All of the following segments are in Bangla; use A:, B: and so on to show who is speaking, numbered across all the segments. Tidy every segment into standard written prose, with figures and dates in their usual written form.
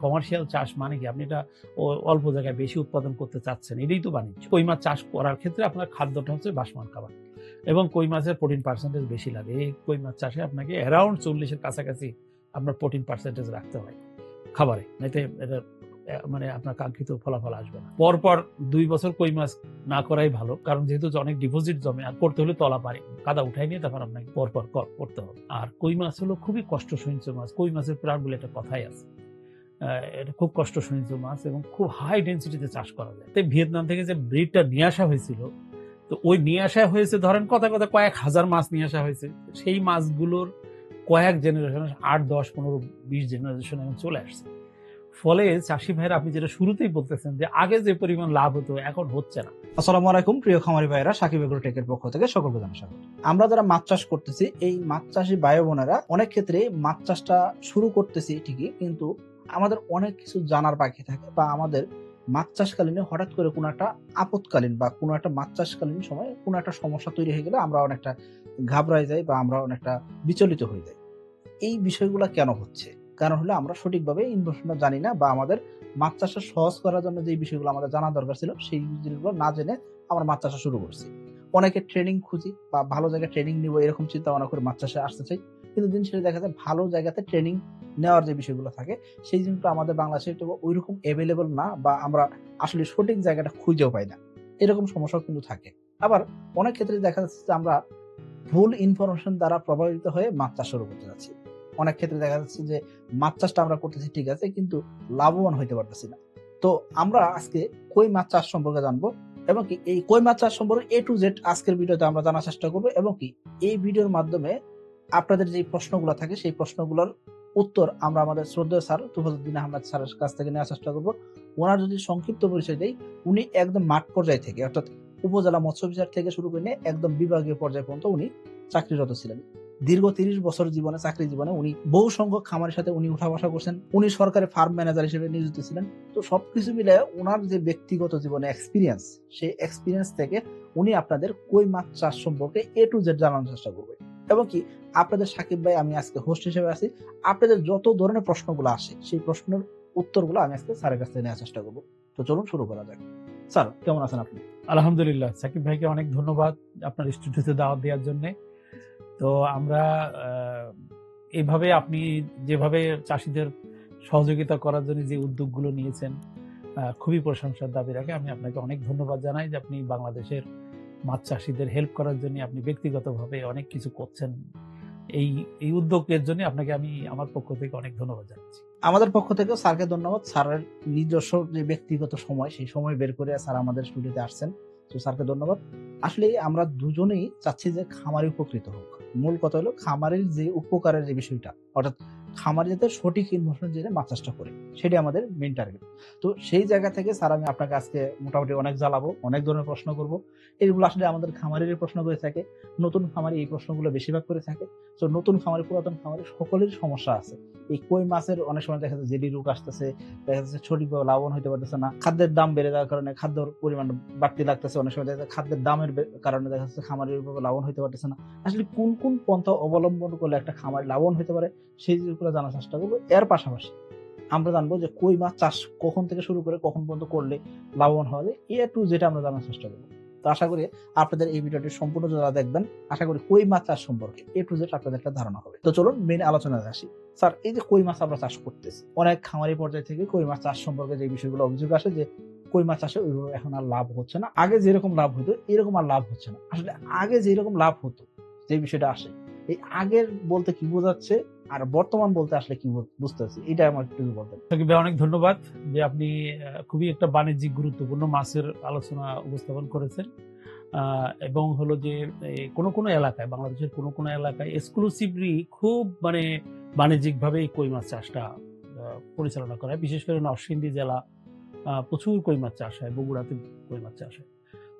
A: কমার্শিয়াল চাষ মানে কি আপনি এটা অল্প জায়গায় বেশি উৎপাদন করতে চাচ্ছেন, এটাই তো বাণিজ্য। কই মাছ চাষ করার ক্ষেত্রে আপনার খাদ্যটা হচ্ছে বাসমান খাবার এবং কই মাছের প্রোটিন পার্সেন্টেজ বেশি লাগে। এই কই মাছ চাষে আপনাকে অ্যারাউন্ড 40-এর কাছাকাছি আপনার প্রোটিন পার্সেন্টেজ রাখতে হয় খাবারে, নাইতে এটা মানে আপনার কাঙ্ক্ষিত ফলাফল আসবে না। পরপর 2 বছর কই মাছ না করাই ভালো, কারণ যেহেতু অনেক ডিপোজিট জমে, আর করতে হলে তলা পারে কাদা উঠাই নিয়ে তখন আপনাকে পরপর করতে হবে। আর কই মাছ হলো খুবই কষ্ট সহিঞ্চু মাছ। কই মাছের প্রাণ বলে একটা কথাই আছে। এটা খুব কষ্ট সহিঞ্চু মাছ এবং খুব হাই ডেন্সিটিতে চাষ করা যায়। তাই ভিয়েতনাম থেকে যে ব্রিডটা নিয়ে আসা হয়েছিল, তো ওই নিয়ে আসা হয়েছে ধরেন কথা কয়েক হাজার মাছ নিয়ে আসা হয়েছে। সেই মাছগুলোর কয়েক জেনারেশন, 8, 10, 15, 20 জেনারেশন এখন চলে আসছে। ফলে চাষি ভাইরা, আপনি যেটা শুরুতেই বলতেছেন যে আগে যে পরিমাণ লাভ হতো এখন হচ্ছে না।
B: আসসালামু আলাইকুম প্রিয় খামারি ভাইরা, সাকিব এগ্রোটেকের পক্ষ থেকে সকলকে জানাই স্বাগত। আমরা যারা মাছ চাষ করতেছি, এই মাছ চাষী ভাই বোনেরা অনেক ক্ষেত্রে মাছ চাষটা শুরু করতেছি ঠিকই, কিন্তু আমাদের অনেক কিছু জানার বাকি থাকে, বা আমাদের মাছ চাষকালীন হঠাৎ করে কোনো একটা আপদকালীন বা কোনো একটা মাছ চাষকালীন সময় কোনো একটা সমস্যা তৈরি হয়ে গেলে আমরা অনেকটা ঘাবড়াই যাই বা আমরা অনেকটা বিচলিত হয়ে যাই। এই বিষয়গুলো কেন হচ্ছে? কারণ হলো আমরা সঠিকভাবে ইনফরমেশনটা জানি না, বা আমাদের মাছ চাষটা সহজ করার জন্য যে বিষয়গুলো আমাদের জানা দরকার ছিল সেই জিনিসগুলো না জেনে আমরা মাছ চাষা শুরু করছি। অনেকে ট্রেনিং খুঁজি বা ভালো জায়গায় ট্রেনিং নিব এরকম চিন্তা ভাবনা করে মাছ চাষে আসতে চাই, কিন্তু দিন শেষে দেখা যায় ভালো জায়গাতে ট্রেনিং নেওয়ার যে বিষয়গুলো থাকে সেই জিনিসগুলো আমাদের বাংলাদেশে ওইরকম অ্যাভেলেবল না, বা আমরা আসলে সঠিক জায়গাটা খুঁজেও পাই না। এরকম সমস্যাও কিন্তু থাকে। আবার অনেক ক্ষেত্রে দেখা যাচ্ছে যে আমরা ভুল ইনফরমেশন দ্বারা প্রভাবিত হয়ে মাছ চাষ শুরু করতে যাচ্ছি। অনেক ক্ষেত্রে দেখা যাচ্ছে যে মাছ চাষটা আমরা করতেছি ঠিক আছে, কিন্তু লাভবান হইতে পারতেছি না। তো আমরা আজকে কই মাছ চাষ সম্পর্কে জানবো, এবং কি এই কই মাছ চাষ সম্পর্কে A to Z আজকের ভিডিওতে আমরা জানার চেষ্টা করবো, এবং কি এই ভিডিওর মাধ্যমে আপনাদের যে প্রশ্নগুলো থাকে সেই প্রশ্নগুলোর উত্তর আমরা আমাদের শ্রদ্ধেয় স্যার তুফাজউদ্দিন আহমেদ স্যারের কাছ থেকে নেওয়ার চেষ্টা করবো। ওনার যদি সংক্ষিপ্ত পরিচয় দেই, উনি একদম মাঠ পর্যায় থেকে, অর্থাৎ উপজেলা মৎস্য অফিসার থেকে শুরু করে নিয়ে একদম বিভাগীয় পর্যায় পর্যন্ত উনি চাকরিরত ছিলেন। দীর্ঘ 30 বছর জীবনে, চাকরি জীবনে উনি বহু সংখ্যক খামারের সাথে উনি উঠা বসা করছেন। উনি সরকারি ফার্ম ম্যানেজার হিসেবে নিয়োজিত ছিলেন। তো সবকিছু মিলে উনার যে ব্যক্তিগত জীবনে এক্সপিরিয়েন্স, সেই এক্সপিরিয়েন্স থেকে উনি আপনাদের কই মাছ চাষ সম্পর্কে A to Z জানানোর চেষ্টা করবে। এবং কি আপনাদের সাকিব ভাই, আমি আজকে হোস্ট হিসেবে আছি। আপনাদের যত ধরনের প্রশ্নগুলো আসে সেই প্রশ্নের উত্তরগুলো আমি আজকে স্যারের কাছ থেকে নেওয়ার চেষ্টা করব। তো চলুন শুরু করা যাক। স্যার, কেমন আছেন আপনি?
A: আলহামদুলিল্লাহ। সাকিব ভাইকে অনেক ধন্যবাদ আপনার স্টুডিওতে দাওয়াত দেওয়ার জন্য। তো আমরা এইভাবে আপনি যেভাবে চাষিদের সহযোগিতা করার জন্য যে উদ্যোগগুলো নিয়েছেন, খুবই প্রশংসার দাবি রাখে। আমি আপনাকে অনেক ধন্যবাদ জানাই যে আপনি বাংলাদেশের মাছ চাষিদের হেল্প করার জন্য আপনি ব্যক্তিগতভাবে অনেক কিছু করছেন। এই এই উদ্যোগের জন্য আপনাকে আমি আমার পক্ষ থেকে অনেক ধন্যবাদ জানাচ্ছি।
B: আমাদের পক্ষ থেকেও স্যারকে ধন্যবাদ। স্যারের নিজস্ব যে ব্যক্তিগত সময়, সেই সময় বের করে স্যার আমাদের স্টুডিওতে আসছেন। তো স্যারকে ধন্যবাদ। আসলে আমরা দুজনেই চাচ্ছি যে খামারি উপকৃত হোক। মূল কথা হলো খামারের যে উপকারের যে বিষয়টা, অর্থাৎ খামারি যাতে সঠিক ইনফরমেশন জেনে মাছ চাষটা করে, সেটাই আমাদের মেইন টার্গেট। তো সেই জায়গা থেকে স্যার, আমি আপনাকে আজকে মোটামুটি অনেক জ্বালাবো, অনেক ধরনের প্রশ্ন করব। এগুলো আসলে আমাদের খামারির প্রশ্ন করে থাকে। নতুন খামারি এই প্রশ্নগুলো বেশিরভাগ করে থাকে। তো নতুন খামারি, পুরাতন খামারি সকলেরই সমস্যা আছে। এই কই মাছের অনেক সময় দেখা যাচ্ছে জেডি রোগ আসতেছে, দেখা যাচ্ছে সঠিকভাবে লাভবান হতে পারতেছে না, খাদ্যের দাম বেড়ে যাওয়ার কারণে খাদ্যর পরিমাণ বাড়তি লাগতেছে, অনেক সময় দেখা যাচ্ছে খাদ্যের দামের কারণে দেখা যাচ্ছে খামারের উপর লাভবান হতে পারতেছে না। আসলে কোন কোন পন্থা অবলম্বন করলে একটা খামার লাভবান হতে পারে সেই জিনিসগুলো জানার চেষ্টা করবো। এর পাশাপাশি আমরা জানবো যে কই মাছ চাষ কখন থেকে শুরু করে কখন পর্যন্ত করলে লাভবান হওয়া যায়, A to Z আমরা জানার চেষ্টা করবো। তো আশা করি আপনাদের এই ভিডিওটি সম্পূর্ণ যারা দেখবেন, আশা করি কই মাছ চাষ সম্পর্কে A to Z আপনাদের একটা ধারণা হবে। তো চলুন মেন আলোচনায় আসি। স্যার, এই যে কই মাছ আমরা চাষ করতেছি, অনেক খামারি পর্যায় থেকে কই মাছ চাষ সম্পর্কে যে বিষয়গুলো অভিযোগ আসে যে কই মাছ চাষে ওইভাবে এখন আর লাভ হচ্ছে না, আগে যেরকম লাভ হতো এরকম আর লাভ হচ্ছে না। আসলে আগে যেরকম লাভ হতো, যে বিষয়টা আসে, এই আগের বলতে কি বোঝাচ্ছে আর বর্তমান বলতে আসলে কি বুঝতেছি, এটা আমার একটু বলতেন।
A: সাকিব ভাই, অনেক ধন্যবাদ যে আপনি খুবই একটা বাণিজ্যিক গুরুত্বপূর্ণ মাছের আলোচনা উপস্থাপন করেছেন। এবং হলো যে কোনো কোনো এলাকায়, বাংলাদেশের কোনো কোনো এলাকায় এক্সক্লুসিভলি খুব মানে বাণিজ্যিকভাবে এই কই মাছ চাষটা পরিচালনা করা হয়। বিশেষ করে নরসিংদী জেলা প্রচুর কই মাছ চাষ হয়, বগুড়াতে কই মাছ চাষ হয়।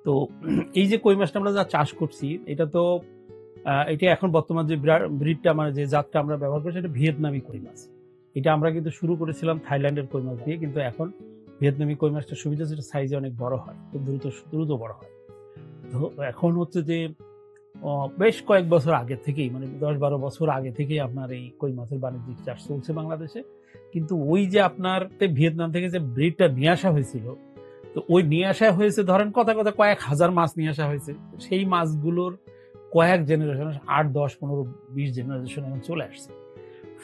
A: তো এই যে কই মাছটা আমরা যা চাষ করছি, এটা তো এটা এখন বর্তমান যে ব্রিডটা, মানে যে জাতটা আমরা ব্যবহার করছি, এটা ভিয়েতনামি কই মাছ। এটা আমরা কিন্তু শুরু করেছিলাম থাইল্যান্ডের কই মাছ দিয়ে, কিন্তু এখন ভিয়েতনামি কই মাছটার সুবিধা যেটা সাইজে অনেক বড় হয়, খুব দ্রুত বড় হয়। তো এখন হচ্ছে যে বেশ কয়েক বছর আগে থেকেই, মানে 10-12 বছর আগে থেকেই আপনার এই কই মাছের বাণিজ্যিক চাষ চলছে বাংলাদেশে। কিন্তু ওই যে আপনার ভিয়েতনাম থেকে যে ব্রিডটা নিয়ে আসা হয়েছিল, তো ওই নিয়ে আসা হয়েছে ধরেন কথা কথা কয়েক হাজার মাছ নিয়ে আসা হয়েছে, সেই মাছগুলোর কয়েক জেনারেশন 8, 10, 15, 20 জেনারেশন এখন চলে আসছে।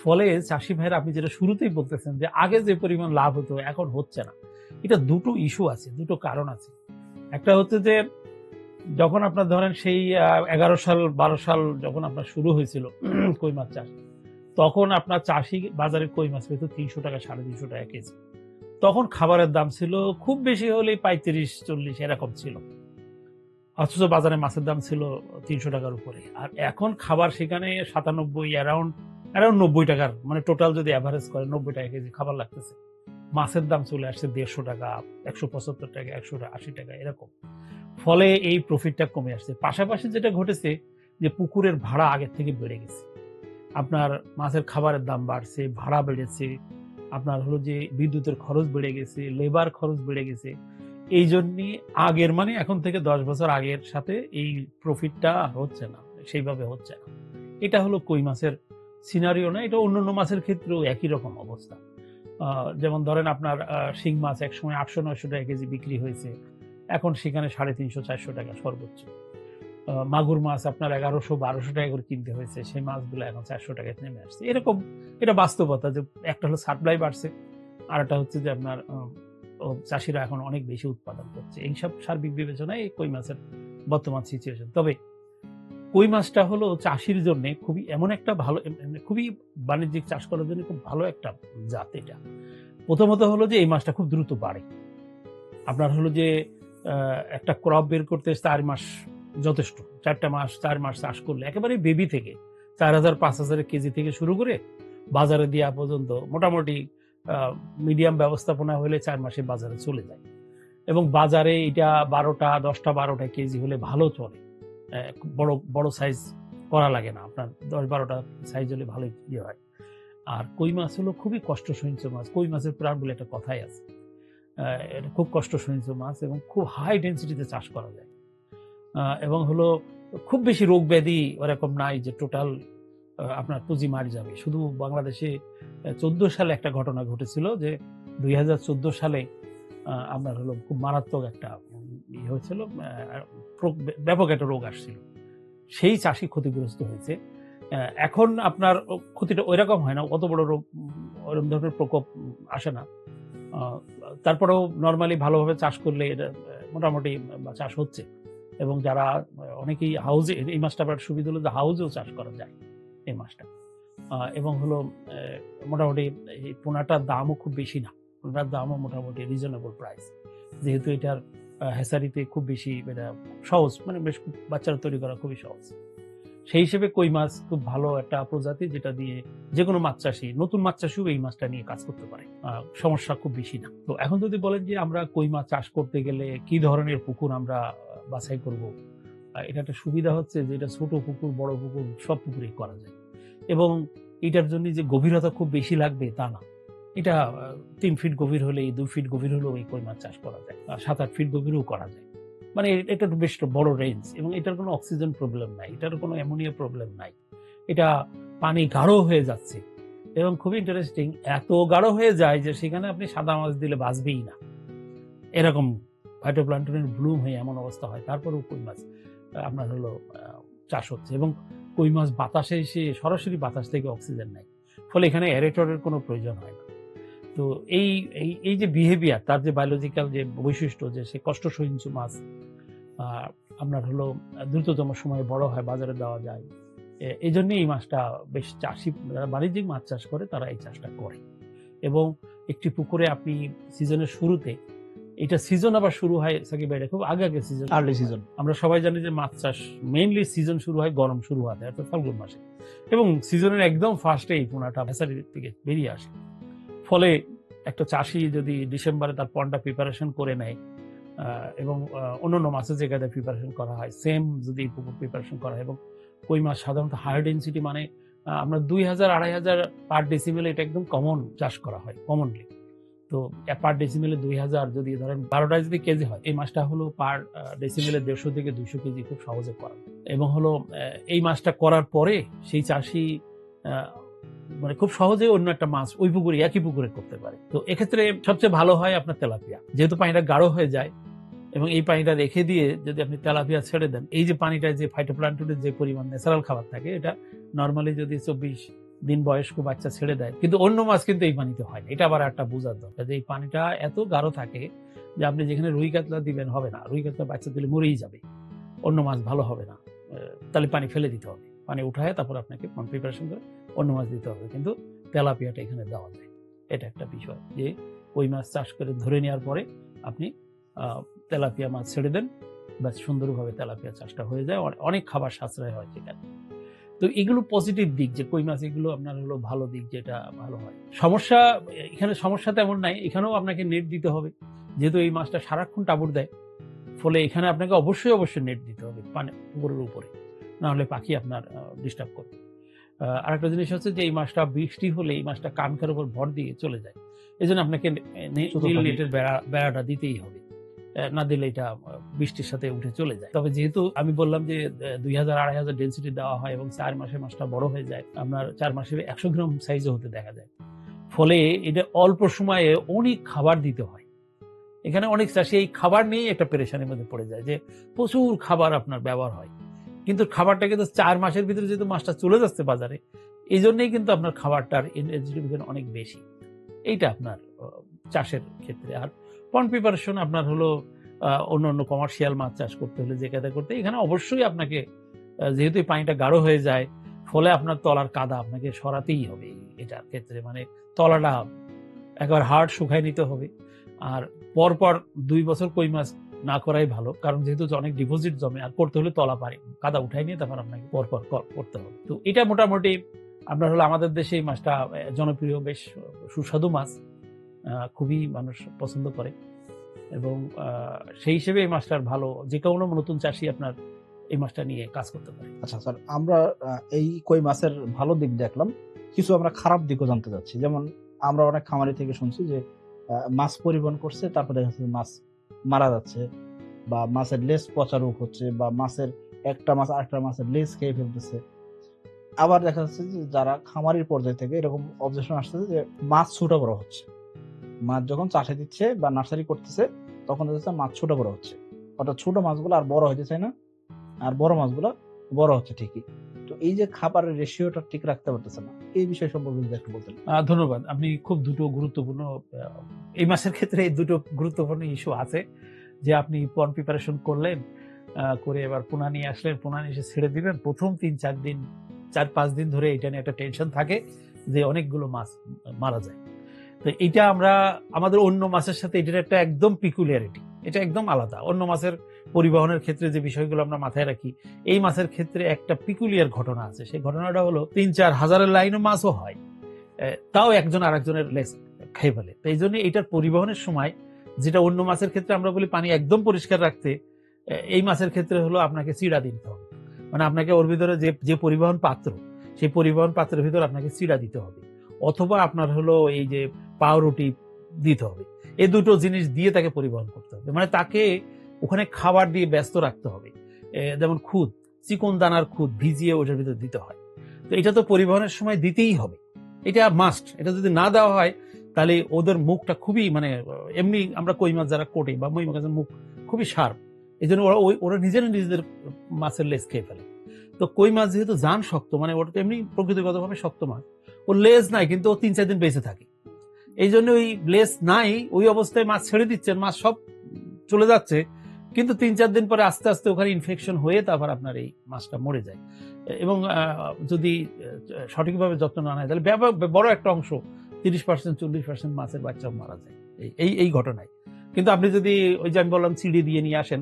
A: ফলে চাষি ভাইরা আপনি যেটা শুরুতেই বলতেছেন যে আগে যে পরিমাণ লাভ হতো এখন হচ্ছে না, এটা দুটো ইস্যু আছে, দুটো কারণ আছে। একটা হচ্ছে যে যখন আপনার ধরেন সেই 11 সাল 12 সাল যখন আপনার শুরু হয়েছিল কই মাছ চাষ, তখন আপনার চাষি বাজারে কই মাছ পেত 300 টাকা 350 টাকা কেজি। তখন খাবারের দাম ছিল খুব বেশি হলে 35-40 এরকম ছিল, অথচ বাজারে মাছের দাম ছিল 300 টাকার উপরে। আর এখন খাবার সেখানে 97, অ্যারাউন্ড 90 টাকার, মানে টোটাল যদি অ্যাভারেজ করে 90 টাকা কেজি খাবার লাগতেছে। মাছের দাম চলে আসছে 150 টাকা, 175 টাকা, 180 টাকা এরকম। ফলে এই প্রফিটটা কমে আসছে। পাশাপাশি যেটা ঘটেছে যে পুকুরের ভাড়া আগের থেকে বেড়ে গেছে, আপনার মাছের খাবারের দাম বাড়ছে, ভাড়া বেড়েছে, আপনার হলো যে বিদ্যুতের খরচ বেড়ে গেছে, লেবার খরচ বেড়ে গেছে। এই জন্যই আগের মানে এখন থেকে 10 বছর আগের সাথে এই প্রফিটটা হচ্ছে না, সেইভাবে হচ্ছে না। এটা হলো কই মাছের সিনারিও না, এটা অন্যান্য মাছের ক্ষেত্রেও একই রকম অবস্থা। যেমন ধরেন আপনার শিং মাছ একসময় 800-900 টাকা কেজি বিক্রি হয়েছে, এখন সেখানে 350-400 টাকা সর্বোচ্চ। মাগুর মাছ আপনার 1100-1200 টাকা করে কিনতে হয়েছে, সেই মাছগুলো এখন 400 টাকায় নেমে আসছে। এরকম, এটা বাস্তবতা যে একটা হলো সাপ্লাই বাড়ছে, আর একটা হচ্ছে যে আপনার চাষিরা এখন অনেক বেশি উৎপাদন করছে। এইসব সার্বিক বিবেচনায় এই কই মাছের বর্তমান সিচুয়েশন। তবে কই মাছটা হলো চাষির জন্য খুবই এমন একটা ভালো, খুবই বাণিজ্যিক চাষ করার জন্য খুব ভালো একটা জাত এটা। প্রথমত হলো যে এই মাছটা খুব দ্রুত বাড়ে। আপনার হলো যে একটা ক্রপ বের করতে 4 মাস যথেষ্ট। 4 মাস চাষ করলে একেবারে বেবি থেকে 4000-5000 কেজি থেকে শুরু করে বাজারে দেওয়া পর্যন্ত মোটামুটি মিডিয়াম ব্যবস্থাপনা হলে 4 মাসে বাজারে চলে যায়। এবং বাজারে এটা 10টা 12টা কেজি হলে ভালো চলে। বড় বড় সাইজ করা লাগে না, আপনার 10-12টা সাইজ হলে ভালোই ইয়ে হয়। আর কই মাছ হলো খুবই কষ্ট সহিষ্ণু মাছ। কই মাছের প্রাণ বলে একটা কথাই আছে। এটা খুব কষ্ট সহিষ্ণু মাছ এবং খুব হাই ডেনসিটিতে চাষ করা যায়। এবং হলো খুব বেশি রোগ ব্যাধি ওরকম নাই যে টোটাল আপনার পুঁজি মারি যাবে। শুধু বাংলাদেশে 14 সালে একটা ঘটনা ঘটেছিল যে 2014 সালে আপনার হলো খুব মারাত্মক একটা ইয়ে হয়েছিল, ব্যাপক একটা রোগ আসছিল, সেই চাষি ক্ষতিগ্রস্ত হয়েছে। এখন আপনার ক্ষতিটা ওইরকম হয় না, অত বড় রোগ ওরকম ধরনের প্রকোপ আসে না। তারপরেও নর্মালি ভালোভাবে চাষ করলে এটা মোটামুটি চাষ হচ্ছে। এবং যারা অনেকেই হাউজে, এই মাছটা আবার সুবিধা হলো যে হাউজেও চাষ করা যায় এই মাছটা। এবং হলো মোটামুটি এই পোনাটার দামও খুব বেশি না, পোনাটার দামও মোটামুটি রিজনেবল প্রাইস, যেহেতু এটার হ্যাচারিতে খুব বেশি এটা সহজ, মানে বেশ বাচ্চারা তৈরি করা খুবই সহজ। সেই হিসেবে কই মাছ খুব ভালো একটা প্রজাতি, যেটা দিয়ে যে কোনো মাছ চাষি, নতুন মাছ চাষিও এই মাছটা নিয়ে কাজ করতে পারে, সমস্যা খুব বেশি না। তো এখন যদি বলেন যে আমরা কই মাছ চাষ করতে গেলে কি ধরনের পুকুর আমরা বাছাই করব, এটা একটা সুবিধা হচ্ছে যে এটা ছোট পুকুর বড় পুকুর সব পুকুরেই করা যায়। এবং এটার জন্য যে গভীরতা খুব বেশি লাগবে তা না, এটা 3 ফিট গভীর হলেই, 2 ফিট গভীর হলেও এই কই মাছ চাষ করা যায়, 7-8 ফিট গভীরেও করা যায়। মানে এটা বেশ বড় রেঞ্জ, এবং এটার কোনো অক্সিজেন প্রবলেম নাই, এটার কোনো অ্যামোনিয়া প্রবলেম নাই। এটা পানি গাঢ় হয়ে যাচ্ছে, এবং খুবই ইন্টারেস্টিং, এত গাঢ় হয়ে যায় যে সেখানে আপনি সাদা মাছ দিলে বাঁচবেই না, এরকম ফাইটোপ্ল্যাঙ্কটনের ব্লুম হয়ে এমন অবস্থা হয়। তারপরেও কই মাছ আপনার হলো চাষ হচ্ছে, এবং কই মাছ বাতাসে এসে সরাসরি বাতাস থেকে অক্সিজেন নেয়, ফলে এখানে অ্যারেটরের কোনো প্রয়োজন হয় না। তো এই এই যে বিহেভিয়ার, তার যে বায়োলজিক্যাল যে বৈশিষ্ট্য, যে সে কষ্ট সহিষ্ণু মাছ, আপনার হলো দ্রুততম সময়ে বড় হয়, বাজারে দেওয়া যায়, এই জন্যই এই মাছটা বেশ চাষি, যারা বাণিজ্যিক মাছ চাষ করে তারা এই চাষটা করে। এবং একটি পুকুরে আপনি সিজনের শুরুতে, এটা সিজন আবার শুরু হয় সাকিব ভাই, খুব আগে সিজন,
B: আর্লি সিজন।
A: আমরা সবাই জানি যে মাছ চাষ মেইনলি সিজন শুরু হয় গরম শুরু হতে, অর্থাৎ ফাল্গুন মাসে, এবং সিজনের একদম ফার্স্টে এই পোনাটা ভেসারি থেকে বেরিয়ে আসে। ফলে একটা চাষি যদি ডিসেম্বরে তার পন্ডা প্রিপারেশন করে নেয়, এবং অন্যান্য মাছের জায়গায় প্রিপারেশন করা হয়, সেম যদি পুকুর প্রিপারেশন করা হয়, এবং কই মাছ সাধারণত হাই ডেন্সিটি, মানে আমরা 2000-2500 পার ডেসিমেলে এটা একদম কমন চাষ করা হয় কমনলি। তো পার ডেসিমেলে 2000 যদি ধরেন 12টা যদি কেজি হয়, এই মাছটা হলো পার ডেসিমেলে 150 থেকে 200 কেজি খুব সহজে করা যায়। এবং হলো এই মাছটা করার পরে সেই চাষি মানে খুব সহজে অন্য একটা মাছ ওই পুকুরে একই পুকুরে করতে পারে। তো এক্ষেত্রে সবচেয়ে ভালো হয় আপনার তেলাপিয়া, যেহেতু পানিটা গাঢ় হয়ে যায় এবং এই পানিটা রেখে দিয়ে যদি আপনি তেলাপিয়া ছেড়ে দেন, এই যে পানিটায় যে ফাইটোপ্লাঙ্কটনের যে পরিমাণ ন্যাচারাল খাবার থাকে, এটা নর্মালি যদি 24 দিন বয়স্ক বাচ্চা ছেড়ে দেয়, কিন্তু অন্য মাছ কিন্তু এই পানিতে হয় না। এটা আবার একটা বোঝার দরকার যে এই পানিটা এত গাঢ় থাকে যে আপনি যেখানে রুই কাতলা দিবেন হবে না, রুই কাতলা বাচ্চা দিলে মরেই যাবে, অন্য মাছ ভালো হবে না, তাহলে পানি ফেলে দিতে হবে, পানি উঠায় তারপর আপনাকে প্রিপারেশন করে অন্য মাছ দিতে হবে। কিন্তু তেলাপিয়াটা এখানে দেওয়া যায়, এটা একটা বিষয় যে ওই মাছ চাষ করে ধরে নেওয়ার পরে আপনি তেলাপিয়া মাছ ছেড়ে দেন, ব্যাস সুন্দরভাবে তেলাপিয়া চাষটা হয়ে যায়, অনেক খাবার সাশ্রয় হয় সেখানে। তো এগুলো পজিটিভ দিক যে কই মাছ, এগুলো আপনার হলো ভালো দিক, যেটা ভালো হয়। সমস্যা এখানে সমস্যা তেমন নাই, এখানেও আপনাকে নেট দিতে হবে, যেহেতু এই মাছটা সারাক্ষণ টাবুর দেয়, ফলে এখানে আপনাকে অবশ্যই নেট দিতে হবে পানি পুকুরের উপরে, না হলে পাখি আপনার ডিস্টার্ব করবে। আরেকটা জিনিস হচ্ছে যে এই মাছটা বৃষ্টি হলে এই মাছটা কানকার উপর ভর দিয়ে চলে যায়, এই জন্য আপনাকে নীল নেটের বেড়াটা দিতেই হবে, না দিলে এটা বৃষ্টির সাথে উঠে চলে যায়। তবে যেহেতু আমি বললাম যে 2000-2500 ডেন্সিটি দেওয়া হয় এবং 4 মাসে মাছটা বড় হয়ে যায়, আপনার 4 মাসে 100 গ্রাম সাইজে হতে দেখা যায়, ফলে এটা অল্প সময়ে অনেক খাবার দিতে হয়। এখানে অনেক চাষি এই খাবার নিয়েই একটা পেরেশানির মধ্যে পড়ে যায় যে প্রচুর খাবার আপনার ব্যবহার হয়, কিন্তু খাবারটা কিন্তু 4 মাসের ভিতরে যেহেতু মাছটা চলে যাচ্ছে বাজারে, এই জন্যই কিন্তু আপনার খাবারটার এনএসডি অনেক বেশি। এইটা আপনার চাষের ক্ষেত্রে। আর পন্ড প্রিপারেশন আপনার হলো অন্য কমার্শিয়াল মাছ চাষ করতে হলে যে কায়দা করতে, এখানে অবশ্যই আপনাকে যেহেতু এই পানিটা গাঢ় হয়ে যায়, ফলে আপনার তলার কাদা আপনাকে সরাতেই হবে এটার ক্ষেত্রে, মানে তলাটা একবার হার্ড শুকায় নিতে হবে। আর পরপর 2 বছর কই মাছ না করাই ভালো, কারণ যেহেতু অনেক ডিপোজিট জমে, আর করতে হলে তলা পারে কাদা উঠাই নিয়ে তারপর আপনাকে পরপর করতে হবে। তো এটা মোটামুটি আপনার হলো আমাদের দেশে এই মাছটা জনপ্রিয়, বেশ সুস্বাদু মাছ, খুবই মানুষ পছন্দ করে, এবং সেই হিসেবে এই মাছটার ভালো, যে কোনো নতুন চাষি আপনার এই মাছটা নিয়ে কাজ করতে পারে।
B: আচ্ছা স্যার, আমরা এই কই মাছের ভালো দিক দেখলাম, কিছু আমরা খারাপ দিকও জানতে চাচ্ছি। যেমন আমরা অনেক খামারি থেকে শুনছি যে মাছ পরিবহন করছে, তারপর দেখা যাচ্ছে মাছ মারা যাচ্ছে, বা মাছের লেজ পচা রোগ হচ্ছে, বা মাছের একটা মাছ আরেকটা মাছের লেজ খেয়ে ফেলতেছে। আবার দেখা যাচ্ছে যে যারা খামারির পর্যায়ে থেকে এরকম অবজেকশন আসতেছে যে মাছ ছোট বড় হচ্ছে, মাছ যখন চাষে দিচ্ছে বা নার্সারি করতেছে তখন দেখা যাচ্ছে মাছ ছোট বড় হচ্ছে, অর্থাৎ ছোট মাছগুলো আর বড় হইতে চায় না, আর বড় মাছগুলো বড় হচ্ছে ঠিকই। তো এই যে খাবারের রেশিওটা ঠিক রাখতে পারতেছে না, এই বিষয় সম্পর্কে যদি একটু বলতেন।
A: ধন্যবাদ। আপনি খুব দুটো গুরুত্বপূর্ণ, এই মাসের ক্ষেত্রে এই দুটো গুরুত্বপূর্ণ ইস্যু আছে, যে আপনি পন প্রিপারেশন করলেন, করে এবার পোনা নিয়ে আসলেন, পোনা নিয়ে এসে ছেড়ে দিবেন, প্রথম 3-4 দিন 4-5 দিন ধরে এটা নিয়ে একটা টেনশন থাকে যে অনেকগুলো মাছ মারা যায়। তো এটা আমরা আমাদের অন্য মাছের সাথে এটার একটা একদম পিকুলিয়ারিটি, এটা একদম আলাদা। অন্য মাছের পরিবহনের ক্ষেত্রে যে বিষয়গুলো আমরা মাথায় রাখি, এই মাছের ক্ষেত্রে একটা পিকুলিয়ার ঘটনা আছে। সেই ঘটনাটা হলো 3-4 হাজারের লাইনও মাছও হয়, তাও একজন আরেকজনের লেজ খেয়ে ফেলে। তো এই জন্য এটার পরিবহনের সময়, যেটা অন্য মাছের ক্ষেত্রে আমরা বলি পানি একদম পরিষ্কার রাখতে, এই মাছের ক্ষেত্রে হলো আপনাকে চিড়া দিতে হবে, মানে আপনাকে ওর ভিতরে যে পরিবহন পাত্র, সেই পরিবহন পাত্রের ভিতরে আপনাকে চিড়া দিতে হবে, অথবা আপনার হলো এই যে পাউরুটি দিতে হবে। এই দুটো জিনিস দিয়ে তাকে পরিবহন করতে হবে, মানে তাকে ওখানে খাবার দিয়ে ব্যস্ত রাখতে হবে। যেমন খুদ, চিকন দানার খুদ ভিজিয়ে ওটার ভিতরে দিতে হয়। তো এটা তো পরিবহনের সময় দিতেই হবে, এটা মাস্ট। এটা যদি না দেওয়া হয় তাহলে ওদের মুখটা খুবই, মানে এমনি আমরা কই মাছ যারা কোটে বা মই মাছের মুখ খুবই শার্প, এই জন্য ওরা নিজেদের মাছের লেজ খেয়ে ফেলে। তো কই মাছ যেহেতু জান শক্ত, মানে ওটা এমনি প্রকৃতিগতভাবে শক্ত মাছ, ওর লেজ নাই কিন্তু ও 3-4 দিন বেঁচে থাকে। এই জন্য ওই লেজ নাই, ওই অবস্থায় মাছ ছেড়ে দিচ্ছেন, মাছ সব চলে যাচ্ছে, কিন্তু 3-4 দিন পরে আস্তে আস্তে ওখানে ইনফেকশন হয়ে তারপর আপনার এই মাছটা মরে যায়। এবং যদি সঠিকভাবে যত্ন না নেয় তাহলে বড় একটা অংশ, 30%-40% মাছের বাচ্চা মারা যায় এই ঘটনায়। কিন্তু আপনি যদি ওই যে আমি বললাম চিড়ে দিয়ে নিয়ে আসেন,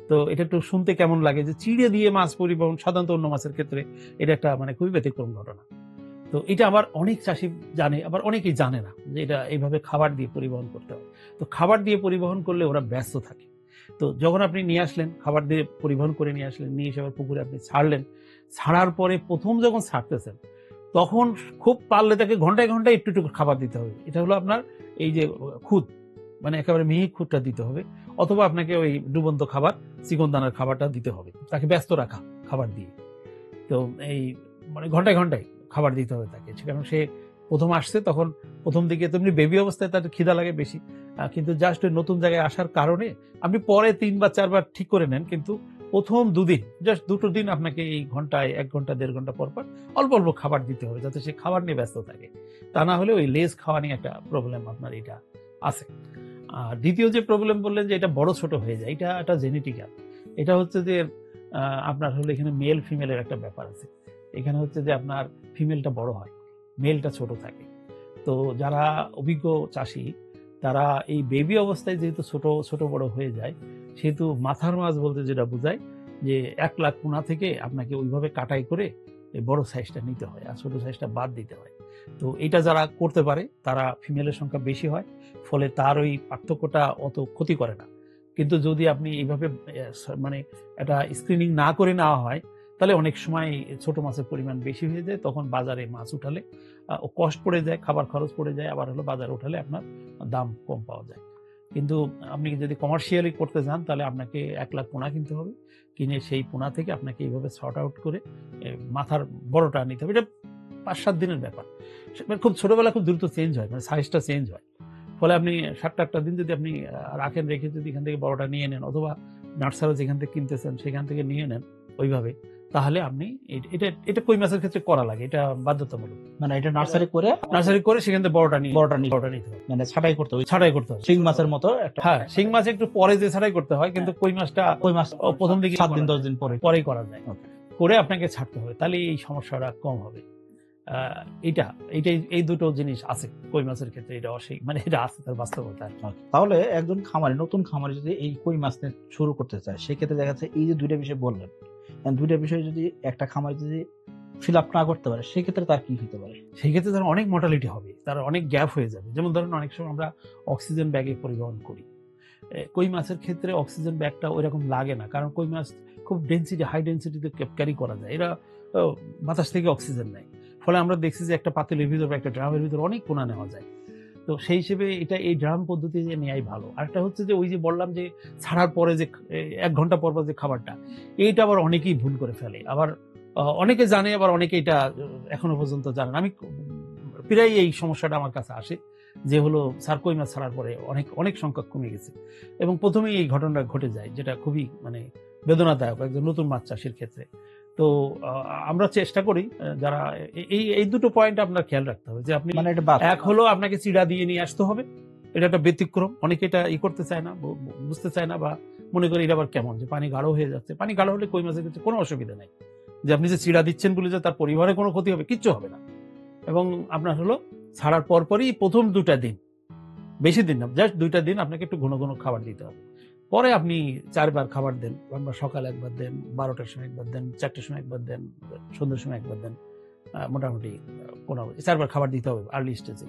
A: তো এটা একটু শুনতে কেমন লাগে যে চিড়ে দিয়ে মাছ পরিবহন, সাধারণত অন্য মাছের ক্ষেত্রে এটা একটা মানে খুবই ব্যতিক্রম ঘটনা। তো এটা আবার অনেক চাষি জানে, আবার অনেকেই জানে না যে এটা এইভাবে খাবার দিয়ে পরিবহন করতে হবে। তো খাবার দিয়ে পরিবহন করলে ওরা ব্যস্ত থাকে। তো যখন আপনি নিয়ে আসলেন, খাবার দিয়ে পরিবহন করে নিয়ে আসলেন, নিয়ে এসে আবার পুকুরে আপনি ছাড়লেন, ছাড়ার পরে প্রথম যখন ছাড়তেছেন তখন খুব পারলে তাকে ঘন্টায় ঘন্টায় একটু খাবার দিতে হবে। এটা হলো আপনার এই যে খুদ, মানে একেবারে মিহি খুদটা দিতে হবে, অথবা আপনাকে ওই ডুবন্ত খাবার, চিকন দানার খাবারটা দিতে হবে, তাকে ব্যস্ত রাখা খাবার দিয়ে। তো এই মানে ঘন্টায় ঘন্টায় খাবার দিতে হবে তাকে। কারণ সে প্রথম আসছে, তখন প্রথম দিকে তেমনি বেবি অবস্থায় তার খিদা লাগে বেশি, কিন্তু জাস্ট ওই নতুন জায়গায় আসার কারণে আপনি পরে 3 বা 4 বার ঠিক করে নেন, কিন্তু প্রথম 2 দিন, জাস্ট 2টো দিন আপনাকে এই ঘন্টায় 1 ঘন্টা 1.5 ঘন্টা পর পর অল্প অল্প খাবার দিতে হবে, যাতে সে খাবার নিয়ে ব্যস্ত থাকে। তা না হলে ওই লেজ খাওয়া নিয়ে একটা প্রবলেম আপনার এটা আছে। আর দ্বিতীয় যে প্রবলেম বললেন যে এটা বড় ছোট হয়ে যায়, এটা একটা জেনেটিক্যাল। এটা হচ্ছে যে আপনার হলো এখানে মেল ফিমেলের একটা ব্যাপার আছে। এখানে হচ্ছে যে আপনার ফিমেলটা বড় হয়, মেলটা ছোট থাকে। তো যারা অভিজ্ঞ চাষী, তারা এই বেবি অবস্থায় যেহেতু ছোট ছোট বড় হয়ে যায়, সেহেতু মাথার মাছ বলতে যেটা বোঝায় যে 1 লাখ পোনা থেকে আপনাকে ওইভাবে কাটাই করে এই বড় সাইজটা নিতে হয়, আর ছোট সাইজটা বাদ দিতে হয়। তো এটা যারা করতে পারে তারা ফিমেলের সংখ্যা বেশি হয়, ফলে তার ওই পার্থক্যটা অত ক্ষতি করে না। কিন্তু যদি আপনি এইভাবে মানে এটা স্ক্রিনিং না করে নেওয়া হয়, তাহলে অনেক সময় ছোট মাছের পরিমাণ বেশি হয়ে যায়, তখন বাজারে মাছ উঠালে ও কষ্ট পড়ে যায়, খাবার খরচ পড়ে যায়, আবার হলো বাজারে উঠালে আপনার দাম কম পাওয়া যায়। কিন্তু আপনি যদি কমার্শিয়ালি করতে যান, তাহলে আপনাকে 1 লাখ পোনা কিনতে হবে, কিনে সেই পোনা থেকে আপনাকে এইভাবে সর্ট আউট করে মাথার বড়টা নিতে হবে। এটা 5-7 দিনের ব্যাপার। খুব ছোটবেলা খুব দ্রুত চেঞ্জ হয়, মানে সাইজটা চেঞ্জ হয়। ফলে আপনি 7-8টা দিন যদি আপনি রাখেন, রেখে যদি এখান থেকে বড়টা নিয়ে নেন, অথবা নার্সারি যেখান থেকে কিনতেছেন সেখান থেকে নিয়ে নেন ওইভাবে, তাহলে আপনি এটা এটা কই মাছের ক্ষেত্রে করা লাগে, এটা বাধ্যতামূলক।
B: মানে এটা নার্সারি করে
A: নার্সারি করে সেখান থেকে বড়টা নিতে হবে,
B: মানে ছাঁটাই করতে হবে,
A: ছাঁটাই করতে হবে।
B: শিং মাছের মতো একটা।
A: হ্যাঁ, শিং মাছ একটু পরে যে ছাঁটাই করতে হয়, কিন্তু কই মাছটা
B: কই মাছ
A: প্রথম দিকে
B: 7 দিন 10 দিন
A: পরেই করা যায়। করে আপনাকে ছাড়তে হবে, তাহলে এই সমস্যাটা কম হবে। এই দুটো জিনিস আছে কই মাছের ক্ষেত্রে, এটা মানে এটা আছে তার বাস্তবতা।
B: তাহলে একজন খামারি, নতুন খামারি যদি এই কই মাছ নিয়ে শুরু করতে চায়, সেক্ষেত্রে দেখা যাচ্ছে এই যে 2টা বিষয় বললেন, 2টা বিষয় যদি একটা খামারি যদি ফিল আপ না করতে পারে, সেক্ষেত্রে তার কি হতে পারে?
A: সেই ক্ষেত্রে তার অনেক মর্টালিটি হবে, তার অনেক গ্যাপ হয়ে যাবে। যেমন ধরেন অনেক সময় আমরা অক্সিজেন ব্যাগে পরিবহন করি, কই মাছের ক্ষেত্রে অক্সিজেন ব্যাগটা ওইরকম লাগে না, কারণ কই মাছ খুব হাই ডেন্সিটিতে ক্যারি করা যায়, এরা বাতাস থেকে অক্সিজেন নেয়। ফলে আমরা দেখছি যে একটা পাতিলের ভিতর বা একটা ড্রামের ভিতর অনেক পোনা নেওয়া যায়। তো সেই হিসেবে এটা এই ড্রাম পদ্ধতি যে নেওয়াই ভালো। আরেকটা হচ্ছে যে ওই যে বললাম যে ছাড়ার পরে যে 1 ঘন্টা পর যে খাবারটা, এইটা আবার অনেকেই ভুল করে ফেলে। আবার অনেকে জানে, আবার অনেকে এটা এখনো পর্যন্ত জানে না। আমি প্রায় এই সমস্যাটা আমার কাছে আসে, যে হলো স্যার কই মাছ ছাড়ার পরে অনেক সংখ্যক কমে গেছে, এবং প্রথমেই এই ঘটনাটা ঘটে যায়, যেটা খুবই মানে বেদনাদায়ক একজন নতুন মাছ চাষির ক্ষেত্রে। তো আমরা চেষ্টা করি যারা এই দুটো পয়েন্ট আপনার খেয়াল রাখতে হবে, যে আপনি
B: মানে এটা
A: এক হলো আপনাকে চিড়া দিয়ে নিয়ে আসতে হবে, এটা একটা ব্যতিক্রম। অনেকে এটা করতে চায় না, বুঝতে চায় না, বা মনে করি এটা আবার কেমন, যে পানি গাঢ় হয়ে যাচ্ছে। পানি গাঢ় হলে কই মাছের ক্ষেত্রে কোনো অসুবিধা নেই, যে আপনি যে চিড়া দিচ্ছেন বলে যে তার পরিবারে কোনো ক্ষতি হবে, কিচ্ছু হবে না। এবং আপনার হলো ছাড়ার পরপরই প্রথম 2টা দিন, বেশি দিন না, জাস্ট 2টা দিন আপনাকে একটু ঘন ঘন খাবার দিতে হবে। পরে আপনি 4 বার খাবার দেন, সকালে 1 বার দেন, 12টার সময় 1 বার দেন, 4টার সময় 1 বার দেন, সন্ধ্যার সময় 1 বার দেন। মোটামুটি 4 বার খাবার দিতে হবে আর্লি স্টেজে।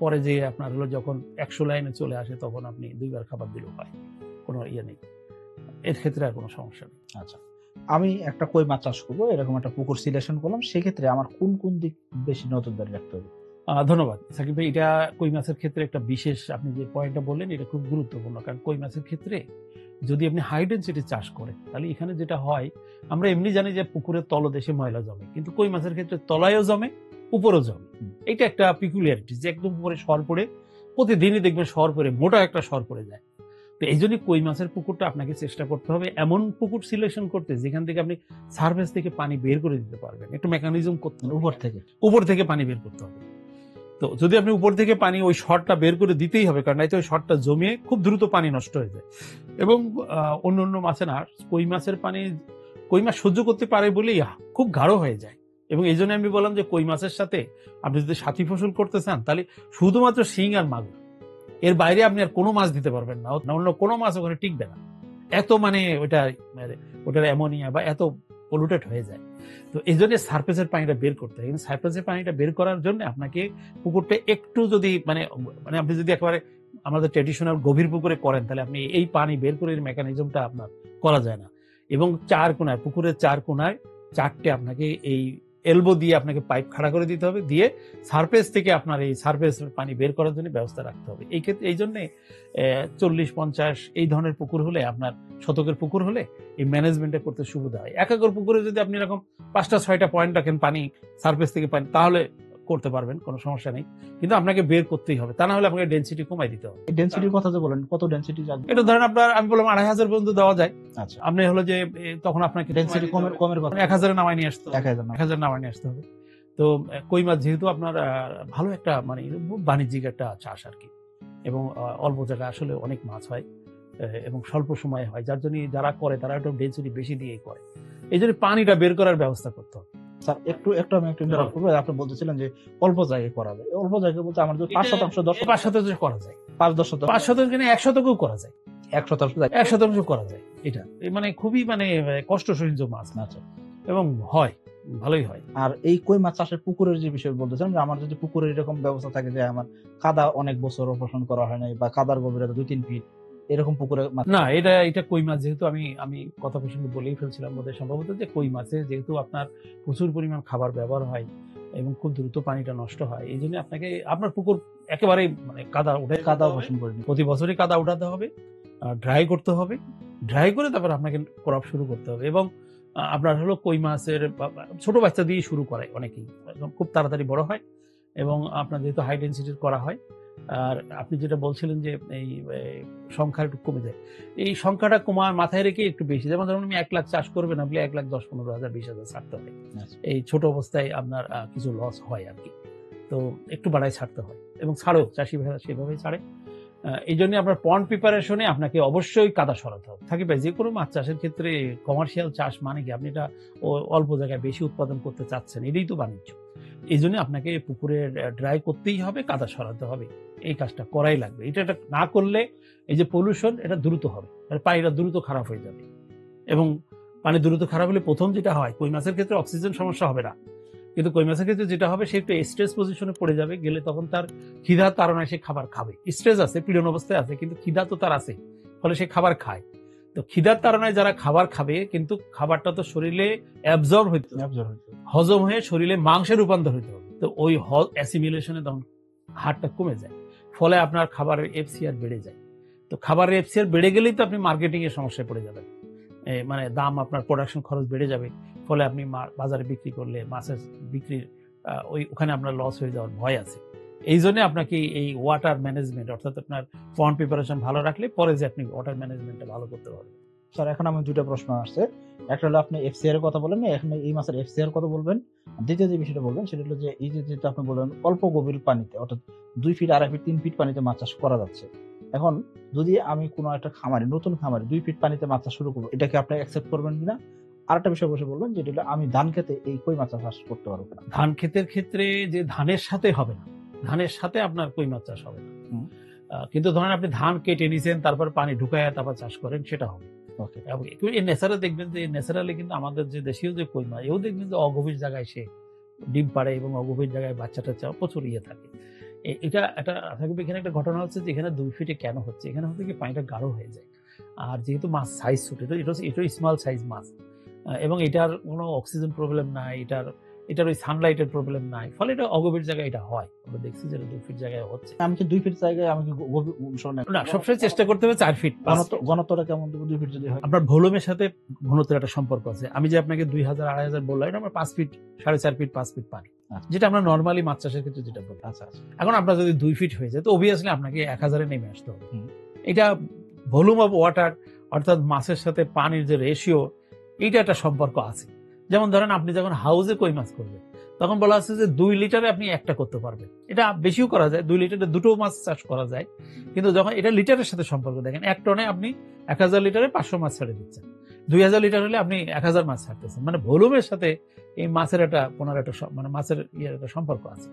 A: পরে যে আপনার হলো যখন 100 লাইনে চলে আসে, তখন আপনি 2 বার খাবার দিলেও হয়, কোনো ইয়ে নেই, এর ক্ষেত্রে আর কোনো সমস্যা নেই।
B: আচ্ছা, আমি একটা কই মাছ চাষ করবো, এরকম একটা পুকুর সিলেকশন করলাম, সেক্ষেত্রে আমার কোন কোন দিক বেশি নজরদারি রাখতে হবে?
A: ধন্যবাদ সাকিব ভাই। এটা কই মাছের ক্ষেত্রে একটা বিশেষ, আপনি যে পয়েন্টটা বললেন এটা খুব গুরুত্বপূর্ণ। কারণ কই মাছের ক্ষেত্রে যদি আপনি হাই ডেন্সিটি চাষ করেন, তাহলে এখানে যেটা হয়, আমরা এমনি জানি যে পুকুরের তলদেশে ময়লা জমে, কিন্তু কই মাছের ক্ষেত্রে তলায়ও জমে, উপরেও জমে। এটা একটা পিকুলিয়ারিটি, যে একদম উপরে সর পড়ে, প্রতিদিনই দেখবেন সর পড়ে, মোটা একটা সর পড়ে যায়। তো এই জন্য কই মাছের পুকুরটা আপনাকে চেষ্টা করতে হবে এমন পুকুর সিলেকশন করতে, যেখান থেকে আপনি সারফেস থেকে পানি বের করে দিতে পারবেন। একটু মেকানিজম করতে হবে, উপর থেকে পানি বের করতে হবে। তো যদি আপনি উপর থেকে পানি ওই শর্টটা বের করে দিতেই হবে, কারণ নাইতো ওই শর্টটা জমিয়ে খুব দ্রুত পানি নষ্ট হয়ে যায়। এবং অন্য মাছে না, কই মাছের পানি কই মাছ সহ্য করতে পারে বলেই খুব গাঢ় হয়ে যায়। এবং এই জন্য আমি বললাম যে কই মাছের সাথে আপনি যদি সাথী ফসল করতে চান, তাহলে শুধুমাত্র শিং আর মাগুর, এর বাইরে আপনি আর কোনো মাছ দিতে পারবেন না, অন্য কোনো মাছ ওখানে টিকবে না। এত মানে ওটার অ্যামোনিয়া বা এত পলিউটেড হয়ে যায়। তো এই জন্য সারফেসের পানিটা বের করতে হয়। কিন্তু সারফেসের পানিটা বের করার জন্য আপনাকে পুকুরটা একটু যদি মানে আপনি যদি একেবারে আমাদের ট্রেডিশনাল গভীর পুকুরে করেন, তাহলে আপনি এই পানি বের করে মেকানিজমটা আপনার করা যায় না। এবং পুকুরের 4 কোণায় 4টে আপনাকে এই এলবো দিয়ে আপনাকে পাইপ খাড়া করে দিতে হবে, দিয়ে সারফেস থেকে আপনার এই সারফেস পানি বের করার জন্য ব্যবস্থা রাখতে হবে। এই ক্ষেত্রে এই জন্যে 40-50 এই ধরনের পুকুর হলে, আপনার শতকের পুকুর হলে এই ম্যানেজমেন্টটা করতে সুবিধা হয়। এক একর পুকুরে যদি আপনি এরকম 5টা-6টা পয়েন্ট রাখেন পানি, সারফেস থেকে পানি, তাহলে করতে পারবেন, কোনো সমস্যা নেই। কিন্তু আপনাকে বের করতেই হবে, তা না হলে আপনাকে ডেনসিটি কমাই দিতে হবে।
B: ডেনসিটির কথা যে বলেন, কত ডেনসিটি যাবে?
A: এটা ধরেন আপনার, আমি বললাম 2500 পর্যন্ত দেওয়া যায়।
B: আচ্ছা,
A: আপনি হলো যে তখন আপনাকে
B: ডেনসিটি কমের কথা
A: 1000 নামায় নিয়ে আসতে হবে,
B: 1000 না।
A: 1000 নামায় নিয়ে আসতে হবে। তো কই মাছ যেহেতু আপনার ভালো একটা মানে বাণিজ্যিক একটা চাষ আর কি, এবং অল্প জায়গায় আসলে অনেক মাছ হয় এবং স্বল্প সময়ে হয়, যার জন্য যারা করে তারা একটু ডেনসিটি বেশি দিয়েই করে। এই জন্য পানিটা বের করার ব্যবস্থা করতে হবে।
B: স্যার একটু আমি ইন্টারাপ্ট করবো। আপনি বলতেছিলেন যে অল্প জায়গায় করা যায়। অল্প জায়গায় বলতে আমার যদি 5% 10
A: 5% করা যায়,
B: 5-10%
A: 5% কিনা 100%কেও করা যায়,
B: 100% জায়গায়।
A: 100% করা যায়। এটা মানে খুবই মানে কষ্ট সহিষ্ণু মাছ
B: আচ্ছা,
A: এবং হয় ভালোই হয়।
B: আর এই কই মাছ চাষের পুকুরের যে বিষয় বলতেছেন, যে আমার যদি পুকুরে এরকম ব্যবস্থা থাকে যে আমার কাদা অনেক বছর অপারেশন করা হয় নাই, বা কাদার গভীরতা 2-3 ফিট, এরকম পুকুরে মাছ
A: না, এটা কই মাছ, যেহেতু আমি কথা প্রসঙ্গে বলেই ফেলছিলাম বোধহয় সম্ভবত, যে কই মাছে যেহেতু আপনার প্রচুর পরিমাণ খাবার ব্যবহার হয় এবং খুব দ্রুত পানিটা নষ্ট হয়, এই জন্য আপনাকে আপনার পুকুর একেবারে মানে কাদা
B: অপারেশন করে নিই।
A: প্রতি বছরই কাদা উঠাতে হবে, ড্রাই করতে হবে, ড্রাই করে তারপর আপনাকে ক্রপ শুরু করতে হবে। এবং আপনার হলো কই মাছের ছোট বাচ্চা দিয়ে শুরু করে অনেকেই, একদম খুব তাড়াতাড়ি বড় হয়, এবং আপনার যেহেতু হাই ডেন্সিটির করা হয়। আর আপনি যেটা বলছিলেন যে এই সংখ্যা একটু কমে যায়, এই সংখ্যাটা কমার মাথায় রেখে একটু বেশি, যেমন ধরুন আমি 1 লাখ চাষ করবেন, আপনি 1,10,15,000 20,000 ছাড়তে হয়। এই ছোট অবস্থায় আপনার কিছু লস হয় আর কি, তো একটু বাড়ায় ছাড়তে হয়, এবং ছাড়েও, চাষি ভাইরা সেভাবেই ছাড়ে। এই জন্য আপনার পন্ড প্রিপারেশনে আপনাকে অবশ্যই কাদা সরাতে হবে। থাকি ভাই, যে কোনো মাছ চাষের ক্ষেত্রে কমার্শিয়াল চাষ মানে কি, আপনি এটা অল্প জায়গায় বেশি উৎপাদন করতে চাচ্ছেন, এটাই তো বাণিজ্য। এই জন্য আপনাকে পুকুরে ড্রাই করতেই হবে, কাদা সরাতে হবে, এই কাজটা করাই লাগবে। এটা না করলে এই যে পলিউশন, এটা দ্রুত হবে, পানিটা দ্রুত খারাপ হয়ে যাবে। এবং পানি দ্রুত খারাপ হলে প্রথম যেটা হয়, কই মাছের ক্ষেত্রে অক্সিজেন সমস্যা হবে না, কিন্তু কই মাছের ক্ষেত্রে যেটা হবে, সে একটু স্ট্রেস পজিশনে পড়ে যাবে, গেলে তখন তার খিদার তাড়নায় সে খাবার খাবে। স্ট্রেস আছে, পীড়ন অবস্থায় আছে, কিন্তু খিদা তো তার আছে, ফলে সে খাবার খায়। তো খিদার তাড়নায় যারা খাবার খাবে, কিন্তু খাবারটা তো শরীরে অ্যাবজর্ব হইতে, হজম হয়ে শরীরে মাংসে রূপান্তর হইতে হবে। তো ওই অ্যাসিমিলেশনে তখন হারটা কমে যায়, ফলে আপনার খাবারের এফসিআর বেড়ে যায়। তো খাবারের এফসিআর বেড়ে গেলেই তো আপনি মার্কেটিং এর সমস্যায় পড়ে যাবেন, মানে দাম, আপনার প্রোডাকশন খরচ বেড়ে যাবে, ফলে আপনি বাজারে বিক্রি করলে মাছের বিক্রির ওখানে আপনার লস হয়ে যাওয়ার ভয় আছে। এই জন্য আপনাকে এই ওয়াটার ম্যানেজমেন্ট, অর্থাৎ আপনার পন্ড প্রিপারেশন ভালো রাখলে পরে যে আপনি ওয়াটার ম্যানেজমেন্টটা ভালো করতে পারবেন।
B: স্যার এখন আমার দুটো প্রশ্ন আসছে। একটা হলো আপনি এফসিআর এর কথা বলেন, এখন এই মাছের এফসিআর কত বলবেন। দ্বিতীয় যে বিষয়টা বলবেন সেটা হলো যে এই যে যেটা আপনি বললেন অল্প গভীর পানিতে, অর্থাৎ 2 ফিট, 2.5 ফিট, 3 ফিট পানিতে মাছ চাষ করা যাচ্ছে। এখন যদি আমি কোনো একটা খামারে, নতুন খামারে 2 ফিট পানিতে মাছ চাষ শুরু করবো, এটাকে আপনি অ্যাকসেপ্ট করবেন কিনা? আরেকটা বিষয় বসে বলবেন, যেটা হলো আমি ধান খেতে এই কই মাছ চাষ করতে পারবো কিনা?
A: ধান ক্ষেতের ক্ষেত্রে যে ধানের সাথে হবে না, ধানের সাথে আপনার কই মাছ চাষ হবে না। কিন্তু ধরেন আপনি ধান কেটে নিছেন, তারপর পানি ঢুকায় তারপর চাষ করেন, সেটা হবে। এই ন্যাচারাল দেখবেন যে ন্যাচারালি কিন্তু আমাদের যে দেশীয় যে কই মাছ, এও দেখবেন যে অগভীর জায়গায় সে ডিম পাড়ে, এবং অগভীর জায়গায় বাচ্চা টাচ্চা প্রচুর থাকে। এটা থাকবে। এখানে একটা ঘটনা হচ্ছে যে এখানে 2 ফিটে কেন হচ্ছে, এখানে হচ্ছে কি পানিটা গাঢ় হয়ে যায়, আর যেহেতু মাছ সাইজ ছোট, এটা স্মল সাইজ মাছ, এবং এটার কোনো অক্সিজেন প্রবলেম নাই, এটার ওই সানলাইটের প্রবলেম নাই, ফলে এটা অগভীর জায়গায় এটা হয়। আমরা দেখছি যে 2 ফিট জায়গায় হচ্ছে।
B: আমি কি 2 ফিট জায়গায় আমি কি
A: না, সবসময় চেষ্টা করতে হবে 4 ফিট।
B: ঘনত্বটা কেমন দেবো 2 ফিট যদি হয়?
A: আপনার ভলিউমের সাথে ঘনত্বের একটা সম্পর্ক আছে। আমি যে আপনাকে 2000-2500 বললাম, এটা আমরা 5 ফিট, 4.5 ফিট, 5 ফিট পানি, যেটা আমরা নর্মালি মাছ চাষের ক্ষেত্রে যেটা বলি।
B: আচ্ছা,
A: এখন আপনার যদি 2 ফিট হয়ে যায়, তো অবভিয়াসলি আপনাকে 1000-এ নেমে আসতে হবে। এটা ভলিউম অফ ওয়াটার, অর্থাৎ মাছের সাথে পানির যে রেশিও, এইটা একটা সম্পর্ক আছে। যেমন ধরেন আপনি যখন হাউসে কই মাছ করবেন, তখন বলা আছে যে 2 লিটারে আপনি একটা করতে পারবেন। এটা বেশিও করা যায়, 2 লিটারে 2টো মাছ চাষ করা যায়। কিন্তু যখন এটা লিটারের সাথে সম্পর্ক, দেখেন 1 টনে আপনি 1000 লিটারে 500 মাছ ছেড়ে দিচ্ছেন, 2000 লিটার হলে আপনি 1000 মাছ ছাড়তেছেন। মানে ভলিউমের সাথে এই মাছের একটা মানে মাছের একটা সম্পর্ক আছে।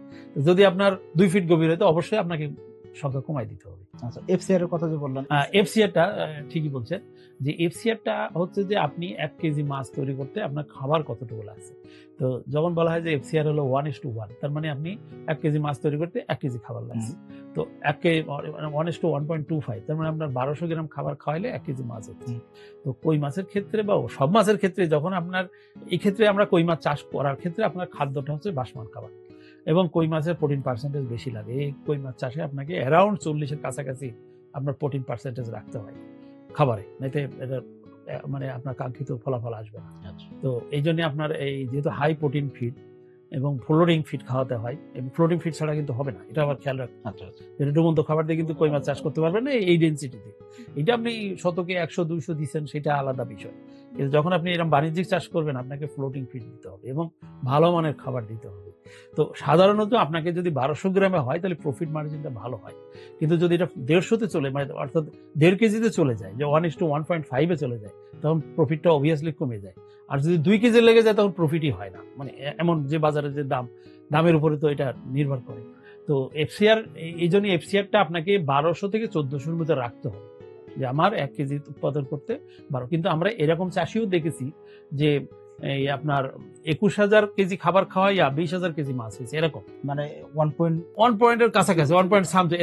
A: যদি আপনার 2 ফিট গভীর হয়, তো অবশ্যই আপনাকে সংখ্যা কমাই দিতে হবে।
B: আচ্ছা, FCR এর কথা যে বললেন,
A: এফসিআরটা ঠিকই বলছেন যে এফসিআরটা হচ্ছে যে আপনি 1 কেজি মাছ তৈরি করতে আপনার খাবার কতটুকু লাগছে। তো যখন বলা হয় যে এফসিআর হলো 1:1, তার মানে আপনি 1 কেজি মাছ তৈরি করতে 1 কেজি খাবার লাগছে। তো 1:1.25, তার মানে আপনার 1200 গ্রাম খাবার খাওয়াইলে 1 কেজি মাছ হচ্ছে। তো কই মাছের ক্ষেত্রে বা সব মাছের ক্ষেত্রে যখন আপনার এই ক্ষেত্রে আমরা কই মাছ চাষ করার ক্ষেত্রে আপনার খাদ্যটা হচ্ছে বাসমান খাবার এবং কই মাছের প্রোটিন পার্সেন্টেজ বেশি লাগে। এই কই মাছ চাষে আপনাকে অ্যারাউন্ড 40-এর কাছাকাছি আপনার প্রোটিন পার্সেন্টেজ রাখতে হয় খাবারে, নাইতে এটা মানে আপনার কাঙ্ক্ষিত ফলাফল আসবে না। তো এই জন্য আপনার এই যেহেতু হাই প্রোটিন ফিড এবং ফ্লোটিং ফিড খাওয়াতে হয়, এবং ফ্লোটিং ফিড ছাড়া কিন্তু হবে না, এটা আবার খেয়াল রাখতে হবে। যেটা ডুবন্ত খাবার দিয়ে কিন্তু কই মাছ চাষ করতে পারবেন না এই ডেন্সিটিতে। এটা আপনি শতকে 100-200 দিচ্ছেন, সেটা আলাদা বিষয়। কিন্তু যখন আপনি এরকম বাণিজ্যিক চাষ করবেন আপনাকে ফ্লোটিং ফিড দিতে হবে এবং ভালো মানের খাবার দিতে হবে। তো সাধারণত আপনাকে যদি 1200 গ্রামে হয় তাহলে প্রফিট মার্জিনটা ভালো হয়, কিন্তু যদি এটা 150-তে চলে, মানে অর্থাৎ 1.5 কেজিতে চলে যায়, যে 1:1.5-এ চলে যায়, তখন প্রফিটটা অবভিয়াসলি কমে যায়। আর যদি 2 কেজি লেগে যায় তখন প্রফিটই হয় না, মানে এমন যে বাজারে যে দামের উপরে তো এটা নির্ভর করে। তো এফসিআর, এই জন্য এফসিআরটা আপনাকে 1200 থেকে 1400-এর মধ্যে রাখতে হবে, যে আমার 1 কেজি উৎপাদন করতে 12। কিন্তু আমরা এরকম চাষিও দেখেছি যে এই আপনার 21,000 কেজি খাবার খাওয়াইয়া 20,000 কেজি মাছ হয়েছে, এরকম
B: মানে 1
A: পয়েন্টের কাছাকাছি, 1 পয়েন্ট সামথিং,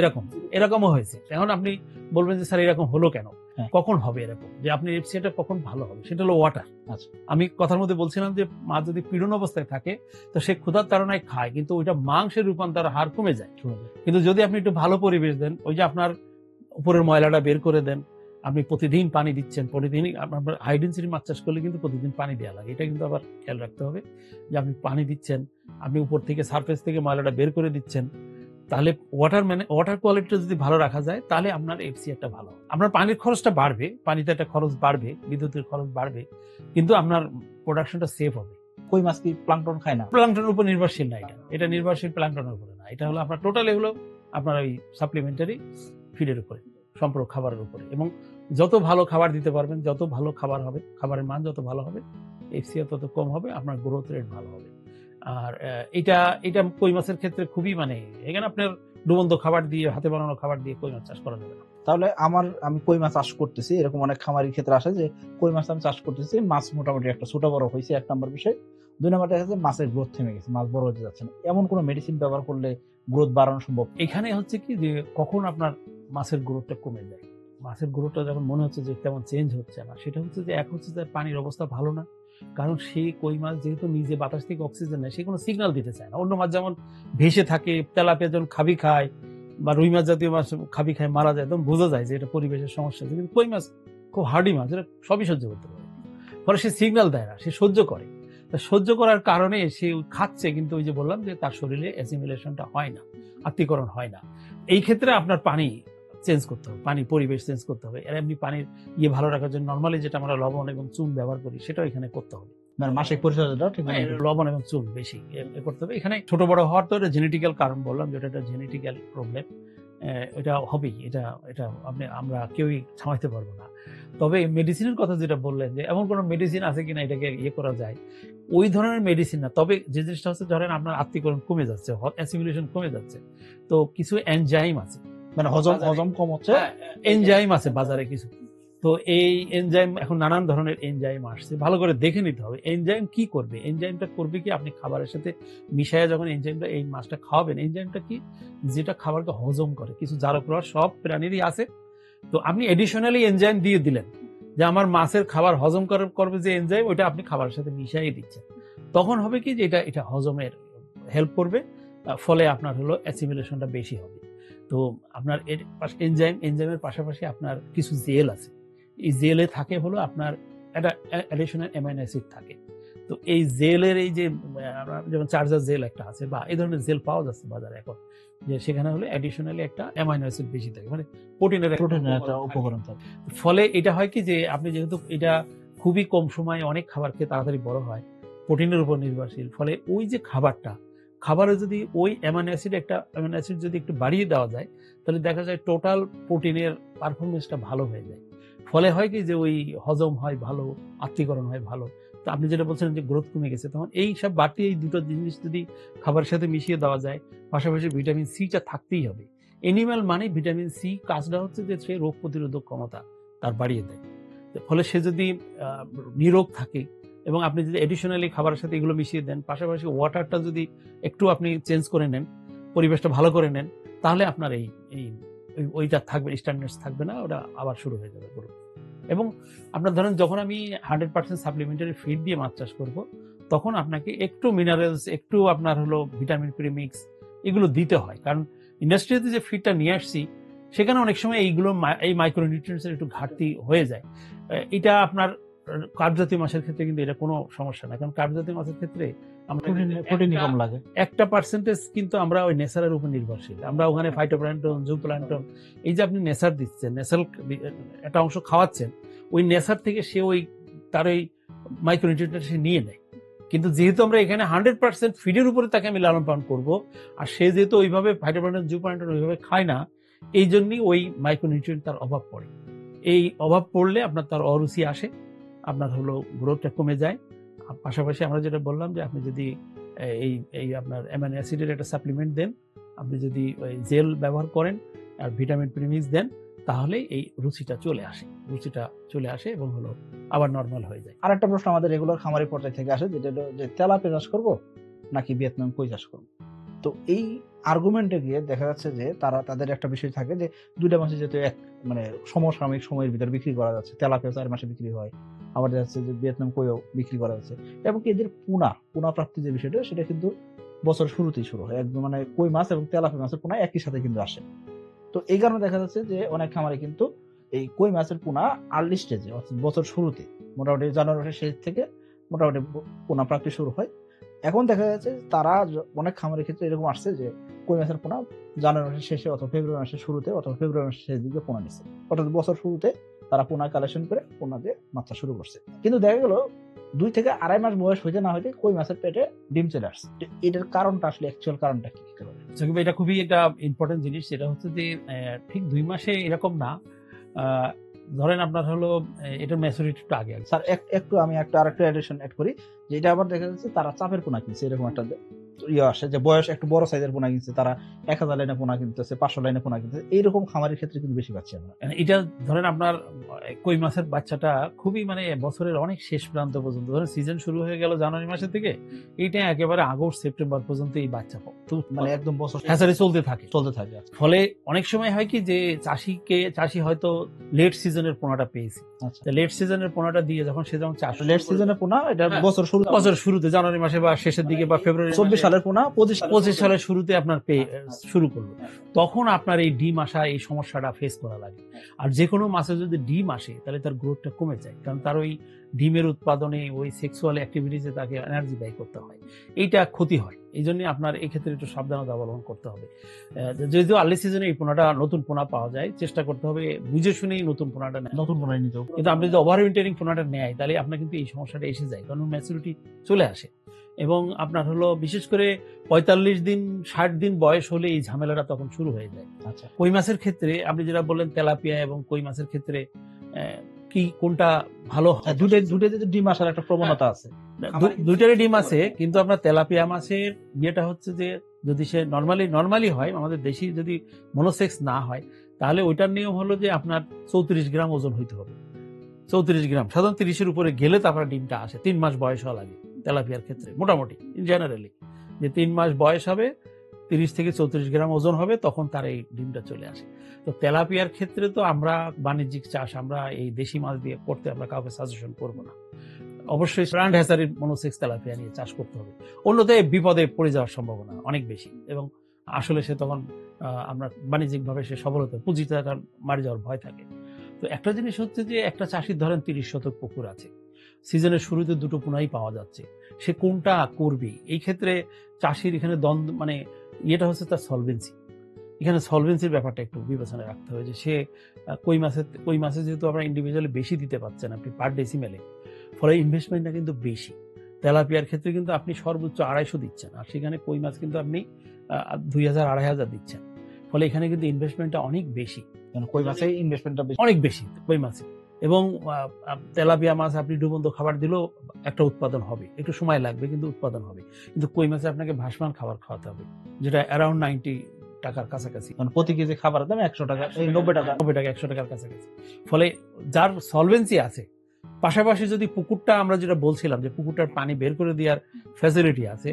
A: এরকমও হয়েছে। এখন আপনি বলবেন যে স্যার এরকম হলো কেন, কখন হবে এরকম, যে আপনি এফসিআরটা কখন ভালো হবে, সেটা হলো ওয়াটার।
B: আচ্ছা,
A: আমি কথার মধ্যে বলছিলাম যে মাছ যদি পীড়ন অবস্থায় থাকে তো সে ক্ষুধার তাড়নায় খায়, কিন্তু ওইটা মাংসের রূপান্তর হার কমে যায়। কিন্তু যদি আপনি একটু ভালো পরিবেশ দেন, ওই যে আপনার উপরের ময়লাটা বের করে দেন, আপনি প্রতিদিন পানি দিচ্ছেন, প্রতিদিন আপনার হাই ডেন্সিটি মাছ চাষ করলে কিন্তু প্রতিদিন পানি দেওয়া লাগে, এটা কিন্তু আবার খেয়াল রাখতে হবে যে আপনি পানি দিচ্ছেন, আপনি উপর থেকে সারফেস থেকে ময়লাটা বের করে দিচ্ছেন, তাহলে ওয়াটার কোয়ালিটিটা যদি ভালো রাখা যায় তাহলে আপনার এফসিআরটা ভালো। আপনার পানির খরচটা বাড়বে, পানিতে একটা খরচ বাড়বে, বিদ্যুতের খরচ বাড়বে, কিন্তু আপনার প্রোডাকশনটা সেফ হবে।
B: কই মাছ কি প্লাঙ্কটন খায় না?
A: প্লাঙ্কটনের উপর নির্ভরশীল না, এটা নির্ভরশীল প্লাঙ্কটনের উপরে না, এটা হলো আপনার টোটাল এগুলো আপনার ওই সাপ্লিমেন্টারি ফিডের উপরে, সম্পূর্ণ খাবারের উপরে। এবং যত ভালো খাবার দিতে পারবেন, যত ভালো খাবার হবে, খাবারের মান যত ভালো হবে, এফসিআর তত কম হবে, আপনার গ্রোথ রেট ভালো হবে। আর এটা কই মাছের ক্ষেত্রে খুবই, মানে এখানে আপনার ডুবন্ত খাবার দিয়ে, হাতে বানানো খাবার দিয়ে কই মাছ চাষ করা যাবে না।
B: তাহলে আমি কই মাছ চাষ করতেছি, এরকম অনেক খামারির ক্ষেত্রে আসে যে কই মাছ আমি চাষ করতেছি, মাছ মোটামুটি একটা ছোট বড় হয়েছে, 1 নম্বর বিষয়। 2 নম্বর দেখা যাচ্ছে মাছের গ্রোথ থেমে গেছে, মাছ বড় হতে যাচ্ছে না। এমন কোনো মেডিসিন ব্যবহার করলে গ্রোথ বাড়ানো সম্ভব?
A: এখানে হচ্ছে কি যে কখন আপনার মাছের গ্রোথটা কমে যায়, মাছের গ্রোথটা যখন মনে হচ্ছে যে তেমন চেঞ্জ হচ্ছে না, সেটা হচ্ছে যে এক হচ্ছে যে পানির অবস্থা ভালো না, কারণ সেই কই মাছ যেহেতু নিজে বাতাস থেকে অক্সিজেন নেয়, সে কোনো সিগন্যাল দিতে চায় না। অন্য মাছ যেমন ভেসে থাকে, তেলাপিয়া যখন খাবি খায় বা রুই মাছ জাতীয় মাছ খাবি খায় মারা যায়, তখন বোঝা যায় যে এটা পরিবেশের সমস্যা আছে। কিন্তু কই মাছ খুব হার্ডি মাছ, এটা সবই সহ্য করতে পারে, ফলে সে সিগন্যাল দেয় না, সে সহ্য করে। তা সহ্য করার কারণে সে খাচ্ছে, কিন্তু ওই যে বললাম যে তার শরীরে অ্যাসিমিলেশনটা হয় না, আত্তীকরণ হয় না। এই ক্ষেত্রে আপনার পানি চেঞ্জ করতে হবে, পানি পরিবেশ চেঞ্জ করতে হবে। আর এমনি পানির ভালো রাখার জন্য নর্মালি যেটা আমরা লবণ এবং চুন ব্যবহার করি, সেটাও এখানে করতে হবে।
B: মানে মাসিক পরিচর্যাটা ঠিক
A: মানে লবণ এবং চুন বেশি করতে হবে। এখানে ছোট বড় হওয়ার তো এটা জেনেটিক্যাল কারণ, বললাম যেটা একটা জেনেটিক্যাল প্রবলেম, এটা হবেই, এটা আমরা কেউই থামাইতে পারবো না। তবে মেডিসিনের কথা যেটা বললেন, যে এমন কোনো মেডিসিন আছে কিনা এটাকে করা যায়, ওই ধরনের মেডিসিন না। তবে যে জিনিসটা হচ্ছে, ধরেন আপনার আত্তীকরণ কমে যাচ্ছে, অ্যাসিমিলেশন কমে যাচ্ছে, তো কিছু এনজাইম আছে,
B: মানে হজম কম হচ্ছে,
A: এনজাইম আছে বাজারে কিছু। তো এই এনজাইম, এখন নানান ধরনের এনজাইম আসছে, ভালো করে দেখে নিতে হবে এনজাইম কি করবে। এনজাইমটা করবে কি, আপনি খাবারের সাথে মিশাইয়া যখন এনজাইমটা এই মাছটা খাওয়াবেন, এনজাইমটা কি, যেটা খাবারকে হজম করে, কিছু জারক রস সব প্রাণীরই আছে। তো আপনি এডিশনালি এনজাইম দিয়ে দিলেন, যে আমার মাছের খাবার হজম করবে যে এনজাইম, ওইটা আপনি খাবারের সাথে মিশাইয়ে দিচ্ছেন, তখন হবে কি যে এটা হজমের হেল্প করবে, ফলে আপনার হলো অ্যাসিমিলেশনটা বেশি হবে। তো আপনার এনজাইমের পাশাপাশি আপনার কিছু জেল আছে, এই জেলে থাকে হলো আপনার একটা অ্যাডিশনাল অ্যামাইনো অ্যাসিড থাকে। তো এই জেলের এই যে যেমন চার্জার জেল একটা আছে, বা এই ধরনের জেল পাওয়া যাচ্ছে বাজারে এখন, যে সেখানে হলে অ্যাডিশনালি একটা অ্যামাইনো অ্যাসিড বেশি থাকে, মানে প্রোটিনের একটা
B: উপকরণ থাকে।
A: ফলে এটা হয় কি যে আপনি যেহেতু এটা খুবই কম সময়ে অনেক খাবার খেয়ে তাড়াতাড়ি বড় হয়, প্রোটিনের উপর নির্ভরশীল, ফলে ওই যে খাবারে যদি ওই অ্যামাইনো অ্যাসিড যদি একটু বাড়িয়ে দেওয়া যায়, তাহলে দেখা যায় টোটাল প্রোটিনের পারফরমেন্সটা ভালো হয়ে যায়। ফলে হয় কি যে ওই হজম হয় ভালো, আত্তীকরণ হয় ভালো। তো আপনি যেটা বলছেন যে গ্রোথ কমে গেছে, তখন এই সব বাড়তি এই দুটো জিনিস যদি খাবারের সাথে মিশিয়ে দেওয়া যায়, পাশাপাশি ভিটামিন সিটা থাকতেই হবে। এনিম্যাল মানে ভিটামিন সি কাজটা হচ্ছে যে সে রোগ প্রতিরোধক ক্ষমতা তার বাড়িয়ে দেয়। ফলে সে যদি নিরোগ থাকে এবং আপনি যদি এডিশনালি খাবারের সাথে এগুলো মিশিয়ে দেন, পাশাপাশি ওয়াটারটা যদি একটু আপনি চেঞ্জ করে নেন, পরিবেশটা ভালো করে নেন, তাহলে আপনার এই এই ওইটা থাকবে, স্ট্যান্ডার্ডস থাকবে না, ওটা আবার শুরু হয়ে যাবে গরু। এবং আপনার ধরেন যখন আমি 100% সাপ্লিমেন্টারি ফিড দিয়ে মাছ চাষ করব, তখন আপনাকে একটু মিনারেলস, একটু আপনার হলো ভিটামিন প্রিমিক্স এগুলো দিতে হয়। কারণ ইন্ডাস্ট্রিতে যে ফিডটা নিয়ে আসছি সেখানে অনেক সময় এইগুলো এই মাইক্রোনিউট্রিয়েন্টসের একটু ঘাটতি হয়ে যায়। এটা আপনার কার্ব জাতীয় মাছের ক্ষেত্রে কিন্তু এটা কোনো সমস্যা না, কারণ কার্ব জাতীয় মাছের ক্ষেত্রে আমরা
B: প্রোটিনই কম লাগে।
A: একটা পার্সেন্টেজ কিন্তু আমরা ওই নেসারের উপর নির্ভরশীল। আমরা ওখানে ফাইটোপ্ল্যাঙ্কটন, জুপ্ল্যাঙ্কটন, এই যে আপনি নেসার দিচ্ছেন, নেসাল একটা অংশ খাওয়াচ্ছেন, ওই নেসার থেকে সে ওই তার ওই মাইক্রোনিউট্রিয়েন্টটা সে নিয়ে নেয়। কিন্তু যেহেতু আমরা এখানে 100% ফিডের উপরে তাকে আমি লালন পালন করবো, আর সে যেহেতু ওইভাবে ফাইটোপ্ল্যাঙ্কটন, জুপ্ল্যাঙ্কটন ওইভাবে খায় না, এই জন্যই ওই মাইক্রোনিউট্রিয়েন্ট তার অভাব পড়ে। এই অভাব পড়লে আপনার তার অরুচি আসে, আপনার হলো গ্রোথটা কমে যায়। পাশাপাশি আমরা যেটা বললাম যে আপনি যদি এই এই আপনার অ্যামাইনো অ্যাসিডের একটা সাপ্লিমেন্ট দেন, আপনি যদি ওই জেল ব্যবহার করেন আর ভিটামিন প্রিমিক্স দেন, তাহলে এই রুচিটা চলে আসে এবং হলো আবার নর্মাল হয়ে যায়।
B: আরেকটা প্রশ্ন আমাদের রেগুলার খামারি পর্যায় থেকে আসে, যেটা হলো যে তেলাপিয়া চাষ করব নাকি ভিয়েতনাম কই চাষ করব। তো এই আর্গুমেন্টে গিয়ে দেখা যাচ্ছে যে তাদের একটা বিষয় থাকে যে দুইটা মাসে যেহেতু এক মানে সমসাময়িক সময়ের ভিতরে বিক্রি করা যাচ্ছে, তেলাপিয়া 4 মাসে বিক্রি হয়, আবার দেখা যাচ্ছে যে ভিয়েতনাম কইও বিক্রি করা যাচ্ছে, এবং এদের পোনা প্রাপ্তি যে বিষয়টা সেটা কিন্তু বছর শুরুতেই শুরু হয়। একদম মানে কই মাছ এবং তেলাপিয়া মাছের পোনা একই সাথে কিন্তু আসে। তো এই কারণে দেখা যাচ্ছে যে অনেক খামারে কিন্তু এই কই মাছের পোনা আর্লি স্টেজে অর্থাৎ বছর শুরুতে, মোটামুটি জানুয়ারি মাসের শেষ থেকে মোটামুটি পোনা প্রাপ্তি শুরু হয়। এখন দেখা যাচ্ছে অনেক খামারের ক্ষেত্রে এরকম আসছে যে কই মাছের পোনা জানুয়ারি মাসের শেষে অথবা ফেব্রুয়ারি মাসের শুরুতে অথবা ফেব্রুয়ারি মাসের শেষ দিকে পোনা নিচ্ছে, অর্থাৎ বছর শুরুতে তারা পোনা কালেকশন করে পোনা দিয়ে মাছ চাষ শুরু করছে। কিন্তু দেখা গেল 2 থেকে 2.5 মাস বয়স হইতে না হইতে কই মাছের পেটে ডিম চলে আসছে। এটার কারণটা আসলে অ্যাকচুয়াল কারণটা কি হতে পারে?
A: এটা খুবই একটা ইম্পর্টেন্ট জিনিস। সেটা হচ্ছে যে ঠিক 2 মাসে এরকম না, ধরেন আপনার হলো এটার ম্যাচুরিটি একটু আগে।
B: স্যার একটু আমি আরেকটা এডিশন অ্যাড করি, যে এটা আবার দেখা যাচ্ছে তারা চাপের পোনা কিনছে, এরকম একটা আসে যে বয়স একটু বড় সাইজের পোনা কিনছে, তারা 1000 লাইনে পোনা কিনতেছে, 500 লাইনে পোনা কিনতেছে, এইরকম খামারের ক্ষেত্রে কিন্তু বেশি পাচ্ছি আমরা।
A: এটা ধরেন আপনার কই মাছের বাচ্চাটা খুবই মানে বছরের অনেক শেষ প্রান্ত পর্যন্ত, ধরেন সিজন শুরু হয়ে গেল জানুয়ারি মাসের থেকে, এইটা একেবারে আগস্ট সেপ্টেম্বর পর্যন্ত এই বাচ্চা
B: মানে একদম বছর
A: হ্যাচারি চলতে থাকে। ফলে অনেক সময় হয় কি যে চাষি হয়তো লেট সিজনের পোনাটা পেয়েছে, লেট সিজনের পোনাটা দিয়ে যখন সে যখন চাষ,
B: লেট সিজনের পোনা এটা বছর
A: শুরুতে জানুয়ারি মাসে বা শেষের দিকে বা ফেব্রুয়ারি
B: 24 সালের পোনা 25
A: সালের শুরুতে আপনার শুরু করলো, তখন আপনার এই ডিম আসা এই সমস্যাটা ফেস করা লাগে। আর যে কোনো মাছে যদি ডিম আসে তাহলে তার গ্রোথটা কমে যায়, কারণ তার ওই ডিমের উৎপাদনে ওই সেক্সুয়াল অ্যাক্টিভিটিসে তাকে এনার্জি ব্যয় করতে হয়, এইটা ক্ষতি হয়। এই জন্য আপনার এই ক্ষেত্রে একটু সাবধানতা অবলম্বন করতে হবে। যেহেতু আর্লি সিজনে এই পোনাটা নতুন পোনা পাওয়া যায়, চেষ্টা করতে হবে বুঝে শুনেই নতুন পোনাটা নিতে। কিন্তু আপনি যদি ওভার উইন্টারিং পোনাটা নেয় তাহলে আপনার কিন্তু এই সমস্যাটা এসে যায়, কারণ ম্যাচুরিটি চলে আসে। এবং আপনার হলো বিশেষ করে 45 দিন 60 দিন বয়স হলে এই ঝামেলাটা তখন শুরু হয়ে যায়।
B: আচ্ছা,
A: কই মাছের ক্ষেত্রে আপনি যেটা বললেন তেলাপিয়া এবং কই মাছের ক্ষেত্রে কি কোনটা ভালো হয়?
B: দুটোতে ডিম আসার একটা প্রবণতা আছে,
A: দুইটারই ডিম আছে, কিন্তু আপনার তেলাপিয়া মাছের ইয়েটা হচ্ছে যে যদি সে নর্মালি হয়, আমাদের দেশি যদি মনোসেক্স না হয়, তাহলে ওইটার নিয়ম হলো যে আপনার 34 গ্রাম ওজন হইতে হবে। 34 গ্রাম, সাধারণ 30-এর উপরে গেলে তারপর ডিমটা আসে। 3 মাস বয়স হওয়া লাগে তেলাপিয়ার ক্ষেত্রে, মোটামুটি জেনারেলি যে 3 মাস বয়স হবে, 30 থেকে 34 গ্রাম ওজন হবে, তখন তার এই ডিমটা চলে আসে। তো তেলাপিয়ার ক্ষেত্রে তো আমরা বাণিজ্যিক চাষ, আমরা এই দেশি মাছ দিয়ে করতে আমরা কাউকে সাজেশন করব না। অবশ্যই প্লান্ট হ্যাচারির মনোসেক্স তেলাপিয়া নিয়ে চাষ করতে হবে, অন্যথায় বিপদে পড়ে যাওয়ার সম্ভাবনা অনেক বেশি, এবং আসলে সে তখন আমরা বাণিজ্যিকভাবে সে সফল হতে পুঁজিটা মারি যাওয়ার ভয় থাকে। তো একটা জিনিস হচ্ছে যে একটা চাষির ধরেন 30 শতক পুকুর আছে, সিজনের শুরুতে 2টো পোনাই পাওয়া যাচ্ছে, সে কোনটা করবে? এই ক্ষেত্রে চাষির এখানে দ্বন্দ্ব মানে ইয়েটা হচ্ছে তার সলভেন্সি। এখানে সলভেন্সির ব্যাপারটা একটু বিবেচনায় রাখতে হবে, যে সে কই মাছে যেহেতু আমরা ইন্ডিভিজুয়ালি বেশি দিতে পারছেন আপনি পার ডেসিমেলে, ফলে ইনভেস্টমেন্টটা কিন্তু বেশি। তেলাপিয়ার ক্ষেত্রে কিন্তু আপনি সর্বোচ্চ 250 দিচ্ছেন, আর সেখানে কই মাছ কিন্তু আপনি 2000-2500 দিচ্ছেন, ফলে এখানে কিন্তু ইনভেস্টমেন্টটা অনেক বেশি।
B: কই মাছে ইনভেস্টমেন্টটা
A: অনেক বেশি কই মাছে। এবং তেলাপিয়া মাছ আপনি ডুবন্ত খাবার দিলেও একটা উৎপাদন হবে, একটু সময় লাগবে কিন্তু উৎপাদন হবে। কিন্তু কই মাছে আপনাকে ভাসমান খাবার খাওয়াতে হবে, যেটা অ্যারাউন্ড টাকার কাছাকাছি,
B: মানে প্রতি কেজি খাবারের দাম 100 টাকা, এই 90 টাকা।
A: 90 টাকা 100 টাকার কাছাকাছি। ফলে যার সলভেন্সি আছে, পাশাপাশি যদি পুকুরটা আমরা যেটা বলছিলাম যে পুকুরটার পানি বের করে দেওয়ার ফ্যাসিলিটি আছে,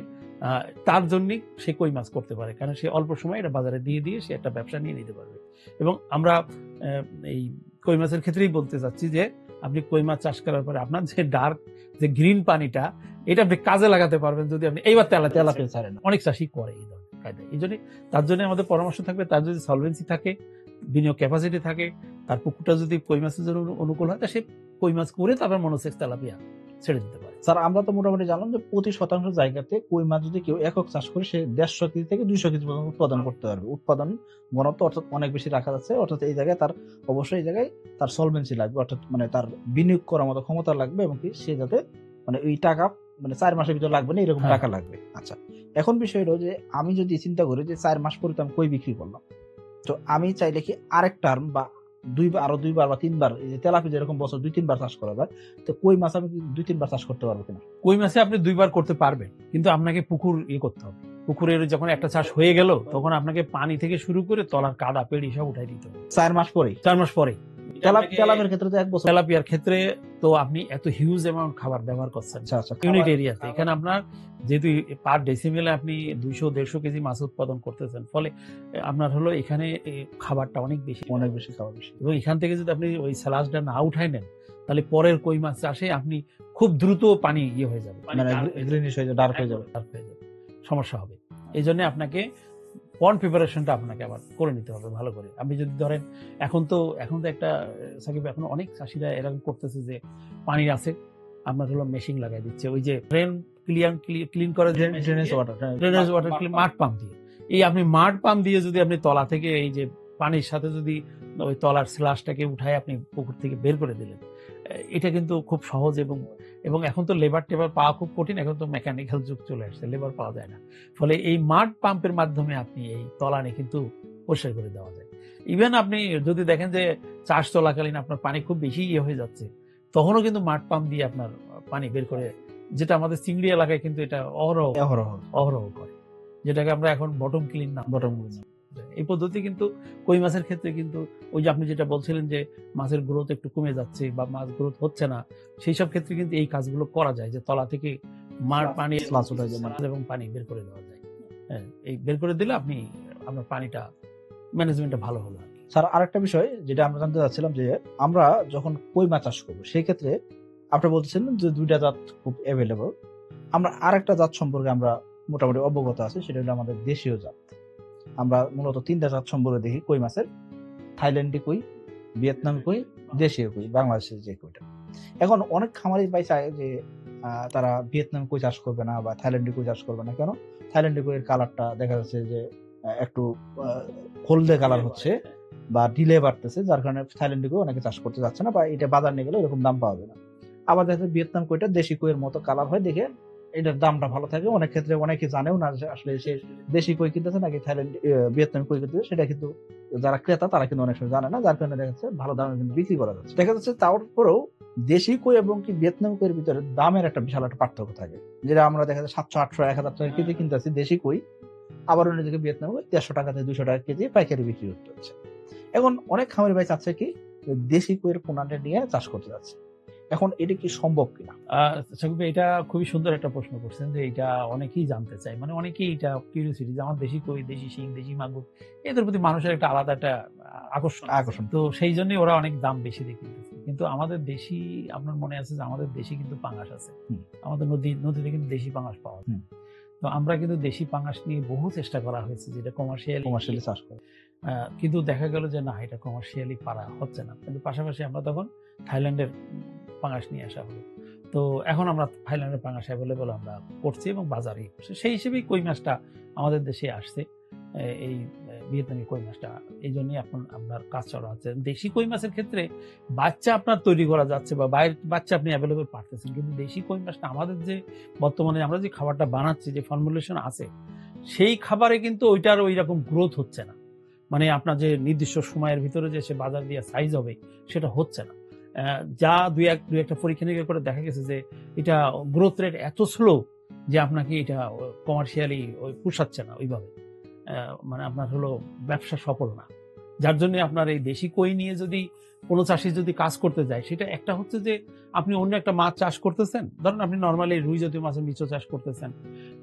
A: তার জন্যই সে কই মাছ করতে পারে, কারণ সে অল্প সময় এটা বাজারে দিয়ে দিয়ে সে একটা ব্যবসা নিয়ে নিতে পারবে। এবং আমরা এই কই মাছের ক্ষেত্রেই বলতে চাচ্ছি যে আপনি কই মাছ চাষ করার পরে আপনার যে ডার্ক যে গ্রিন পানিটা, এটা আপনি কাজে লাগাতে পারবেন যদি আপনি এইবার
B: তেলাপিয়া ছাড়ে না।
A: অনেক চাষি করে এই ধরনের কায়দা। এই জন্য তার জন্য আমাদের পরামর্শ থাকবে, তার যদি সলভেন্সি থাকে, বিনিয়োগ ক্যাপাসিটি থাকে, তার পুকুরটা যদি কই মাছের জন্য অনুকূল হয়, তা সে কই মাছ করে তারপর মনোসেক্স তেলাপিয়া ছেড়ে দিতে পারে।
B: স্যার আমরা তো মোটামুটি জানলাম যে প্রতি শতাংশ জায়গাতে কই মাছ যদি কেউ একক চাষ করে সে 150 কেজি থেকে 200 কেজি পর্যন্ত উৎপাদন করতে পারবে। উৎপাদন ঘনত্ব অর্থাৎ অনেক বেশি রাখা যাচ্ছে, অর্থাৎ এই জায়গায় তার অবশ্যই এই জায়গায় তার সলভেন্সি লাগবে, অর্থাৎ মানে তার বিনিয়োগ করার মতো ক্ষমতা লাগবে, এবং কি সে যাতে মানে এই টাকা মানে 4 মাসের ভিতর লাগবে না এরকম টাকা লাগবে। আচ্ছা, এখন বিষয় হলো যে আমি যদি চিন্তা করি যে 4 মাস পরে তো আমি কই বিক্রি করলাম, তো আমি চাইলে কি আরেক টার্ম বা আরো 2 বার বা 3 বার, এই যে তেলাপিয়া যেরকম বছর 2-3 বার চাষ করা যায়, তো কই মাছ আমি 2-3 বার চাষ করতে পারবো কিনা?
A: কই মাছে আপনি 2 বার করতে পারবেন, কিন্তু আপনাকে পুকুর করতে হবে। পুকুরের যখন একটা চাষ হয়ে গেল, তখন আপনাকে পানি থেকে শুরু করে তলার কাদা পেড়ি সব উঠাই দিতে হবে
B: 4 মাস পরেই।
A: 4 মাস পরে।
B: তেলাপিয়ার ক্ষেত্রে তো 1 বছর।
A: তেলাপিয়ার ক্ষেত্রে তো আপনি এত হিউজ অ্যামাউন্ট খাবার ব্যবহার করছেন
B: আচ্ছা,
A: ইউনিট এরিয়াতে, এখানে আপনার যেহেতু পার ডেসিমেলে আপনি 200-150 কেজি মাছ উৎপাদন করতেছেন, ফলে আপনার হলো এখানে খাবারটা অনেক বেশি
B: খাওয়া বেশি।
A: এবং এখান থেকে যদি আপনি ওই স্যালাডটা না উঠাই নেন, তাহলে পরের কই মাছ চাষে আপনি খুব দ্রুত পানি হয়ে যাবে,
B: মানে গ্রিনিশ হয়ে যাবে, ডার্ক হয়ে যাবে,
A: সমস্যা হবে। এই জন্য আপনাকে পন্ড প্রিপারেশনটা আপনাকে আবার করে নিতে হবে ভালো করে। আপনি যদি ধরেন এখন তো একটা সাকিব, এখন অনেক চাষিরা এরকম করতেছে যে পানি আছে, আপনার হলো মেশিন লাগাই দিচ্ছে, ওই যে ড্রেন ক্লিন করে ড্রেনেজ ওয়াটার মাড পাম্প দিয়ে। এই আপনি মাড পাম্প দিয়ে যদি আপনি তলা থেকে এই যে পানির সাথে যদি ওই তলার স্ল্যাশটাকে উঠায় আপনি পুকুর থেকে বের করে দিলেন, এটা কিন্তু খুব সহজ। এবং এখন তো লেবার পাওয়া খুব কঠিন, এখন তো মেকানিক্যাল যুগ চলে আসছে, লেবার পাওয়া যায় না। ফলে এই মাড পাম্পের মাধ্যমে আপনি এই তলানি কিন্তু পরিষ্কার করে দেওয়া যায়। ইভেন আপনি যদি দেখেন যে চাষ চলাকালীন আপনার পানি খুব বেশি হয়ে যাচ্ছে, তখনও কিন্তু মাড পাম্প দিয়ে আপনার পানি বের করে, যেটা আমাদের চিংড়ি এলাকায় কিন্তু এটা অহরহ করে, যেটাকে আমরা এখন বটম ক্লিন না এই পদ্ধতি কিন্তু কই মাছের ক্ষেত্রে কিন্তু ওই যে আপনি যেটা বলছিলেন যে মাছের গ্রোথ একটু কমে যাচ্ছে বা মাছ গ্রোথ হচ্ছে না, সেই সব ক্ষেত্রে কিন্তু এই কাজগুলো করা যায়, যে তলা থেকে পানি এবং পানি বের করে দেওয়া যায়। হ্যাঁ, এই বের করে দিলে আপনি আপনার পানিটা ম্যানেজমেন্টটা ভালো হলো।
B: স্যার আরেকটা বিষয় যেটা আমরা জানতে চাচ্ছিলাম যে আমরা যখন কই মাছ চাষ করবো সেই ক্ষেত্রে আপনি বলছিলেন যে 2টা জাত খুব অ্যাভেলেবল, আমরা আরেকটা জাত সম্পর্কে আমরা মোটামুটি অবগত আছি, সেটা হলো আমাদের দেশীয় জাত। আমরা মূলত 3টা জাত সম্পর্কে দেখি কই মাছের: থাইল্যান্ডি কই, ভিয়েতনাম কই, দেশীয় কই, বাংলাদেশের যে কইটা। এখন অনেক খামারি ভাই চায় যে তারা ভিয়েতনাম কই চাষ করবে না বা থাইল্যান্ডি কই চাষ করবে না। কেন? থাইল্যান্ডি কইয়ের কালারটা দেখা যাচ্ছে যে একটু হলদে কালার হচ্ছে বা ডিলে বাড়তেছে, যার কারণে থাইল্যান্ডি কই অনেকে চাষ করতে যাচ্ছে না বা এটা বাজার নিয়ে গেলে এরকম দাম পাওয়া যায় না। আবার দেখা যাচ্ছে ভিয়েতনাম কইটা দেশি কইয়ের মতো কালার হয় দেখে এটার দামটা ভালো থাকে। অনেক ক্ষেত্রে অনেকে জানেও না যে আসলে সে দেশি কই কিনতেছে নাকি ভিয়েতনামি কই কিনতেছে, সেটা কিন্তু যারা ক্রেতা তারা কিন্তু অনেক সময় জানে না, যার কারণে দেখা যাচ্ছে ভালো দামে কিন্তু বিক্রি করা যাচ্ছে। দেখা যাচ্ছে তারপরেও দেশি কই এবং কি ভিয়েতনামি কইয়ের ভিতরে দামের একটা বিশাল একটা পার্থক্য থাকে, যেটা আমরা দেখা যায় 700, 800, 1000 টাকা কেজি কিনতেছি দেশি কই, আবার অন্যদিকে ভিয়েতনামি কই 150 টাকা থেকে 200 টাকা কেজি পাইকারি বিক্রি করতে হচ্ছে। এখন অনেক খামারি ভাই চাচ্ছে কি দেশি কইয়ের পোনাটা নিয়ে চাষ করতে যাচ্ছে, এখন এটা কি সম্ভব কিনা?
A: এটা খুবই সুন্দর একটা প্রশ্ন করছেন, যে এটা অনেকেই জানতে চায়, মানে অনেকেই এটা কিউরিওসিটি যে আমার দেশি কই, দেশি শিং, দেশি মাগুর, এদের প্রতি মানুষের একটা আলাদা একটা আকর্ষণ, তো সেই জন্যই ওরা অনেক দাম বেশি দিয়ে কিনতেছে। কিন্তু আমাদের দেশি, আপনার মনে আছে যে আমাদের দেশি কিন্তু পাঙাশ আছে, আমাদের নদীতে কিন্তু দেশি পাঙাশ পাওয়া যায়। তো আমরা কিন্তু দেশি পাঙাশ নিয়ে বহু চেষ্টা করা হয়েছে যেটা কমার্শিয়ালি চাষ করে, কিন্তু দেখা গেল যে না, এটা কমার্শিয়ালি পারা হচ্ছে না। কিন্তু পাশাপাশি আমরা তখন থাইল্যান্ডের পাঙাশ নিয়ে আসা হলো, তো এখন আমরা থাইল্যান্ডের পাঙাশ অ্যাভেলেবল আমরা করছি এবং বাজারে সেই হিসেবেই কই মাছটা আমাদের দেশে আসছে। এই ভিয়েতনামি কই মাছটা এই জন্যই আপনার কাজ চলা হচ্ছে। দেশি কই মাছের ক্ষেত্রে বাচ্চা আপনার তৈরি করা যাচ্ছে বা বাইরের বাচ্চা আপনি অ্যাভেলেবল পাচ্ছেন, কিন্তু দেশি কই মাছটা আমাদের যে বর্তমানে আমরা যে খাবারটা বানাচ্ছি, যে ফর্মুলেশন আছে, সেই খাবারে কিন্তু ওইটার ওই রকম গ্রোথ হচ্ছে না। মানে আপনার যে নির্দিষ্ট সময়ের ভিতরে যে সে বাজার দিয়ে সাইজ হবে, সেটা হচ্ছে না। যা দুই একটা পরীক্ষা নিরীক্ষা করে দেখা গেছে যে এটা গ্রোথ রেট এত স্লো যে আপনাকে এটা কমার্শিয়ালি পোষাচ্ছে না ওইভাবে। মানে আপনার হলো ব্যবসা সফল না। যার জন্য আপনার এই দেশি কই নিয়ে যদি কোনো চাষি যদি কাজ করতে যায়, সেটা একটা হচ্ছে যে আপনি অন্য একটা মাছ চাষ করতেছেন, ধরেন আপনি নর্মালি রুই জাতীয় মাছের মিশ্র চাষ করতেছেন,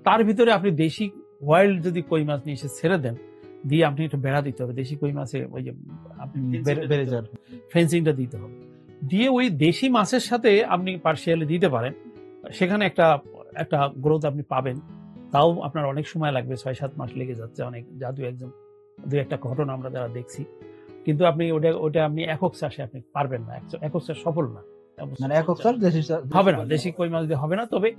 A: তার ভিতরে আপনি দেশি ওয়াইল্ড যদি কই মাছ নিয়ে এসে ছেড়ে দেন, দিয়ে আপনি একটু বেড়া দিতে হবে দেশি কই মাছে, ওই যে আপনি
B: বেড়ে যাওয়ার।
A: ফেন্সিংটা দিতে হবে, দিয়ে ওই দেশি মাছের সাথে আপনি পার্সিয়ালি দিতে পারেন, সেখানে একটা একটা গ্রোথ আপনি পাবেন। তাও আপনার অনেক সময় লাগবে, 6-7 মাস লেগে যাচ্ছে অনেক, জাদু একজন দু একটা ঘটনা আমরা যারা দেখছি। কিন্তু আপনি ওটা আপনি একক চাষে আপনি পারবেন না, একক চাষ সফল না,
B: মানে একক চাষ দেশি
A: হবে না, দেশি কই মাছ দিয়ে হবে না। তবে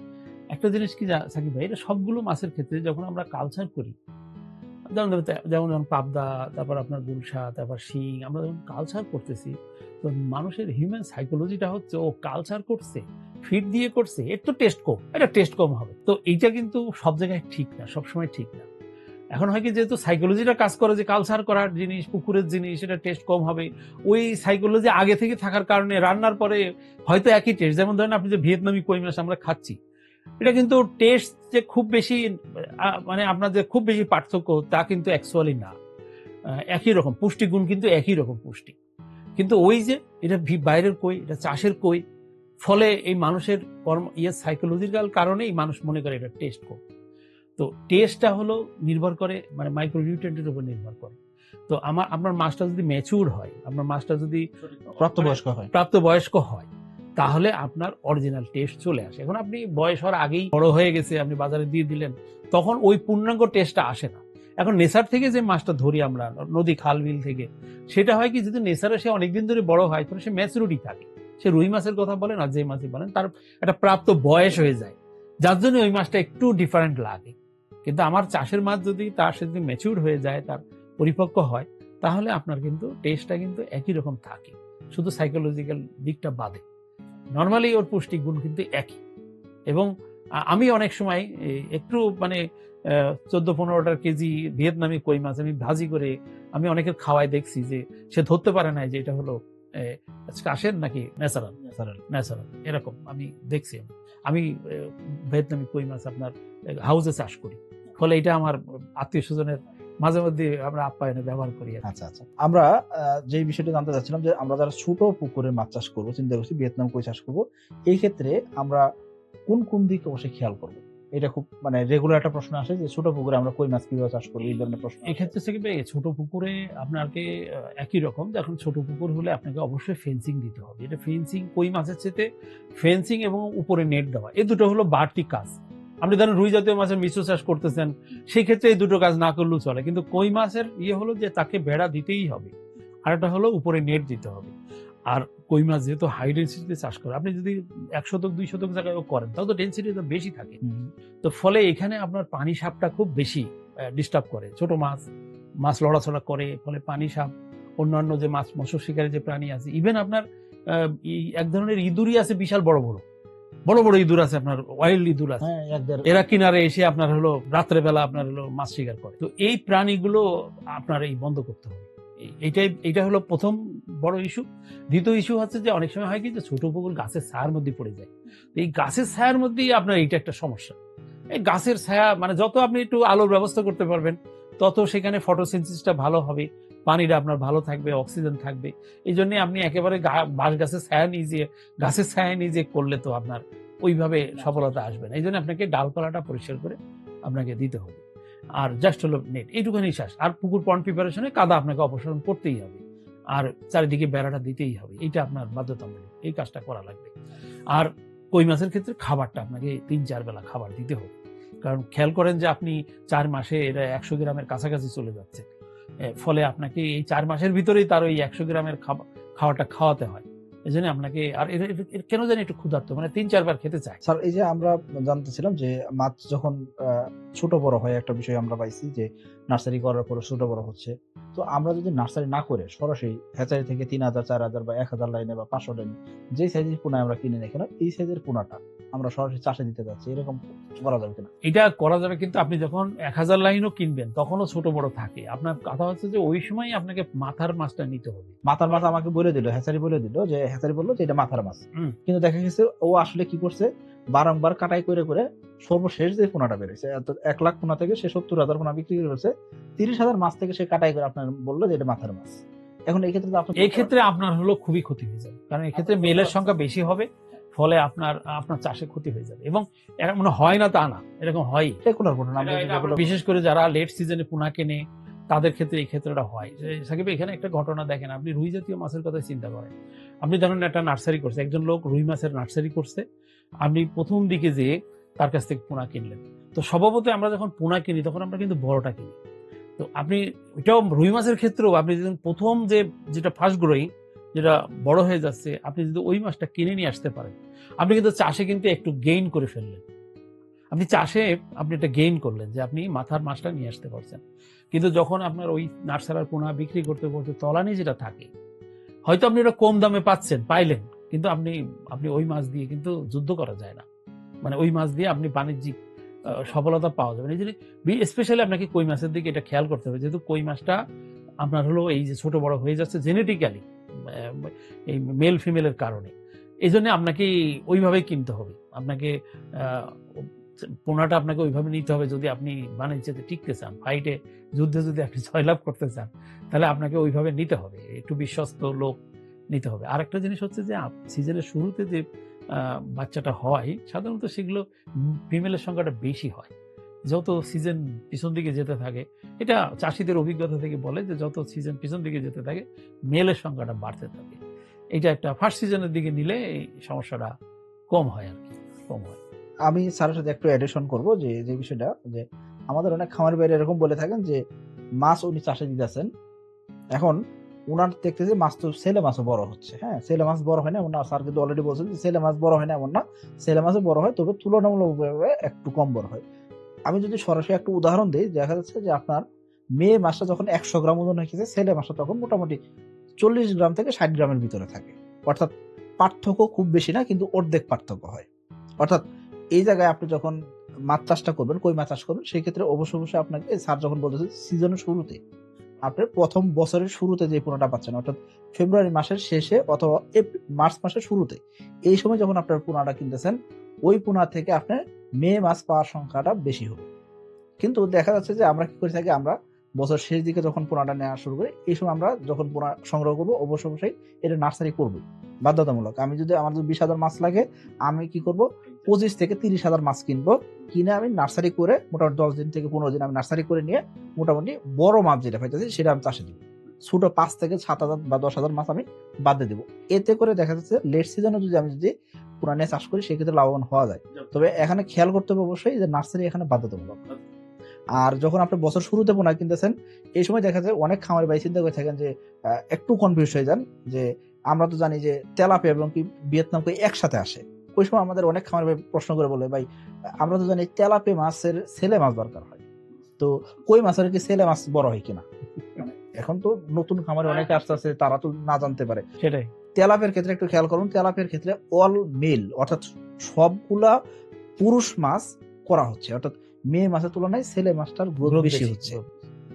A: একটা জিনিস কি সাকিব ভাই, এটা সবগুলো মাছের ক্ষেত্রে যখন আমরা কালচার করি, যেমন পাবদা, তারপর আপনার গুলশা, তারপর শিং, আমরা যখন কালচার করতেছি, তো মানুষের হিউম্যান সাইকোলজিটা হচ্ছে ও কালচার করছে, ফিড দিয়ে করছে, এর তো টেস্ট কম, এটা টেস্ট কম হবে। তো এইটা কিন্তু সব জায়গায় ঠিক না, সবসময় ঠিক না। এখন হয় কি, যেহেতু সাইকোলজিটা কাজ করে যে কালচার করার জিনিস, পুকুরের জিনিস, এটা টেস্ট কম হবে, ওই সাইকোলজি আগে থেকে থাকার কারণে রান্নার পরে হয়তো একই টেস্ট। যেমন ধরেন আপনি যে ভিয়েতনামি কই মাছ আমরা খাচ্ছি, এটা কিন্তু টেস্ট যে খুব বেশি মানে আপনার যে খুব বেশি পার্থক্য তা কিন্তু অ্যাকচুয়ালি না, একই রকম পুষ্টিগুণ, কিন্তু একই রকম পুষ্টি। কিন্তু ওই যে এটা বাইরের কই, এটা চাষের কই, ফলে এই মানুষের সাইকোলজিক্যাল কারণে এই মানুষ মনে করে এটা টেস্ট কম। তো টেস্টটা হলো নির্ভর করে মানে মাইক্রোনিউট্রিয়েন্টের উপর নির্ভর করে। তো আপনার মাছটা যদি ম্যাচিউর হয়, আপনার মাছটা যদি প্রাপ্তবয়স্ক হয়, তাহলে আপনার অরিজিনাল টেস্ট চলে আসে। এখন আপনি বয়স হওয়ার আগেই বড় হয়ে গেছে, আপনি বাজারে দিয়ে দিলেন, তখন ওই পূর্ণাঙ্গ টেস্টটা আসে না। এখন নেচার থেকে যে মাছটা ধরি আমরা, নদী খাল বিল থেকে, সেটা হয় কি, যদি নেচারে সে অনেকদিন ধরে বড় হয়, তখন সে ম্যাচুরিটি থাকে। সে রুই মাছের কথা বলেন আর যে মাছই বলেন, তার একটা প্রাপ্ত বয়স হয়ে যায়, যার জন্য ওই মাছটা একটু ডিফারেন্ট লাগে। কিন্তু আমার চাষের মাছ যদি তার সাথে ম্যাচিউর হয়ে যায়, তার পরিপক্ক হয়, তাহলে আপনার কিন্তু টেস্টটা কিন্তু একই রকম থাকে, শুধু সাইকোলজিক্যাল দিকটা বাদে। নর্মালি ওর পুষ্টিক গুণ কিন্তু একই। এবং আমি অনেক সময় একটু মানে 14-15টা কেজি ভিয়েতনামি কই মাছ আমি ভাজি করে আমি অনেকের খাওয়ায় দেখছি যে সে ধরতে পারে না যে এটা হলো চাষের নাকি ন্যাচারাল, এরকম আমি দেখছি। আমি ভিয়েতনামি কই মাছ আপনার হাউসে চাষ করি, ফলে এটা আমার আত্মীয় স্বজনের মাঝে মধ্যে আমরা আপ্যায়নে ব্যবহার করি।
B: আচ্ছা আচ্ছা, আমরা যে বিষয়টা জানতে চাচ্ছিলাম যে আমরা যারা ছোট পুকুরে মাছ চাষ করবো, চিন্তা করছি ভিয়েতনাম কই চাষ করবো, এই ক্ষেত্রে আমরা কোন কোন দিকে অবশ্যই খেয়াল করবো? এটা খুব মানে রেগুলার একটা প্রশ্ন আসে যে ছোট পুকুরে আমরা কই মাছ কিভাবে চাষ করবো, এই ধরনের প্রশ্ন।
A: এক্ষেত্রে থেকে ছোট পুকুরে আপনাকে একই রকম, এখন ছোট পুকুর হলে আপনাকে অবশ্যই ফেন্সিং দিতে হবে। এটা ফেন্সিং, কই মাছের চেয়ে ফেন্সিং এবং উপরে নেট দেওয়া, এই দুটো হলো বাড়তি কাজ। আপনি ধরেন রুই জাতীয় মাছের মিশ্র চাষ করতেছেন, সেই ক্ষেত্রে এই দুটো কাজ না করলেও চলে, কিন্তু কই মাছের হলো যে তাকে বেড়া দিতেই হবে, আর একটা হলো উপরে নেট দিতে হবে। আর কই মাছ যেহেতু হাই ডেন্সিটিতে চাষ করে, আপনি যদি 1 শতক 2 শতক জায়গায় করেন, তাও তো ডেন্সিটি বেশি থাকে। তো ফলে এখানে আপনার পানি সাপটা খুব বেশি ডিস্টার্ব করে, ছোট মাছ লড়াচড়া করে, ফলে পানি সাপ, অন্যান্য যে মাছ মৎস্য শিকারী যে প্রাণী আছে, ইভেন আপনার এক ধরনের ইঁদুরই আছে, বিশাল বড় বড় ইঁদুর আছে, আপনার ওয়াইল্ড ইঁদুর আছে, এরা কিনারে এসে আপনার হলো রাত্রে বেলা আপনার হলো মাছ শিকার করে। তো এই প্রাণীগুলো আপনার এই বন্ধ করতে হবে। এইটা হলো প্রথম বড় ইস্যু। দ্বিতীয় ইস্যু হচ্ছে যে অনেক সময় হয় কি, যে ছোট পুকুর গাছের ছায়ার মধ্যে পড়ে যায়। এই গাছের ছায়ার মধ্যেই আপনার এইটা একটা সমস্যা। এই গাছের ছায়া মানে যত আপনি একটু আলোর ব্যবস্থা করতে পারবেন, তত সেখানে ফটোসিনথেসিসটা ভালো হবে, পানিটা আপনার ভালো থাকবে, অক্সিজেন থাকবে। এই জন্য আপনি একেবারে বাঁশ গাছের ছায়া নিজে করলে তো আপনার ওইভাবে সফলতা আসবে না। এই জন্য আপনাকে ডালপালাটা পরিষ্কার করে আপনাকে দিতে হবে। আর জাস্ট হলো নেট, এইটুখানি শ্বাস। আর পুকুর পন্ড প্রিপারেশনে কাদা আপনাকে অপসারণ করতেই হবে, আর চারিদিকে বেড়াটা দিতেই হবে, এইটা আপনার বাধ্যতামূলক, এই কাজটা করা লাগবে। আর কই মাছের ক্ষেত্রে খাবারটা আপনাকে 3-4 বেলা খাবার দিতে হবে। কারণ খেয়াল করেন যে আপনি 4 মাসে এটা 100 গ্রামের কাছাকাছি চলে যাচ্ছে, ফলে আপনাকে এই 4 মাসের ভিতরেই তার ওই 100 গ্রামের খাবারটা খাওয়াতে হয়। এই জন্য আপনাকে, আর কেন জানি একটু ক্ষুধার্ত, মানে 3-4 বার খেতে চায়।
B: স্যার, এই যে আমরা জানতেছিলাম যে মাছ যখন ছোট বড় হয়, একটা বিষয় আমরা পাইছি যে নার্সারি করার পরে ছোট বড় হচ্ছে। তো আমরা যদি নার্সারি না করে সরাসরি হ্যাচারি থেকে 3000, 4000 বা 1000 লাইনে বা 500 লাইনে যে সাইজের পোনা আমরা কিনে নিই কেন, এই সাইজের পোনাটা আমরা সরাসরি চাষে দিতে যাচ্ছি, এরকম করা যাবে কিনা?
A: এটা করা যাবে, কিন্তু আপনি যখন 1000 লাইনও কিনবেন তখনও ছোট বড় থাকে। আপনার কথা হচ্ছে যে ওই সময় আপনাকে মাথার মাছটা নিতে হবে।
B: মাথার মাছ আমাকে বলে দিল, হ্যাচারি বলে দিল যে, হ্যাচারি বললো যে এটা মাথার মাছ, কিন্তু দেখা গেছে ও আসলে কি করছে, বারংবার কাটাই করে করে সর্বশেষ যে পোনাটা বেড়েছে 1 লাখ পোনা থেকে সে 70,000 পোনা বিক্রি করেছে, 30,000 মাছ থেকে সে কাটাই করে আপনার বললো যে এটা মাথার মাছ। এখন এই ক্ষেত্রে
A: এই ক্ষেত্রে আপনার হলো খুবই ক্ষতি হয়ে যাবে, কারণ এই ক্ষেত্রে মেলের সংখ্যা বেশি হবে, ফলে আপনার চাষে ক্ষতি হয়ে যাবে। এবং এরকম হয় না তা না, এরকম হয়।
B: রেগুলার ঘটনা।
A: বিশেষ করে যারা লেট সিজনে পোনা কেনে তাদের ক্ষেত্রে এই ক্ষেত্রটা হয়। সাকিব এখানে একটা ঘটনা দেখেন, আপনি রুই জাতীয় মাছের কথা চিন্তা করেন। আপনি ধরেন একটা নার্সারি করছে, একজন লোক রুই মাছের নার্সারি করছে, আপনি প্রথম দিকে যেয়ে তার কাছ থেকে পোনা কিনলেন। তো স্বভাবতই আমরা যখন পোনা কিনি তখন আমরা কিন্তু বড়টা কিনি। তো আপনি এটাও রুই মাছের ক্ষেত্রেও আপনি যদি প্রথম যেটা ফার্স্ট গ্রোয়িং, যেটা বড় হয়ে যাচ্ছে, আপনি যদি ওই মাছটা কিনে নিয়ে আসতে পারেন, আপনি কিন্তু চাষে কিন্তু একটু গেইন করে ফেললেন। আপনি চাষে আপনি একটা গেইন করলেন যে আপনি মাথার মাছটা নিয়ে আসতে পারছেন। কিন্তু যখন আপনার ওই নার্সারার পোনা বিক্রি করতে করতে তলানি যেটা থাকে, হয়তো আপনি ওটা কম দামে পাইলেন, কিন্তু আপনি ওই মাছ দিয়ে কিন্তু যুদ্ধ করা যায় না। মানে ওই মাছ দিয়ে আপনি বাণিজ্যিক সফলতা পাওয়া যাবে না। এই জন্য স্পেশালি আপনাকে কই মাছের দিকে এটা খেয়াল করতে হবে, যেহেতু কই মাছটা আপনার হলো এই যে ছোট বড় হয়ে যাচ্ছে জেনেটিক্যালি এই মেল ফিমেলের কারণে, এই জন্য আপনাকে ওইভাবেই কিনতে হবে। আপনাকে পোনাটা আপনাকে ওইভাবে নিতে হবে যদি আপনি বাণিজ্যতে টিকতে চান, ফাইটে যুদ্ধে যদি আপনি জয়লাভ করতে চান, তাহলে আপনাকে ওইভাবে নিতে হবে, একটু বিশ্বস্ত লোক নিতে হবে। আর একটা জিনিস হচ্ছে যে সিজনের শুরুতে যে বাচ্চাটা হয়, সাধারণত সেগুলো ফিমেলের সংখ্যাটা বেশি হয়। যত সিজন পিছন দিকে যেতে থাকে, এটা চাষিদের অভিজ্ঞতা থেকে বলে যে যত সিজন পিছন দিকে যেতে থাকে মেলের সংখ্যাটা বাড়তে থাকে। এটা একটা ফার্স্ট সিজনের দিকে নিলে এই সমস্যাটা কম হয় আর কি, কম হয়।
B: আমি স্যারের সাথে একটু অ্যাডিশন করবো যে বিষয়টা, যে আমাদের অনেক খামারি বাইরে এরকম বলে থাকেন যে মাছ উনি চাষে দিতেছেন, এখন উনার দেখতেছে মাছ তো ছেলে মাছও বড় হচ্ছে। হ্যাঁ, ছেলে মাছ বড় হয় না এমন না, স্যার কিন্তু অলরেডি বলছেন যে ছেলে মাছ বড় হয় না এমন না, ছেলে মাছও বড় হয়, তবে তুলনামূলকভাবে একটু কম বড় হয়। আমি যদি সরাসরি একটা উদাহরণ দিই, দেখা যাচ্ছে যে আপনার মেয়ে মাছটা যখন 100 গ্রাম ওজন হয়েছে, ছেলে মাছটা তখন মোটামুটি 40 গ্রাম থেকে 60 গ্রামের ভিতরে থাকে। অর্থাৎ পার্থক্য খুব বেশি না, কিন্তু অর্ধেক পার্থক্য হয়। অর্থাৎ এই জায়গায় আপনি যখন মাছ চাষটা করবেন, কই মাছ চাষ করবেন, সেই ক্ষেত্রে অবশ্যই আপনাকে স্যার যখন বলতেছে সিজনের শুরুতে, আপনি প্রথম বছরের শুরুতে যে পোনাটা পাচ্ছেন, অর্থাৎ ফেব্রুয়ারি মাসের শেষে অথবা মার্চ মাসের শুরুতে, এই সময় যখন আপনার পোনাটা কিনতেছেন, ওই পোনা থেকে আপনার মেয়ে মাছ পাওয়ার সংখ্যাটা বেশি হবে। কিন্তু দেখা যাচ্ছে যে আমরা কি করে থাকি, আমরা বছর শেষ দিকে যখন পোনাটা নেওয়া শুরু করি, এই সময় আমরা যখন পোনা সংগ্রহ করবো অবশ্যই এটা নার্সারি করবো, বাধ্যতামূলক। আমি যদি আমার 20,000 মাছ লাগে, আমি কি করব, 25 থেকে 30,000 মাছ কিনবো, কিনে আমি নার্সারি করে মোটামুটি 10 দিন থেকে 15 দিন আমি নার্সারি করে নিয়ে মোটামুটি বড় মাছ যেটা পাইতেছি সেটা আমি চাষে দিব। ছোট 5 থেকে 7,000 বা 10,000 মাছ আমি বাদে দিব। এতে করে দেখা যাচ্ছে লেট সিজনে যদি পোনা নিয়ে চাষ করি, সেক্ষেত্রে লাভবান হওয়া যায়। তবে এখানে খেয়াল করতে হবে অবশ্যই যে নার্সারি এখানে বাধ্যতামূলক। আর যখন আপনি বছর শুরুতে পোনা কিনতেছেন, এই সময় দেখা যায় অনেক খামারি ভাই চিন্তা করে থাকেন যে একটু কনফিউজ হয়ে যান, যে আমরা তো জানি যে তেলাপিয়া এবং কি ভিয়েতনাম কই একসাথে আসে। ওই সময় আমাদের অনেক খামারি ভাই প্রশ্ন করে বলে, ভাই আমরা তো জানি তেলাপিয়া মাছের ছেলে মাছ দরকার হয়, তো কই মাছের কি ছেলে মাছ বড় হয় কিনা? এখন তো নতুন খামারে অনেকে আসতেছে, তারা তো না জানতে পারে।
A: সেটাই
B: তেলাপিয়ার ক্ষেত্রে একটু খেয়াল করুন, তেলাপিয়ার ক্ষেত্রে অল মেল, অর্থাৎ সবগুলা পুরুষ মাছ করা হচ্ছে, অর্থাৎ মেয়ে মাছের তুলনায় ছেলে মাছটার গ্রোথ বেশি হচ্ছে।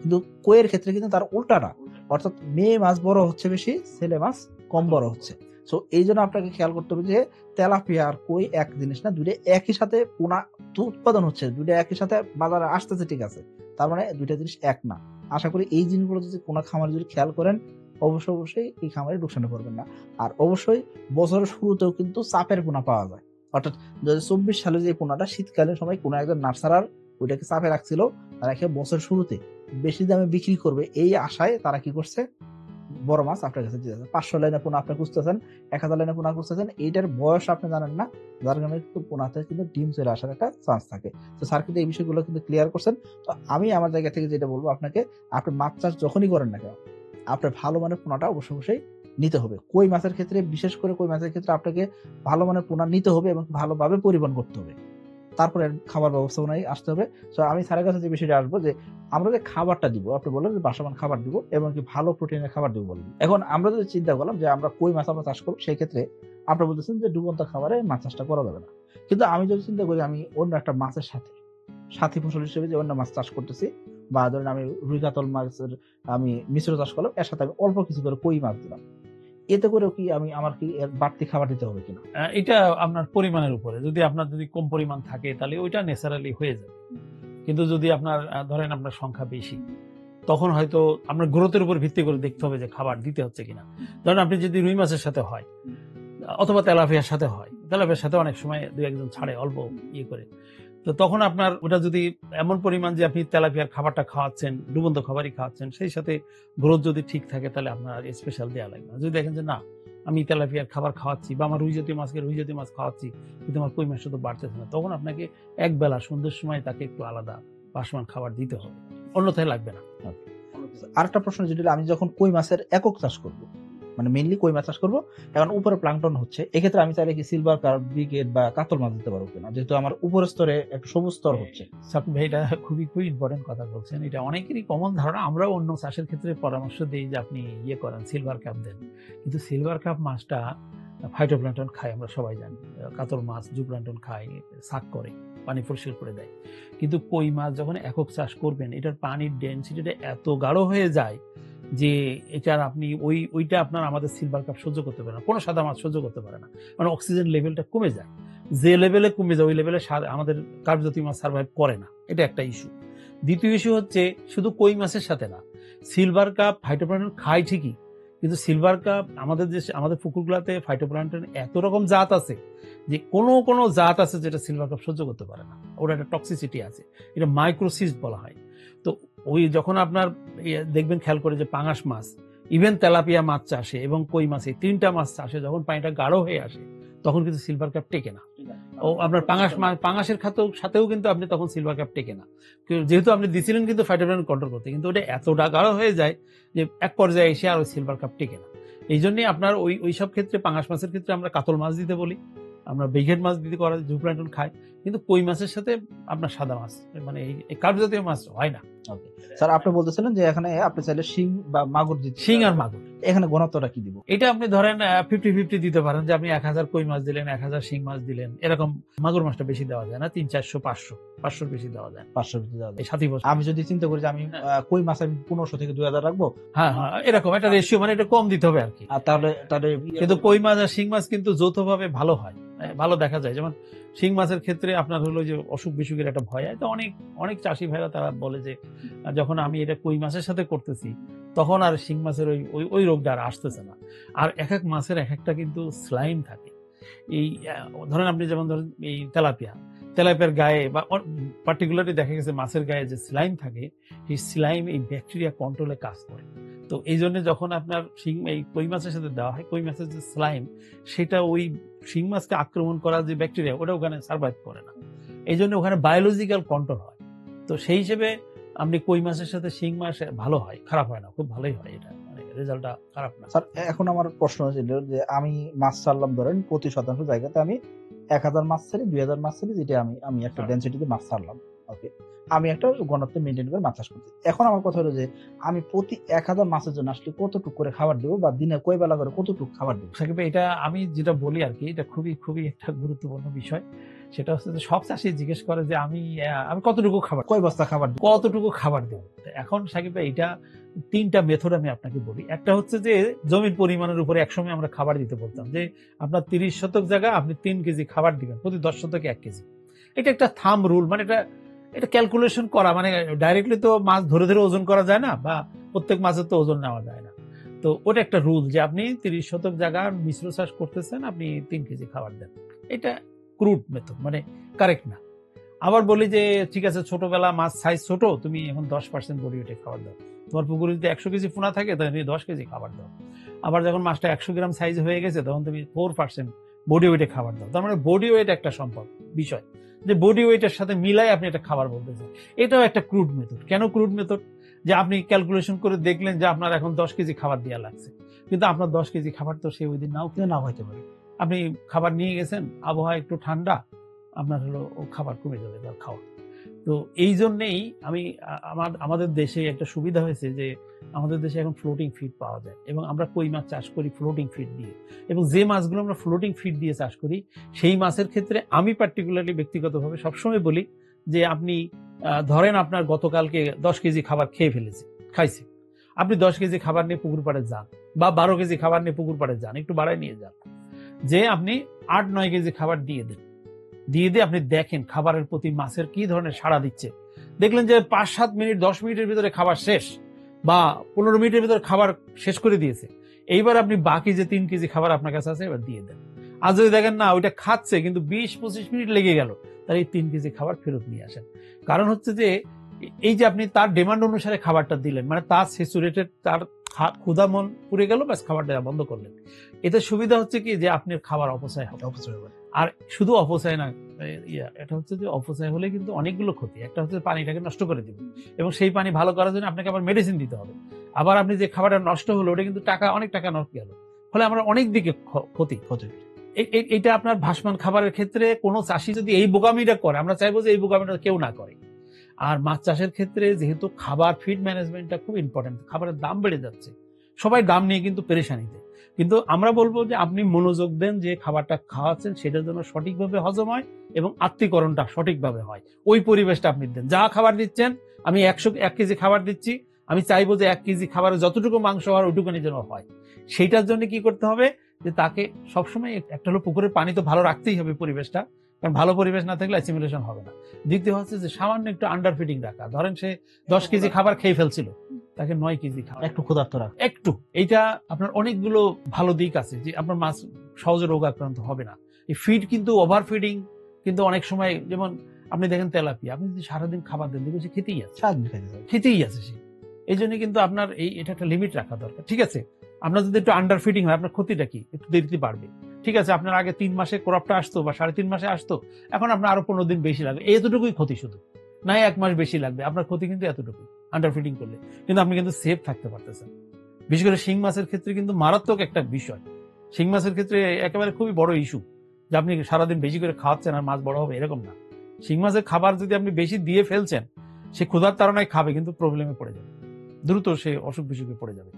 B: কিন্তু কইয়ের ক্ষেত্রে কিন্তু তার উল্টাটা, অর্থাৎ মেয়ে মাছ বড় হচ্ছে বেশি, ছেলে মাছ কম বড় হচ্ছে। সো এই জন্য আপনাকে খেয়াল করতে হবে যে তেলাপিয়া আর কই এক জিনিস না, দুইটা একই সাথে পোনা উৎপাদন হচ্ছে, দুইটা একই সাথে বাজারে আসতেছে, ঠিক আছে, তার মানে দুইটা জিনিস এক না। আশা করি এই জিনিসগুলো যদি কোনো খামারে যদি খেয়াল করেন, অবশ্যই এই খামারে লোকসানে পড়বেন না। আর অবশ্যই বছরের শুরুতেও কিন্তু চাপের পোনা পাওয়া যায়, অর্থাৎ 2024 সালে যে পোনাটা শীতকালীন সময় কোনো একজন নার্সারার ওইটাকে চাপে রাখছিল, তারা বছর শুরুতে বেশি দামে বিক্রি করবে এই আশায় তারা কি করছে, বড় মাছ আপনার কাছে দিতেছে। 500 লাইনে পোনা আপনি খুঁজতেছেন, 1000 লাইনে পোনা খুঁজতেছেন, এইটার বয়স আপনি জানেন না, যার কারণে কিন্তু পোনাতে কিন্তু ডিম চলে আসার একটা চান্স থাকে। তো স্যার কিন্তু এই বিষয়গুলো কিন্তু ক্লিয়ার করছেন। তো আমি আমার জায়গা থেকে যেটা বলবো আপনাকে, আপনি মাছ চাষ যখনই করেন না কেন, আপনার ভালো মানের পোনাটা অবশ্যই নিতে হবে। কই মাছের ক্ষেত্রে, বিশেষ করে কই মাছের ক্ষেত্রে আপনাকে ভালো মানের পোনা নিতে হবে এবং ভালোভাবে পরিবহন করতে হবে, তারপরে খাবার ব্যবস্থাপনায় আসতে হবে। তো আমি স্যারের কাছে যে বিষয়টা আসবো, যে আমরা যে খাবারটা দিব, আপনি বললেন যে বাসমান খাবার দিব এবং কি ভালো প্রোটিনের খাবার দিব বললেন। এখন আমরা যদি চিন্তা করলাম যে আমরা কই মাছ আমরা চাষ করবো, সেই ক্ষেত্রে আপনি বলতেছেন যে ডুবন্ত খাবারে মাছ চাষটা করা যাবে না। কিন্তু আমি যদি চিন্তা করি আমি অন্য একটা মাছের সাথী ফসল হিসেবে যে অন্য মাছ চাষ করতেছি, বা ধরেন আমি রুই কাতল মাছের আমি মিশ্র চাষ করলাম, এর সাথে আমি অল্প কিছু করে কই মাছ দিলাম, এতে করে কি আমার কি এর বাড়তি খাবার দিতে হবে কিনা?
A: এটা আপনার পরিমাণের উপরে, যদি আপনার যদি কম পরিমাণ থাকে তাহলে ওইটা ন্যাচারালি হয়ে যাবে। কিন্তু যদি আপনার ধরেন আপনার সংখ্যা বেশি, তখন হয়তো আপনার গ্রোথের উপর ভিত্তি করে দেখতে হবে যে খাবার দিতে হচ্ছে কিনা। ধরেন আপনি যদি রুই মাছের সাথে হয় অথবা তেলাপিয়ার সাথে হয়, তেলাপিয়ার সাথে অনেক সময় দু একজন ছাড়ে অল্প ইয়ে করে, তো তখন আপনার ওটা যদি এমন পরিমাণ যে আপনি তেলাপিয়ার খাবারটা খাওয়াচ্ছেন, ডুবন্ত খাবারই খাওয়াচ্ছেন, সেই সাথে গ্রোথ যদি ঠিক থাকে তাহলে আপনার স্পেশাল দেওয়া লাগবে না। যদি দেখেন যে না, আমি তেলাপিয়ার খাবার খাওয়াচ্ছি বা আমার রুই জাতীয় মাছ খাওয়াচ্ছি, কিন্তু আমার কই মাছ শুধু বাড়তেছে না, তখন আপনাকে এক বেলা সন্ধ্যের সময় তাকে একটু আলাদা ভাসমান খাবার দিতে হবে, অন্যথায় লাগবে না।
B: আরেকটা প্রশ্ন যেটা হলো, আমি যখন কই মাছের একক চাষ করব, মানে মেইনলি কই মাছ চাষ করব, এখন উপরে প্লাঙ্কটন হচ্ছে, এক্ষেত্রে আমি চাইলে কি সিলভার কার্প, ব্রিগেড বা কাতল মাছ দিতে পারবো কিনা, যেহেতু আমার উপরের স্তরে একটা সবুজ স্তর হচ্ছে?
A: সাকিব ভাই, এটা খুবই ইম্পর্টেন্ট কথা বলছেন। এটা অনেকেরই কমন ধারণা, আমরাও অন্য চাষের ক্ষেত্রে পরামর্শ দিই যে আপনি ইয়ে করেন, সিলভার কাপ দেন, কিন্তু সিলভার কাপ মাছটা ফাইটোপ্ল্যাঙ্কটন খায়, আমরা সবাই জানি। কাতল মাছ জুপ্ল্যাঙ্কটন খায়, শাক করে, পানি পরিষ্কার করে দেয়। কিন্তু কই মাছ যখন একক চাষ করবেন, এটার পানির ডেনসিটিটা এত গাঢ় হয়ে যায় যে এটার আপনি ওইটা আপনার আমাদের সিলভার কাপ সহ্য করতে পারে না, কোনো সাদা মাছ সহ্য করতে পারে না, মানে অক্সিজেন লেভেলটা কমে যায়। যে লেভেলে কমে যায় ওই লেভেলে আমাদের কার্প জাতীয় মাছ সার্ভাইভ করে না, এটা একটা ইস্যু। দ্বিতীয় ইস্যু হচ্ছে শুধু কই মাছের সাথে না, সিলভার কাপ ফাইটোপ্ল্যাঙ্কটন খায় ঠিকই, কিন্তু সিলভার কাপ আমাদের পুকুরগুলোতে ফাইটোপ্ল্যাঙ্কটন এত রকম জাত আছে যে কোনো জাত আছে যেটা সিলভার কাপ সহ্য করতে পারে না, ওটা একটা টক্সিসিটি আছে, এটা মাইক্রোসিস্ট বলা হয়। তো ওই যখন আপনার দেখবেন খেয়াল করে যে পাঙাশ মাছ, ইভেন তেলাপিয়া মাছ চাষে এবং কই মাছে, তিনটা মাছ চাষে যখন পানিটা গাঢ় হয়ে আসে, তখন কিন্তু সিলভার কাপ টেকে না। ও আপনার পাঙাশের সাথেও কিন্তু আপনি তখন সিলভার কাপ টেকে না, যেহেতু আপনি দিছিলেন কিন্তু ফাইটোপ্ল্যাঙ্কটন কন্ট্রোল করতে, কিন্তু ওটা এতটা গাঢ় হয়ে যায় যে এক পর্যায়ে এসে আর ওই সিলভার কাপ টেকে না। এই জন্যই আপনার ওই সব ক্ষেত্রে, পাঙাশ মাছের ক্ষেত্রে আমরা কাতল মাছ দিতে বলি, আমরা ব্রিগেড মাছ দিতে করা, জুপ্ল্যাঙ্কটন খায়, কিন্তু কই মাছের সাথে আপনার সাদা মাছ, মানে এই কার্প জাতীয় মাছ হয় না।
B: স্যার, আপনি বলতেছিলেন যে এখানে আপনি চাইলে শিং বা মাগুর দিতে,
A: শিং আর মাগুর,
B: এখানে ঘনত্বটা কি দিব?
A: এটা আপনি ধরেন 50-50 দিতে পারেন, যে আপনি 1000 কই মাছ দিলেন, 1000 শিং মাছ দিলেন, এরকম। মাগুর মাছটা বেশি দেওয়া যায় না, 300, 400, 500 বেশি দেওয়া যায়,
B: 500 দেওয়া যায়।
A: এই সাথী বছর।
B: আমি যদি চিন্তা করি যে আমি কই মাছ আমি 1500 থেকে 2000 রাখবো,
A: হ্যাঁ, এরকম একটা রেশিও, মানে এটা কম দিতে হবে আর কি।
B: আর তাহলে
A: কিন্তু কই মাছ আর শিং মাছ কিন্তু যৌথভাবে ভালো হয়, ভালো দেখা যায়। যেমন শিং মাছের ক্ষেত্রে আপনার হলো যে অসুখ বিসুখের একটা ভয় হয়, তো অনেক চাষি ভাইরা তারা বলে যে যখন আমি এটা কই মাছের সাথে করতেছি, তখন আর শিং মাছের ওই রোগটা আর আসতেছে না। আর এক এক মাছের এক একটা কিন্তু স্লাইম থাকে। এই ধরেন আপনি যেমন ধরেন এই তেলাপিয়ার গায়ে বা পার্টিকুলারলি দেখা গেছে মাছের গায়ে যে স্লাইম থাকে, এই স্লাইম এই ব্যাকটেরিয়া কন্ট্রোলে কাজ করে। তো এই জন্য যখন আপনার এই কই মাছের সাথে দেওয়া হয়, কই মাছের যে স্লাইম, সেটা ওই শিং মাছকে আক্রমণ করা যে ব্যাকটেরিয়া, ওটা ওখানে সার্ভাইভ করে না, এই জন্য ওখানে বায়োলজিক্যাল কন্ট্রোল হয়। তো সেই হিসেবে আপনি কই মাছের সাথে শিং মাছ ভালো হয়, খারাপ হয় না, খুব ভালোই হয়, এটা মানে রেজাল্টটা খারাপ না।
B: স্যার, এখন আমার প্রশ্ন ছিল যে আমি মাছ ছাড়লাম, ধরেন প্রতি শতাংশ জায়গাতে আমি 1000 মাছ ছাড়ি, 2000 মাছ ছাড়ি, যেটা আমি একটা ডেনসিটিতে মাছ ছাড়লাম, ওকে, আমি একটা ঘনত্ব মেনটেন করে মাছ চাষ করছি। এখন আমার কথা হলো যে আমি প্রতি 1000 মাছের জন্য আসলে কতটুকু করে খাবার দেবো, বা দিনে কয় বেলা করে কতটুকু খাবার দেবো?
A: সাকিব ভাই, এটা আমি যেটা বলি আর কি, এটা খুবই একটা গুরুত্বপূর্ণ বিষয়। সেটা হচ্ছে যে সব চাষি জিজ্ঞেস করে যে আমি কতটুকু খাবার,
B: কয় বস্তা খাবার দেবো?
A: কতটুকু খাবার দেবো। এখন সাকিব ভাই, এটা 3টা মেথড আমি আপনাকে বলি। একটা হচ্ছে যে জমির পরিমাণের উপরে একসময় আমরা খাবার দিতে বলতাম যে আপনার 30 শতক জায়গা আপনি 3 কেজি খাবার দিবেন, প্রতি 10 শতকে 1 কেজি। এটা একটা থাম রুল, মানে এটা ক্যালকুলেশন করা, মানে ডাইরেক্টলি তো মাছ ধরে ওজন করা যায় না, বা প্রত্যেক মাছের তো ওজন নেওয়া যায় না। তো ওটা একটা রুল যে আপনি 30 শতক জায়গা মিশ্র চাষ করতেছেন, আপনি 3 কেজি খাবার দেন। এটা ক্রুড মেথড, মানে কারেক্ট না। আবার বলি যে ঠিক আছে, ছোটবেলা মাছ সাইজ ছোট, তুমি এখন 10% বডি ওয়েটে খাবার দাও। তোমার পুকুরে যদি 100 কেজি পোনা থাকে, তাহলে তুমি 10 কেজি খাবার দাও। আবার যখন মাছটা 100 গ্রাম সাইজ হয়ে গেছে, তখন তুমি 4% বডি ওয়েটে খাবার দাও। তার মানে বডি ওয়েট একটা সম্পর্ক বিষয়, যে বডি ওয়েটের সাথে মিলাই আপনি একটা খাবার বলতেছেন। এটাও একটা ক্রুড মেথড। কেন ক্রুড মেথড? যে আপনি ক্যালকুলেশন করে দেখলেন যে আপনার এখন 10 কেজি খাবার দেওয়া লাগছে, কিন্তু আপনার 10 কেজি খাবার তো সে ওই দিন নাও হইতে পারে। আপনি খাবার নিয়ে গেছেন, আবহাওয়া একটু ঠান্ডা, আপনার হলো ও খাবার কমে যাবে তার খাওয়া। তো এই জন্যেই আমাদের দেশে একটা সুবিধা হয়েছে যে আমাদের দেশে এখন ফ্লোটিং ফিড পাওয়া যায়, এবং আমরা কই মাছ চাষ করি ফ্লোটিং ফিড দিয়ে। এবং যে মাছগুলো আমরা ফ্লোটিং ফিড দিয়ে চাষ করি, সেই মাছের ক্ষেত্রে আমি পার্টিকুলারলি ব্যক্তিগতভাবে সবসময় বলি যে আপনি ধরেন আপনার গতকালকে 10 কেজি খাবার খাইছে, আপনি 10 কেজি খাবার নিয়ে পুকুর পাড়ে যান বা 12 কেজি খাবার নিয়ে পুকুর পাড়ে যান, একটু বাড়ায় নিয়ে যান, যে আপনি 8-9 কেজি খাবার দিয়ে দেন, দিয়ে দিয়ে আপনি দেখেন খাবারের প্রতি মাছের কি ধরনের সাড়া দিচ্ছে। দেখলেন যে 5-7 মিনিট 10 মিনিটের ভিতরে খাবার শেষ বা 15 মিনিটের ভিতরে খাবার শেষ করে দিয়েছে, এইবার আপনি বাকি যে 3 কেজি খাবার আপনার কাছে আছে এবার দিয়ে দেন। আর যদি দেখেন না ওইটা খাচ্ছে কিন্তু 20-25 মিনিট লেগে গেল, তাহলে এই 3 কেজি খাবার ফেরত নিয়ে আসেন। কারণ হচ্ছে যে এই যে আপনি তার ডিমান্ড অনুসারে খাবারটা দিলেন, মানে তার স্যাচুরেটেড, তার ক্ষুধা মন পুড়ে গেল, ব্যাস খাবার দেওয়া বন্ধ করলেন। এতে সুবিধা হচ্ছে কি যে আপনার খাবার অপচয় হবে। আর শুধু অপচয় না, এটা হচ্ছে যে অপচয় হলে কিন্তু অনেকগুলো ক্ষতি। একটা হচ্ছে পানিটাকে নষ্ট করে দিবে, এবং সেই পানি ভালো করার জন্য আপনাকে আবার মেডিসিন দিতে হবে। আবার আপনি যে খাবারটা নষ্ট হলো ওটা কিন্তু অনেক টাকা নষ্ট গেল, ফলে আমরা অনেক দিকে ক্ষতি। এইটা আপনার ভাসমান খাবারের ক্ষেত্রে কোনো চাষি যদি এই বোকামিটা করে, আমরা চাইবো যে এই বোকামিটা কেউ না করে। আর মাছ চাষের ক্ষেত্রে যেহেতু খাবার ফিড ম্যানেজমেন্টটা খুব ইম্পর্টেন্ট, খাবারের দাম বেড়ে যাচ্ছে, সবাই দাম নিয়ে কিন্তু পেরেশানিতে। কিন্তু আমরা বলবো যে আপনি মনোযোগ দেন যে খাবারটা খাওয়াচ্ছেন সেটার জন্য সঠিকভাবে হজম হয় এবং আত্তীকরণটা সঠিকভাবে হয়, ওই পরিবেশটা আপনি দেন। যা খাবার দিচ্ছেন, আমি 1 কেজি খাবার দিচ্ছি, আমি চাইবো যে 1 কেজি খাবারে যতটুকু মাংস হওয়ার ওইটুকুনি যেন হয়। সেইটার জন্য কি করতে হবে যে তাকে সবসময় একটা হলো পুকুরের পানি তো ভালো রাখতেই হবে পরিবেশটা, কারণ ভালো পরিবেশ না থাকলে অ্যাসিমিলেশন হবে না। দ্বিতীয় হচ্ছে যে সামান্য একটু আন্ডার ফিডিং রাখা, ধরেন সে 10 কেজি খাবার খেয়ে ফেলছিল, তাকে 9 কেজি খাবার,
B: একটু ক্ষুধার্ত রাখা,
A: একটু। এইটা আপনার অনেকগুলো ভালো দিক আছে যে আপনার মাছ সহজে রোগ আক্রান্ত হবে না। এই ফিড কিন্তু ওভার ফিডিং কিন্তু অনেক সময়, যেমন আপনি দেখেন তেলাপিয়া, আপনি যদি সারাদিন খাবার দেন দেখবেন সে খেতেই আছে সে। এই জন্য কিন্তু আপনার এটা একটা লিমিট রাখা দরকার। ঠিক আছে, আপনার যদি একটু আন্ডার ফিডিং হয় আপনার ক্ষতিটা কি, একটু দেরিতে বাড়বে। ঠিক আছে, আপনার আগে 3 মাসে ক্রপটা আসতো বা 3.5 মাসে আসতো, এখন আপনার আরো 15 দিন বেশি লাগবে, এতটুকুই ক্ষতি শুধু, না 1 মাস বেশি লাগবে, আপনার ক্ষতি কিন্তু এতটুকু আন্ডার ফিডিং করলে। কিন্তু আপনি কিন্তু সেফ থাকতে পারতেছেন। বিশেষ করে শিং মাছের ক্ষেত্রে কিন্তু মারাত্মক একটা বিষয়। শিং মাছের ক্ষেত্রে একেবারে খুবই বড় ইস্যু যে আপনি সারাদিন বেশি করে খাওয়াচ্ছেন আর মাছ বড় হবে, এরকম না। শিং মাছের খাবার যদি আপনি বেশি দিয়ে ফেলছেন, সে ক্ষুধার তাড়নায় খাবে কিন্তু প্রবলেমে পড়ে যাবে, দ্রুত সে অসুখ বিসুখে পড়ে যাবে।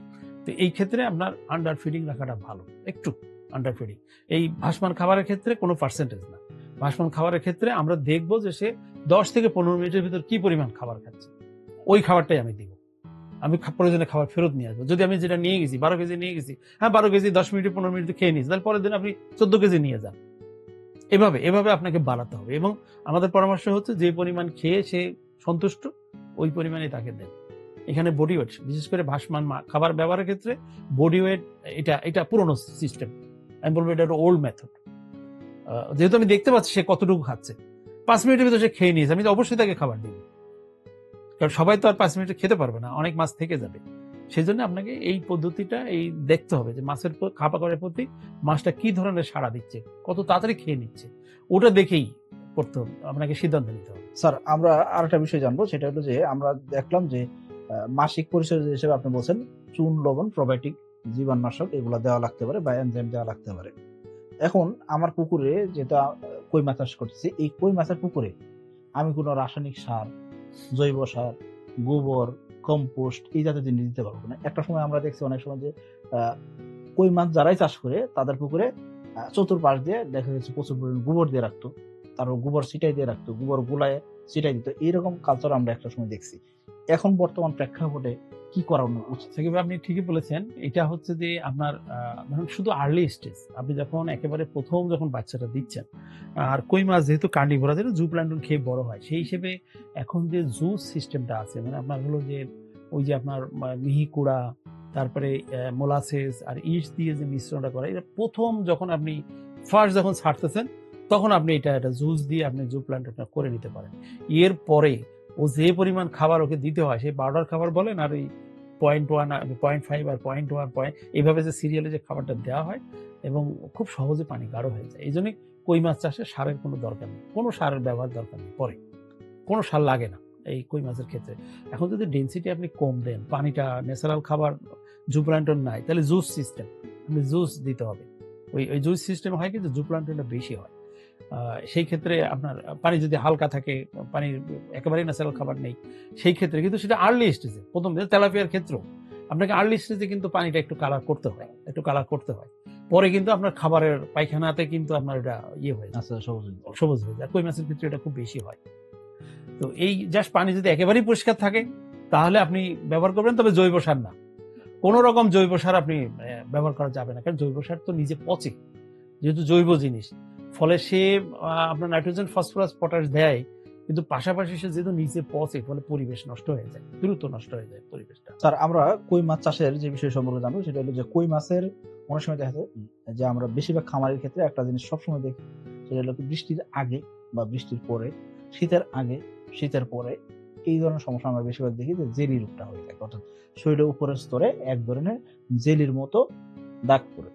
A: তো এই ক্ষেত্রে আপনার আন্ডার ফিডিং রাখাটা ভালো, একটু আন্ডার ফিডিং। এই ভাসমান খাবারের ক্ষেত্রে কোনো পার্সেন্টেজ না। ভাসমান খাবারের ক্ষেত্রে আমরা দেখবো যে সে 10 থেকে 15 মিনিটের ভিতর কি পরিমাণ খাবার খাচ্ছে, ওই খাবারটাই আমি দিব। আমি প্রয়োজনে খাবার ফেরত নিয়ে আসবো। যদি আমি যেটা নিয়ে গেছি 12 কেজি নিয়ে গেছি, হ্যাঁ 12 কেজি 10 মিনিটে 15 মিনিটে খেয়ে নিয়েছি, তাহলে পরের দিন আপনি 14 কেজি নিয়ে যান। এভাবে আপনাকে বাড়াতে হবে, এবং আমাদের পরামর্শ হচ্ছে যে পরিমাণ খেয়ে সে সন্তুষ্ট ওই পরিমাণে তাকে দেন। এখানে বডি ওয়েট, বিশেষ করে ভাসমান খাবার ব্যবহারের ক্ষেত্রে বডি ওয়েট, এটা পুরনো সিস্টেম। আমি বলবো এটা একটা ওল্ড মেথড। যেহেতু আমি দেখতে পাচ্ছি সে কতটুকু খাচ্ছে, 5 মিনিটের ভিতরে সে খেয়ে নিয়েছে, আমি তো অবশ্যই তাকে খাবার দিব, কারণ সবাই তো আর 5 মিনিটে খেতে পারবে না, অনেক মাছ থেকে যাবে। সেই জন্য আপনাকে এই পদ্ধতিটা দেখতে হবে যে মাছের খাবারের প্রতি মাছটা কি ধরনের সাড়া দিচ্ছে, কত তাড়াতাড়ি খেয়ে নিচ্ছে, ওটা দেখেই করতে হবে, আপনাকে সিদ্ধান্ত নিতে হবে।
B: স্যার আমরা আরেকটা বিষয় জানবো, সেটা হলো যে আমরা দেখলাম যে মাসিক পরিচর্যা হিসেবে আপনি বলছেন চুন, লবণ, প্রোবায়োটিক, জীবাণুনাশক এগুলো দেওয়া লাগতে পারে বা এনজাইম দেওয়া লাগতে পারে। এখন আমার পুকুরে যেটা কই মাছ চাষ করতেছি, এই কই মাছের পুকুরে আমি কোনো রাসায়নিক সার, জৈব সার, গোবর, কম্পোস্ট এই জাতীয় জিনিস দিতে পারবো না। একটা সময় আমরা দেখছি অনেক সময় যে কই মাছ যারাই চাষ করে তাদের পুকুরে চতুর্পাশ দিয়ে দেখা যাচ্ছে প্রচুর পরিমাণ গোবর দিয়ে রাখতো, তারপর গোবর ছিটাই দিয়ে রাখতো, গোবর গুলায় ছিটাই দিত, এইরকম কালচার আমরা একটা সময় দেখছি। এখন বর্তমান প্রেক্ষাপটে কি করা উচিত?
A: আপনি ঠিকই বলেছেন। এটা হচ্ছে যে আপনার ধরুন শুধু আর্লি স্টেজ, আপনি যখন একেবারে প্রথম যখন বাচ্চাটা দিচ্ছেন, আর কই মাছ যেহেতু কার্নিভোরা, যেটা জুপ্লান্টন খেয়ে বড় হয়, সেই হিসেবে এখন যে জুস সিস্টেমটা আছে, মানে আপনার হলো যে ওই যে আপনার মিহি কুড়া, তারপরে মোলাসেস আর ইস্ট দিয়ে যে মিশ্রণটা করা, এটা প্রথম যখন আপনি ফার্স্ট যখন ছাড়তেছেন তখন আপনি এটা জুস দিয়ে আপনি জুপ্লান্টনটা করে নিতে পারেন। এর পরে ও যে পরিমাণ খাবার ওকে দিতে হয়, সেই পাউডার খাবার বলেন আর এই 0.1, 0.5 আর 0.1 এইভাবে যে সিরিয়ালে যে খাবারটা দেওয়া হয়, এবং খুব সহজে পানি গাঢ় হয়ে যায়। এই জন্য কই মাছ চাষে সারের কোনো দরকার নেই, কোনো সারের ব্যবহার দরকার নেই, পরে কোনো সার লাগে না এই কই মাছের ক্ষেত্রে। এখন যদি ডেনসিটি আপনি কম দেন, পানিটা ন্যাচারাল খাবার জুপ্লান্টন নাই, তাহলে জুস সিস্টেম, আপনি জুস দিতে হবে। ওই জুস সিস্টেম হয় কিন্তু জুপ্লান্টনটা বেশি হয়। সেই ক্ষেত্রে আপনার পানি যদি হালকা থাকে, পানির একেবারেই ন্যাচারাল খাবার নেই, সেই ক্ষেত্রে কিন্তু সেটা আর্লি স্টেজে, প্রথম তেলাপিয়ার ক্ষেত্রেও আপনাকে আর্লি স্টেজে কিন্তু পানিটা একটু কালার করতে হয়, পরে কিন্তু আপনার খাবারের পায়খানাতে কিন্তু আপনার এটা হয়ে যায়, সবুজ হয়ে যায়। কই মাছের ক্ষেত্রে এটা খুব বেশি হয়। তো এই জাস্ট পানি যদি একেবারেই পরিষ্কার থাকে তাহলে আপনি ব্যবহার করবেন, তবে জৈব সার না, কোনো রকম জৈব সার আপনি ব্যবহার করা যাবে না, কারণ জৈব সার তো নিজে পচে, যেহেতু জৈব জিনিস, ফলে সে আপনার নাইট্রোজেন, ফসফরাস, পটাশ দেয়, কিন্তু পাশাপাশি সে যেহেতু নিচে পচে, ফলে পরিবেশ নষ্ট হয়ে যায়, দ্রুত নষ্ট হয়ে যায় পরিবেশটা।
B: স্যার, আমরা কই মাছ চাষের যে বিষয় সম্পর্কে জানবো সেটা হলো যে কই মাছের অনেক সময় দেখা যায় যে আমরা বেশিরভাগ খামারের ক্ষেত্রে একটা জিনিস সবসময় দেখি, সেটা হলো কি বৃষ্টির আগে বা বৃষ্টির পরে, শীতের আগে শীতের পরে এই ধরনের সমস্যা আমরা বেশিরভাগ দেখি যে জেলি রোগটা হয়ে থাকে, অর্থাৎ শরীরের উপরের স্তরে এক ধরনের জেলির মতো দাগ পড়ে।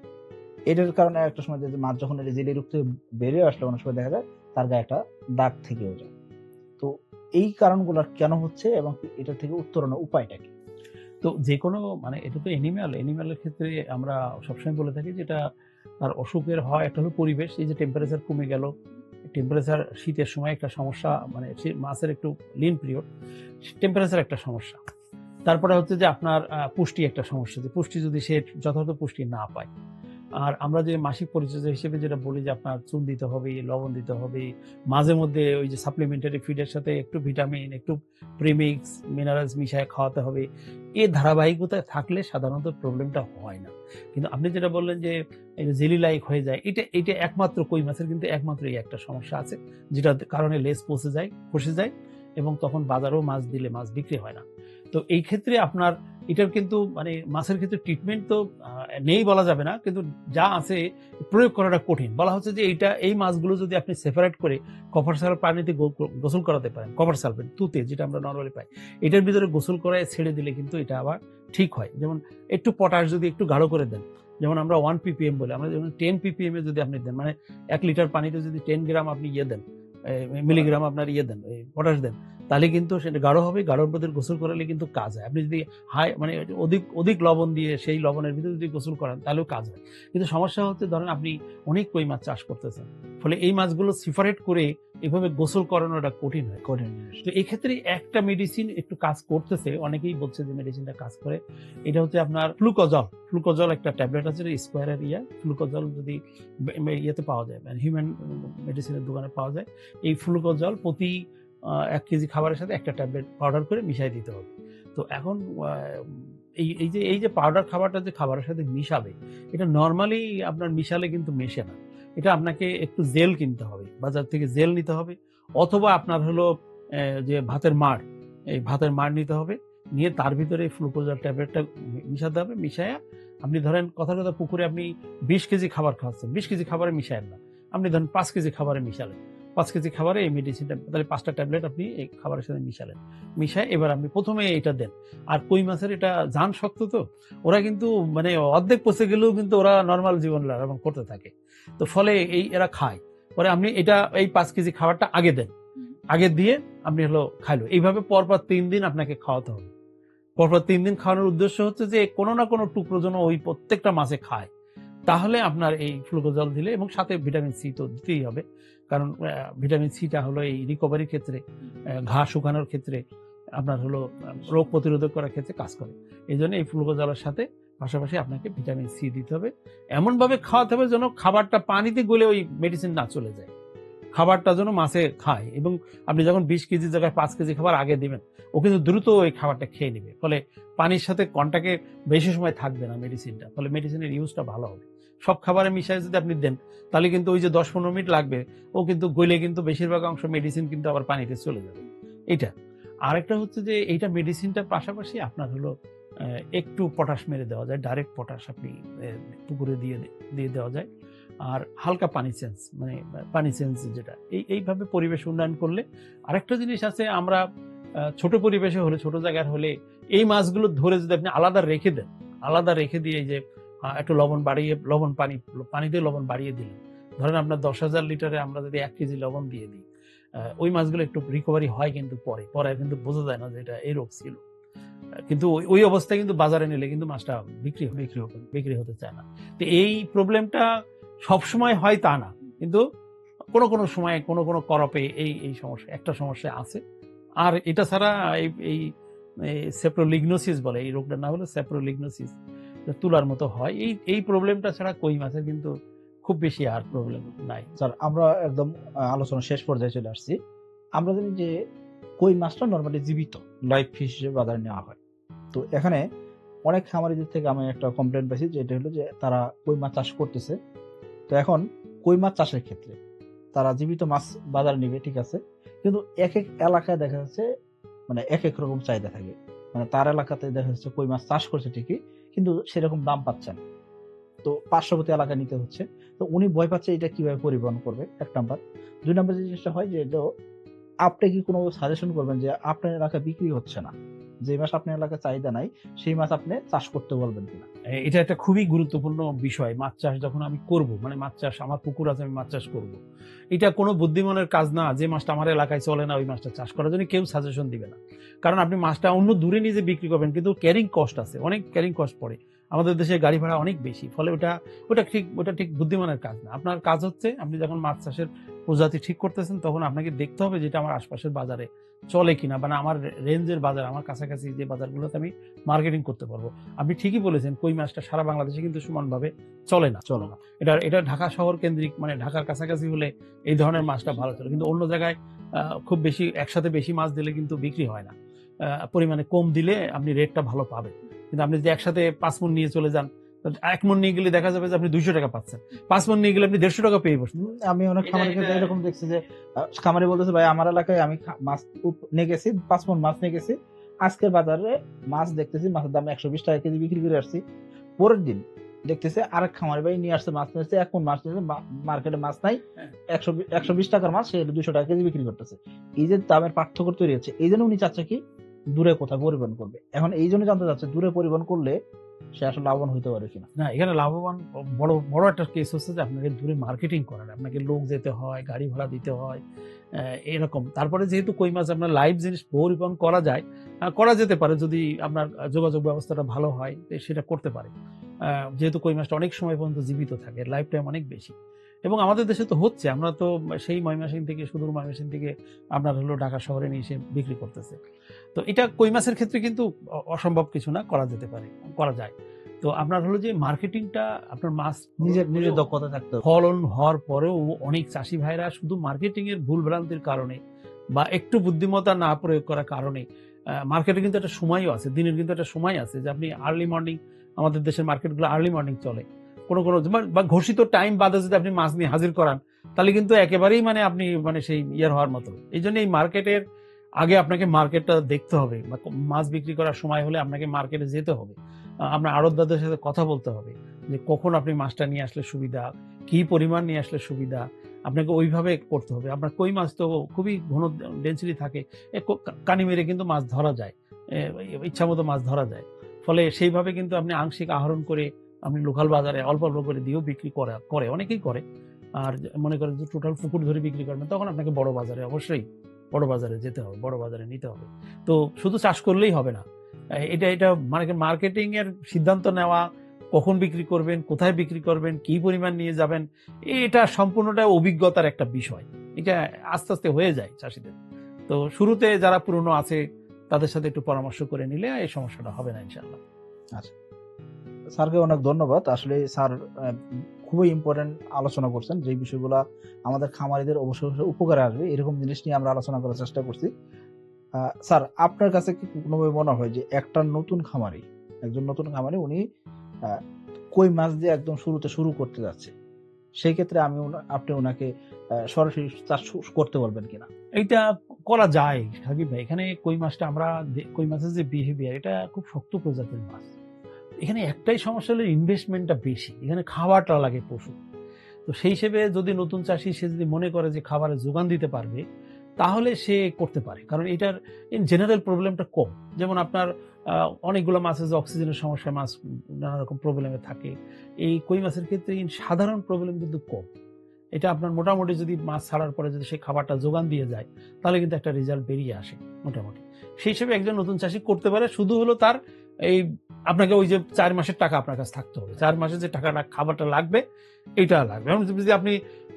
B: এটার কারণে একটা সময় যে মাছ যখন এই জেলি রোগ থেকে বেরিয়ে আসলে অনেক সময় দেখা যায় তার গায়ে একটা দাগ থেকেও যায়। তো এই কারণগুলো কেন হচ্ছে এবং এটা থেকে উত্তরণের উপায়টা কি?
A: তো যে কোনো মানে এটা তো অ্যানিম্যালের ক্ষেত্রে আমরা সবসময় বলে থাকি যে এটা তার অসুখের হয় একটা হলো পরিবেশ, এই যে টেম্পারেচার কমে গেল, টেম্পারেচার শীতের সময় একটা সমস্যা, মানে মাছের একটু লিন পিরিয়ড, টেম্পারেচার একটা সমস্যা। তারপরে হচ্ছে যে আপনার পুষ্টি একটা সমস্যা, যে পুষ্টি যদি সে যথাযথ পুষ্টি না পায়। আর আমরা যে মাসিক পরিচর্যা হিসেবে যেটা বলি যে আপনার চুন দিতে হবে, লবণ দিতে হবে, মাঝে মধ্যে ওই যে সাপ্লিমেন্টারি ফিডের সাথে একটু ভিটামিন, একটু প্রিমিক্স, মিনারেলস মিশিয়ে খাওয়াতে হবে। এই ধারাবাহিকতায় থাকলে সাধারণত প্রবলেমটা হয় না। কিন্তু আপনি যেটা বললেন যে এই যে জেলি লাইক হয়ে যায়, এটা একমাত্র কই মাছের কিন্তু একমাত্র এই একটা সমস্যা আছে, যেটার কারণে লেজ ফসে যায় এবং তখন বাজারেও মাছ দিলে মাছ বিক্রি হয় না। তো এই ক্ষেত্রে আপনার এটার কিন্তু মানে মাছের ক্ষেত্রে ট্রিটমেন্ট তো নেই বলা যাবে না, কিন্তু যা আছে প্রয়োগ করাটা কঠিন। বলা হচ্ছে যে এই মাছগুলো যদি আপনি সেপারেট করে কপার সালফেট পানিতে গোসল করাতে পারেন, কপার সালফেট তুতে যেটা আমরা নরমালি পাই, এটার ভিতরে গোসল করায় ছেড়ে দিলে কিন্তু এটা আবার ঠিক হয়। যেমন একটু পটাশ যদি একটু গাঢ় করে দেন, যেমন আমরা 1 ppm বলে, আমরা যেমন 10 ppm এ যদি আপনি দেন, মানে 1 লিটার পানিতে যদি 10 গ্রাম আপনি দেন, মিলিগ্রাম আপনার দেন, পটাশ দেন, তাহলে কিন্তু সেটা গাঢ় হবে। গাঢ়র মধ্যে গোসল করালে কিন্তু কাজ হয়। আপনি যদি মানে অধিক লবণ দিয়ে সেই লবণের ভিতরে যদি গোসল করান তাহলেও কাজ হয়। কিন্তু সমস্যা হচ্ছে ধরেন আপনি অনেক কই মাছ চাষ করতেছেন, ফলে এই মাছগুলো সেপারেট করে এভাবে গোসল করানোটা কঠিন হয়। তো এই ক্ষেত্রে একটা মেডিসিন একটু কাজ করতেছে, অনেকেই বলছে যে মেডিসিনটা কাজ করে। এটা হচ্ছে আপনার ফ্লুকোজল একটা ট্যাবলেট আছে, স্কোয়ারের ফ্লুকোজল যদি ইয়েতে পাওয়া যায়, মানে হিউম্যান মেডিসিনের দোকানে পাওয়া যায়। এই ফ্লুকোজল প্রতি 1 কেজি খাবারের সাথে একটা ট্যাবলেট পাউডার করে মিশিয়ে দিতে হবে। তো এখন এই যে পাউডার খাবারটা যে খাবারের সাথে মিশাবে, এটা নরমালি আপনার মিশালে কিন্তু মেশে না। এটা আপনাকে একটু জেল কিনতে হবে, বাজার থেকে জেল নিতে হবে, অথবা আপনার হলো যে ভাতের মাড় নিতে হবে, নিয়ে তার ভিতরে এই ফ্লুকোজল ট্যাবলেটটা মিশাতে হবে। মিশায়া আপনি ধরেন কথার কথা পুকুরে আপনি 20 কেজি খাবার খাওয়াচ্ছেন, 20 কেজি খাবারে মিশায়েন না। আপনি ধরেন 5 কেজি খাবারে মিশালেন। 5 কেজি খাবারে এই মেডিসিনটা, তাহলে 5টা ট্যাবলেট আপনি এই খাবারের সাথে মিশালেন। মিশায় এবার আপনি ১ম এ এটা দেন। আর কই মাছের এটা জান শক্ত তো, ওরা কিন্তু মানে অর্ধেক পচে গেলেও কিন্তু ওরা নরমাল জীবন যাপন করতে থাকে। তো ফলে এরা খায়। পরে আপনি এই 5 কেজি খাবারটা আগে দেন। আগে দিয়ে আপনি হলো খাইলো। এইভাবে পরপর 3 দিন আপনাকে খাওয়াতে হবে। পরপর 3 দিন খাওয়ানোর উদ্দেশ্য হচ্ছে যে কোনো না কোনো টুকরো যেন ওই প্রত্যেকটা মাছে খায়। তাহলে আপনার এই ফ্লুকোজল দিলে, এবং সাথে ভিটামিন সি তো দিতেই হবে। কারণ ভিটামিন সিটা হলো এই রিকভারির ক্ষেত্রে, ঘা শুকানোর ক্ষেত্রে, আপনার হলো রোগ প্রতিরোধক করার ক্ষেত্রে কাজ করে। এইজন্য এই ফ্লুকোজলের সাথে পাশাপাশি আপনাকে ভিটামিন সি দিতে হবে। এমনভাবে খাওয়াতে হবে যেন খাবারটা পানিতে গলে ওই মেডিসিন না চলে যায়। খাবারটা যেন মাছে খায়, এবং আপনি যখন 20 কেজির জায়গায় 5 কেজি খাবার আগে দিবেন, ও কিন্তু দ্রুত ওই খাবারটা খেয়ে নেবে। ফলে পানির সাথে কন্টাক্টে বেশি সময় থাকবে না মেডিসিনটা। ফলে মেডিসিনের ইউজটা ভালো হবে। সব খাবারে মিশিয়ে যদি আপনি দেন, তাহলে কিন্তু ওই যে 10-15 মিনিট লাগবে, ও কিন্তু গলে কিন্তু বেশিরভাগ অংশ মেডিসিন কিন্তু আবার পানিতে চলে যাবে। এইটা। আরেকটা হচ্ছে যে এইটা মেডিসিনটার পাশাপাশি আপনার হলো একটু পটাশ মেরে দেওয়া যায়। ডাইরেক্ট পটাশ আপনি পুকুরে দিয়ে দেওয়া যায়। আর হালকা পানি চেঞ্জ যেটা, এইভাবে পরিবেশ উন্নয়ন করলে। আরেকটা জিনিস আছে, আমরা ছোট পরিবেশে হলে, ছোট জায়গার হলে এই মাছগুলো ধরে যদি আপনি আলাদা রেখে দিয়ে এই যে একটু পানিতে লবণ বাড়িয়ে দিলেন, ধরেন আপনার 10,000 লিটারে আমরা যদি 1 কেজি লবণ দিয়ে দিই, ওই মাছগুলো একটু রিকভারি হয়, কিন্তু পরে কিন্তু বোঝা যায় না যে এটা এই রোগ ছিল। কিন্তু ওই অবস্থায় কিন্তু বাজারে নিলে কিন্তু মাছটা বিক্রি হতে চায় না। তো এই প্রবলেমটা সবসময় হয় তা না, কিন্তু কোনো সময় কোনো করপে এই সমস্যা, একটা সমস্যা আছে। আর এটা ছাড়া এই সেপ্রোলিগনোসিস বলে, এই রোগটার নাম হলো সেপ্রোলিগনোসিস, তুলার মতো হয়। এই প্রবলেমটা ছাড়া কই মাছের কিন্তু খুব বেশি আর প্রবলেম নাই।
B: স্যার, আমরা একদম আলোচনা শেষ পর্যায়ে চলে আসছি। আমরা জানি যে কই মাছটা নরমালি জীবিত লাইভ ফিশ হিসেবে বাজারে নেওয়া হয়। তো এখানে অনেক খামারিদের থেকে আমি একটা কমপ্লেন পেয়েছি, যেটা হলো যে তারা কই মাছ চাষ করতেছে। তো এখন কই মাছ চাষের ক্ষেত্রে তারা জীবিত মাছ বাজারে নিবে, ঠিক আছে, কিন্তু এক এক এলাকায় দেখা যাচ্ছে মানে এক এক রকম চাহিদা থাকে। মানে তার এলাকাতে দেখা যাচ্ছে কই মাছ চাষ করছে ঠিকই, কিন্তু সেরকম দাম পাচ্ছে না, তো পার্শ্ববর্তী এলাকায় নিতে হচ্ছে। তো উনি ভয় পাচ্ছে এটা কিভাবে পরিবহন করবে, 1 নাম্বার। 2 নাম্বার যে জিনিসটা হয় যে আপনি কি কোনো সাজেশন করবেন যে আপনার এলাকায় বিক্রি হচ্ছে না, যে মাছ আপনার এলাকায় চাহিদা নাই, সেই মাছ আপনি চাষ করতে বলবেন কিনা?
A: এটা একটা খুবই গুরুত্বপূর্ণ বিষয়। মাছ চাষ যখন আমি করব, মানে মাছ চাষ, আমার পুকুর আছে, আমি মাছ চাষ করব, এটা কোনো বুদ্ধিমানের কাজ না যে মাছটা আমার এলাকায় চলে না ওই মাছটা চাষ করার জন্য কেউ সাজেশন দিবে না। কারণ আপনি মাছটা অন্য দূরে নিয়ে যে বিক্রি করবেন, কিন্তু ক্যারিং কস্ট আছে, অনেক ক্যারিং কস্ট পড়ে। আমাদের দেশে গাড়ি ভাড়া অনেক বেশি, ফলে ওটা ঠিক বুদ্ধিমানের কাজ না। আপনার কাজ হচ্ছে, আপনি যখন মাছ চাষের প্রজাতি ঠিক করতেছেন, তখন আপনাকে দেখতে হবে যেটা আমার আশপাশের বাজারে চলে কিনা, মানে আমার রেঞ্জের বাজার, আমার কাছাকাছি যে বাজারগুলোতে আমি মার্কেটিং করতে পারবো। আপনি ঠিকই বলেছেন, কই মাছটা সারা বাংলাদেশে কিন্তু সমানভাবে চলে না। এটা ঢাকা শহর কেন্দ্রিক, মানে ঢাকার কাছাকাছি হলে এই ধরনের মাছটা ভালো চলে, কিন্তু অন্য জায়গায় খুব বেশি একসাথে বেশি মাছ দিলে কিন্তু বিক্রি হয় না। পরিমাণে কম দিলে আপনি রেটটা ভালো পাবেন, কিন্তু আপনি যদি একসাথে 5 মণ নিয়ে চলে যান, 1 মণ নিয়ে গেলে দেখা যাবে যে আপনি 200 টাকা পাচ্ছেন, 5 মণ নিয়ে গেলে আপনি 150 টাকা পেয়ে বসছেন।
B: আমি অনেক খামারের ক্ষেত্রে এরকম দেখছি যে খামারি বলতেছে, ভাই আমার এলাকায় আমি মাছ নিয়ে গেছি, 5 মণ মাছ নিয়ে গেছি, আজকের বাজারে মাছ দেখতেছি মাছের দাম 120 টাকা কেজি বিক্রি করে আসছি। পরের দিন দেখতেছে আরেক খামারি ভাই নিয়ে আসছে, মাছ নিয়ে আসছে, 1 মণ মাছ নিয়ে মার্কেটে মাছ নাই, 120 টাকার মাছ সে 200 টাকা কেজি বিক্রি করতেছে। এই যে দামের পার্থক্য তৈরি হচ্ছে, এই জন্য উনি চাচ্ছে কি দূরে কোথায় পরিবহন করবে। এখন এই জন্য জানতে চাচ্ছে দূরে পরিবহন করলে সে আসলে লাভবান হইতে পারে কিনা।
A: না, এখানে লাভবান বড় বড় একটা কেস হচ্ছে যে আপনাকে দূরে মার্কেটিং করার, আপনাকে লোক যেতে হয়, গাড়ি ভাড়া দিতে হয়, এরকম। তারপরে যেহেতু কই মাছ আপনার লাইভ জিনিস পরিবহন করা যায়, করা যেতে পারে যদি আপনার যোগাযোগ ব্যবস্থাটা ভালো হয়, সেটা করতে পারে। যেহেতু কই মাছটা অনেক সময় পর্যন্ত জীবিত থাকে, লাইফ টাইম অনেক বেশি, এবং আমাদের দেশে তো হচ্ছে, আমরা তো সেই ময়মনসিংহ থেকে, সুদূর ময়মনসিংহ থেকে আপনার হলো ঢাকা শহরে নিয়ে এসে বিক্রি করতেছে। তো এটা কই মাছের ক্ষেত্রে কিন্তু অসম্ভব কিছু না, করা যেতে পারে, করা যায়। তো আপনার হলো যে মার্কেটিংটা, আপনার মাছ
B: নিজের দক্ষতা থাকতে হবে।
A: ফলন হওয়ার পরেও অনেক চাষি ভাইরা শুধু মার্কেটিং এর ভুল ভ্রান্তির কারণে বা একটু বুদ্ধিমত্তা না প্রয়োগ করার কারণে, মার্কেটে কিন্তু একটা সময়ও আছে, দিনের কিন্তু একটা সময় আছে যে আপনি আর্লি মর্নিং, আমাদের দেশের মার্কেটগুলো আর্লি মর্নিং চলে, কোনো বা ঘোষিত টাইম বাদে যদি আপনি মাছ নিয়ে হাজির করান, তাহলে কিন্তু একেবারেই মানে আপনি মানে সেই ইয়ার হওয়ার মতো। এই জন্য এই মার্কেটের আগে আপনাকে মার্কেটটা দেখতে হবে, বা মাছ বিক্রি করার সময় হলে আপনাকে মার্কেটে যেতে হবে, আপনার আড়তদারদের সাথে কথা বলতে হবে যে কখন আপনি মাছটা নিয়ে আসলে সুবিধা, কি পরিমাণ নিয়ে আসলে সুবিধা, আপনাকে ওইভাবে করতে হবে। আপনার কই মাছ তো খুবই ঘন ডেন্সিটি থাকে, কানি মেরে কিন্তু মাছ ধরা যায়, ইচ্ছা মতো মাছ ধরা যায়। ফলে সেইভাবে কিন্তু আপনি আংশিক আহরণ করে আপনি লোকাল বাজারে অল্প অল্প করে দিয়েও বিক্রি করে, অনেকেই করে। আর মনে করেন যে টোটাল পুকুর ধরে বিক্রি করবেন, তখন আপনাকে বড় বাজারে, অবশ্যই বড় বাজারে যেতে হবে, বড় বাজারে নিতে হবে। তো শুধু চাষ করলেই হবে না, এটা মানে মার্কেটিং এর সিদ্ধান্ত নেওয়া, কখন বিক্রি করবেন, কোথায় বিক্রি করবেন, কি পরিমাণ নিয়ে যাবেন, এটা সম্পূর্ণটা অভিজ্ঞতার একটা বিষয়। এটা আস্তে আস্তে হয়ে যায় চাষিদের। তো শুরুতে যারা পুরনো আছে তাদের সাথে একটু পরামর্শ করে নিলে এই সমস্যাটা হবে না ইনশাআল্লাহ।
B: আচ্ছা, স্যারকে অনেক ধন্যবাদ। আসলে স্যার খুবই ইম্পর্টেন্ট আলোচনা করছেন, যে বিষয়গুলো আমাদের খামারিদের অবশ্যই উপকারে আসবে, এরকম জিনিস নিয়ে আমরা আলোচনা করার চেষ্টা করছি। স্যার, আপনার কাছে কি কোনোভাবে মনে হয় যে একজন নতুন খামারি উনি কই মাছ দিয়ে একদম শুরুতে শুরু করতে যাচ্ছে, সেই ক্ষেত্রে আপনি ওনাকে সরাসরি চাষ করতে বলবেন কিনা?
A: এইটা করা যায় সাকিব ভাই। এখানে কই মাছটা কই মাছের যে বিহেভিয়ার, এটা খুব শক্ত প্রজাতির মাছ। এখানে একটাই সমস্যা হলো ইনভেস্টমেন্টটা বেশি, এখানে খাবারটা লাগে প্রচুর। তো সেই হিসেবে যদি নতুন চাষি সে যদি মনে করে যে খাবারের যোগান দিতে পারবে, তাহলে সে করতে পারে, কারণ এটার ইন জেনারেল প্রবলেমটা কম। যেমন আপনার অনেকগুলো মাছ আছে যে অক্সিজেনের সমস্যা, মাছ নানা রকম প্রবলেমে থাকে। এই কই মাছের ক্ষেত্রে সাধারণ প্রবলেম কিন্তু কম। এটা আপনার মোটামুটি যদি মাছ ছাড়ার পরে যদি সেই খাবারটা যোগান দিয়ে যায়, তাহলে কিন্তু একটা রেজাল্ট বেরিয়ে আসে মোটামুটি। সেই হিসেবে একজন নতুন চাষি করতে পারে, শুধু হলো তার আপনাকে ওই যে 4 মাসের টাকা আপনার কাছে থাকতে হবে, 4 মাসে যে টাকাটা খাবারটা লাগবে এইটা লাগবে। এখন যদি আপনি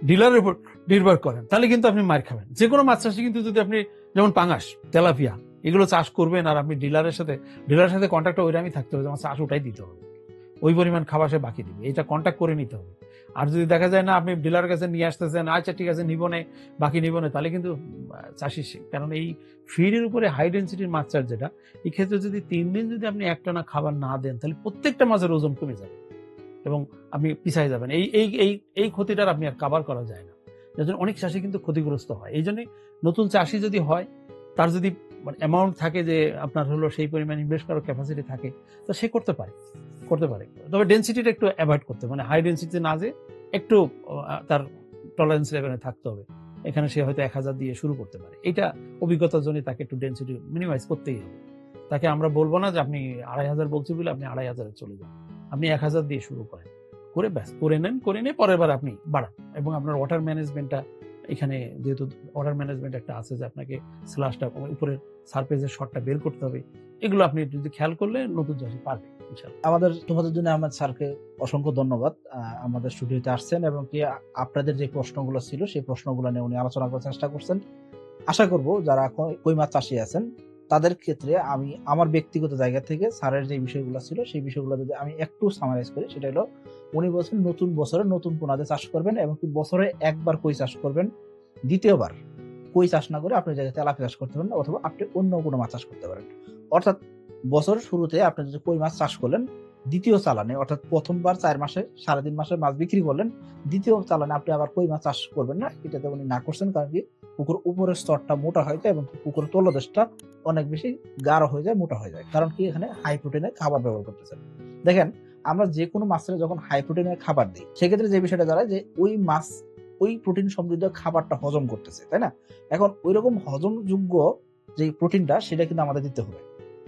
A: ডিলারের উপর নির্ভর করেন, তাহলে কিন্তু আপনি মার খাবেন। যে কোনো মাছ চাষি কিন্তু যদি আপনি যেমন পাঙাশ, তেলাপিয়া এগুলো চাষ করবেন, আর আপনি ডিলারের সাথে কন্ট্রাক্টটা ওইরকমই থাকতে হবে, যেমন চাষ ওটাই দিতে হবে। ওই পরিমাণ খাবার সে বাকি দিবে, এটা কন্ট্যাক্ট করে নিতে হবে। আর যদি দেখা যায় না আপনি ডিলার কাছে নিয়ে আসতেছেন, আচ্ছা ঠিক আছে নিব না, বাকি নিব না, তাহলে কিন্তু চাষি কারণ এই ফিডের উপরে হাই ডেন্সিটির মাছ চাষ যেটা, এই ক্ষেত্রে যদি 3 দিন যদি আপনি একটানা খাবার না দেন, তাহলে প্রত্যেকটা মাছের ওজন কমে যাবে এবং আপনি পিছায় যাবেন। এই এই এই এই ক্ষতিটার আপনি আর কাভার করা যায় না। যার জন্য অনেক চাষি কিন্তু ক্ষতিগ্রস্ত হয়। এই জন্যই নতুন চাষি যদি হয়, তার যদি অ্যামাউন্ট থাকে যে আপনার হলো সেই পরিমাণ ইনভেস্ট করার ক্যাপাসিটি থাকে, তো সে করতে পারে। তবে ডেনসিটিটা একটু অ্যাভয়েড করতে, মানে হাই ডেনসিটি না যে একটু তার টলারেন্স লেভেলে থাকতে হবে। এখানে সে হয়তো 1000 দিয়ে শুরু করতে পারে। এটা অভিজ্ঞতার জন্য তাকে একটু ডেনসিটি মিনিমাইজ করতেই হবে। তাকে আমরা বলবো না যে আপনি 2500 বলছি বলে আপনি 2500 এ চলে যান। আপনি 1000 দিয়ে শুরু করেন, করে ব্যাস করে নেন, করে নিয়ে পরের বার আপনি বাড়ান। এবং আপনার ওয়াটার ম্যানেজমেন্টটা এখানে যেহেতু ওয়াটার ম্যানেজমেন্ট একটা আছে যে আপনাকে স্ল্যাশটা উপরের সারফেসের শটটা বের করতে হবে, এগুলো আপনি যদি খেয়াল করলে নতুন চাষি পারবে ইনশাআল্লাহ।
B: আমাদের তোমাদের জন্য আহমেদ স্যারকে অসংখ্য ধন্যবাদ। আমাদের স্টুডিওতে আসছেন এবং কি আপনাদের যে প্রশ্নগুলো ছিল সেই প্রশ্নগুলো নিয়ে উনি আলোচনা করার চেষ্টা করছেন। আশা করব যারা কই মাছ চাষী আছেন তাদের ক্ষেত্রে আমি আমার ব্যক্তিগত জায়গা থেকে স্যারের যে বিষয়গুলো ছিল সেই বিষয়গুলো যদি আমি একটু সামারাইজ করি, সেটা হলো উনি বলছেন নতুন বছরে নতুন পোনাতে চাষ করবেন এবং কি বছরে একবার কই চাষ করবেন, দ্বিতীয়বার কই চাষ না করে আপনি জায়গায় তেলাপিয়া চাষ করতে পারেন অথবা আপনি অন্য কোনো মাছ চাষ করতে পারেন। অর্থাৎ বছরের শুরুতে আপনি যদি কই মাছ চাষ করলেন, দ্বিতীয় চালানে অর্থাৎ প্রথমবার 4 মাসে 3.5 মাসে মাছ বিক্রি করলেন, দ্বিতীয় চালানে আপনি আবার কই মাছ চাষ করবেন না, এটাতে উনি না করছেন। কারণ কি পুকুর উপরের স্তরটা মোটা হয়ে যায় এবং পুকুরের তলদেশটা অনেক বেশি গাঢ় হয়ে যায়, মোটা হয়ে যায়। কারণ কি এখানে হাই প্রোটিনের খাবার ব্যবহার করতেছেন। দেখেন আমরা যে কোনো মাছের যখন হাই প্রোটিনের খাবার দিই, সেক্ষেত্রে যে বিষয়টা দাঁড়ায় যে ওই মাছ ওই প্রোটিন সমৃদ্ধ খাবারটা হজম করতেছে, তাই না? এখন ওইরকম হজমযোগ্য যে প্রোটিনটা সেটা কিন্তু আমাদের দিতে হবে।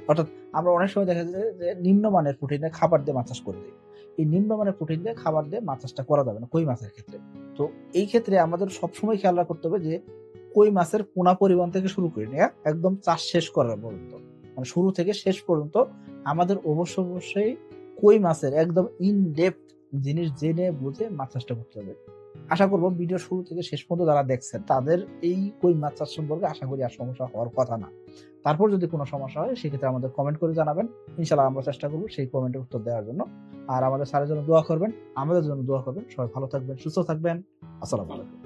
B: অর্থাৎ আমরা অনেক সময় দেখা যায় যে নিম্নমানের প্রোটিনের খাবার দিয়ে মাছ চাষ করে দিই। এই নিম্নমানের প্রোটিন দিয়ে খাবার দিয়ে মাছ চাষটা করা যাবে না কই মাছের ক্ষেত্রে। তো এই ক্ষেত্রে আমাদের সবসময় খেয়াল রাখতে হবে যে কই মাছের পোনা পরিবহন থেকে শুরু করে নিয়ে একদম চাষ শেষ করার পর্যন্ত, মানে শুরু থেকে শেষ পর্যন্ত আমাদের অবশ্যই কই মাছের একদম ইন ডেপথ জিনিস জেনে বুঝে মাছ চাষটা করতে হবে। আশা করব ভিডিও শুরু থেকে শেষ পর্যন্ত যারা দেখছেন তাদের এই কই মাছ চাষ সম্পর্কে আশা করি আর সমস্যা হওয়ার কথা না। তারপর যদি কোনো সমস্যা হয় সেক্ষেত্রে আমাদের কমেন্ট করে জানাবেন। ইনশাআল্লাহ আমরা চেষ্টা করব সেই কমেন্টের উত্তর দেওয়ার জন্য। আর আমাদের স্যারের জন্য দোয়া করবেন, আমাদের জন্য দোয়া করবেন। সবাই ভালো থাকবেন, সুস্থ থাকবেন। আসসালামু আলাইকুম।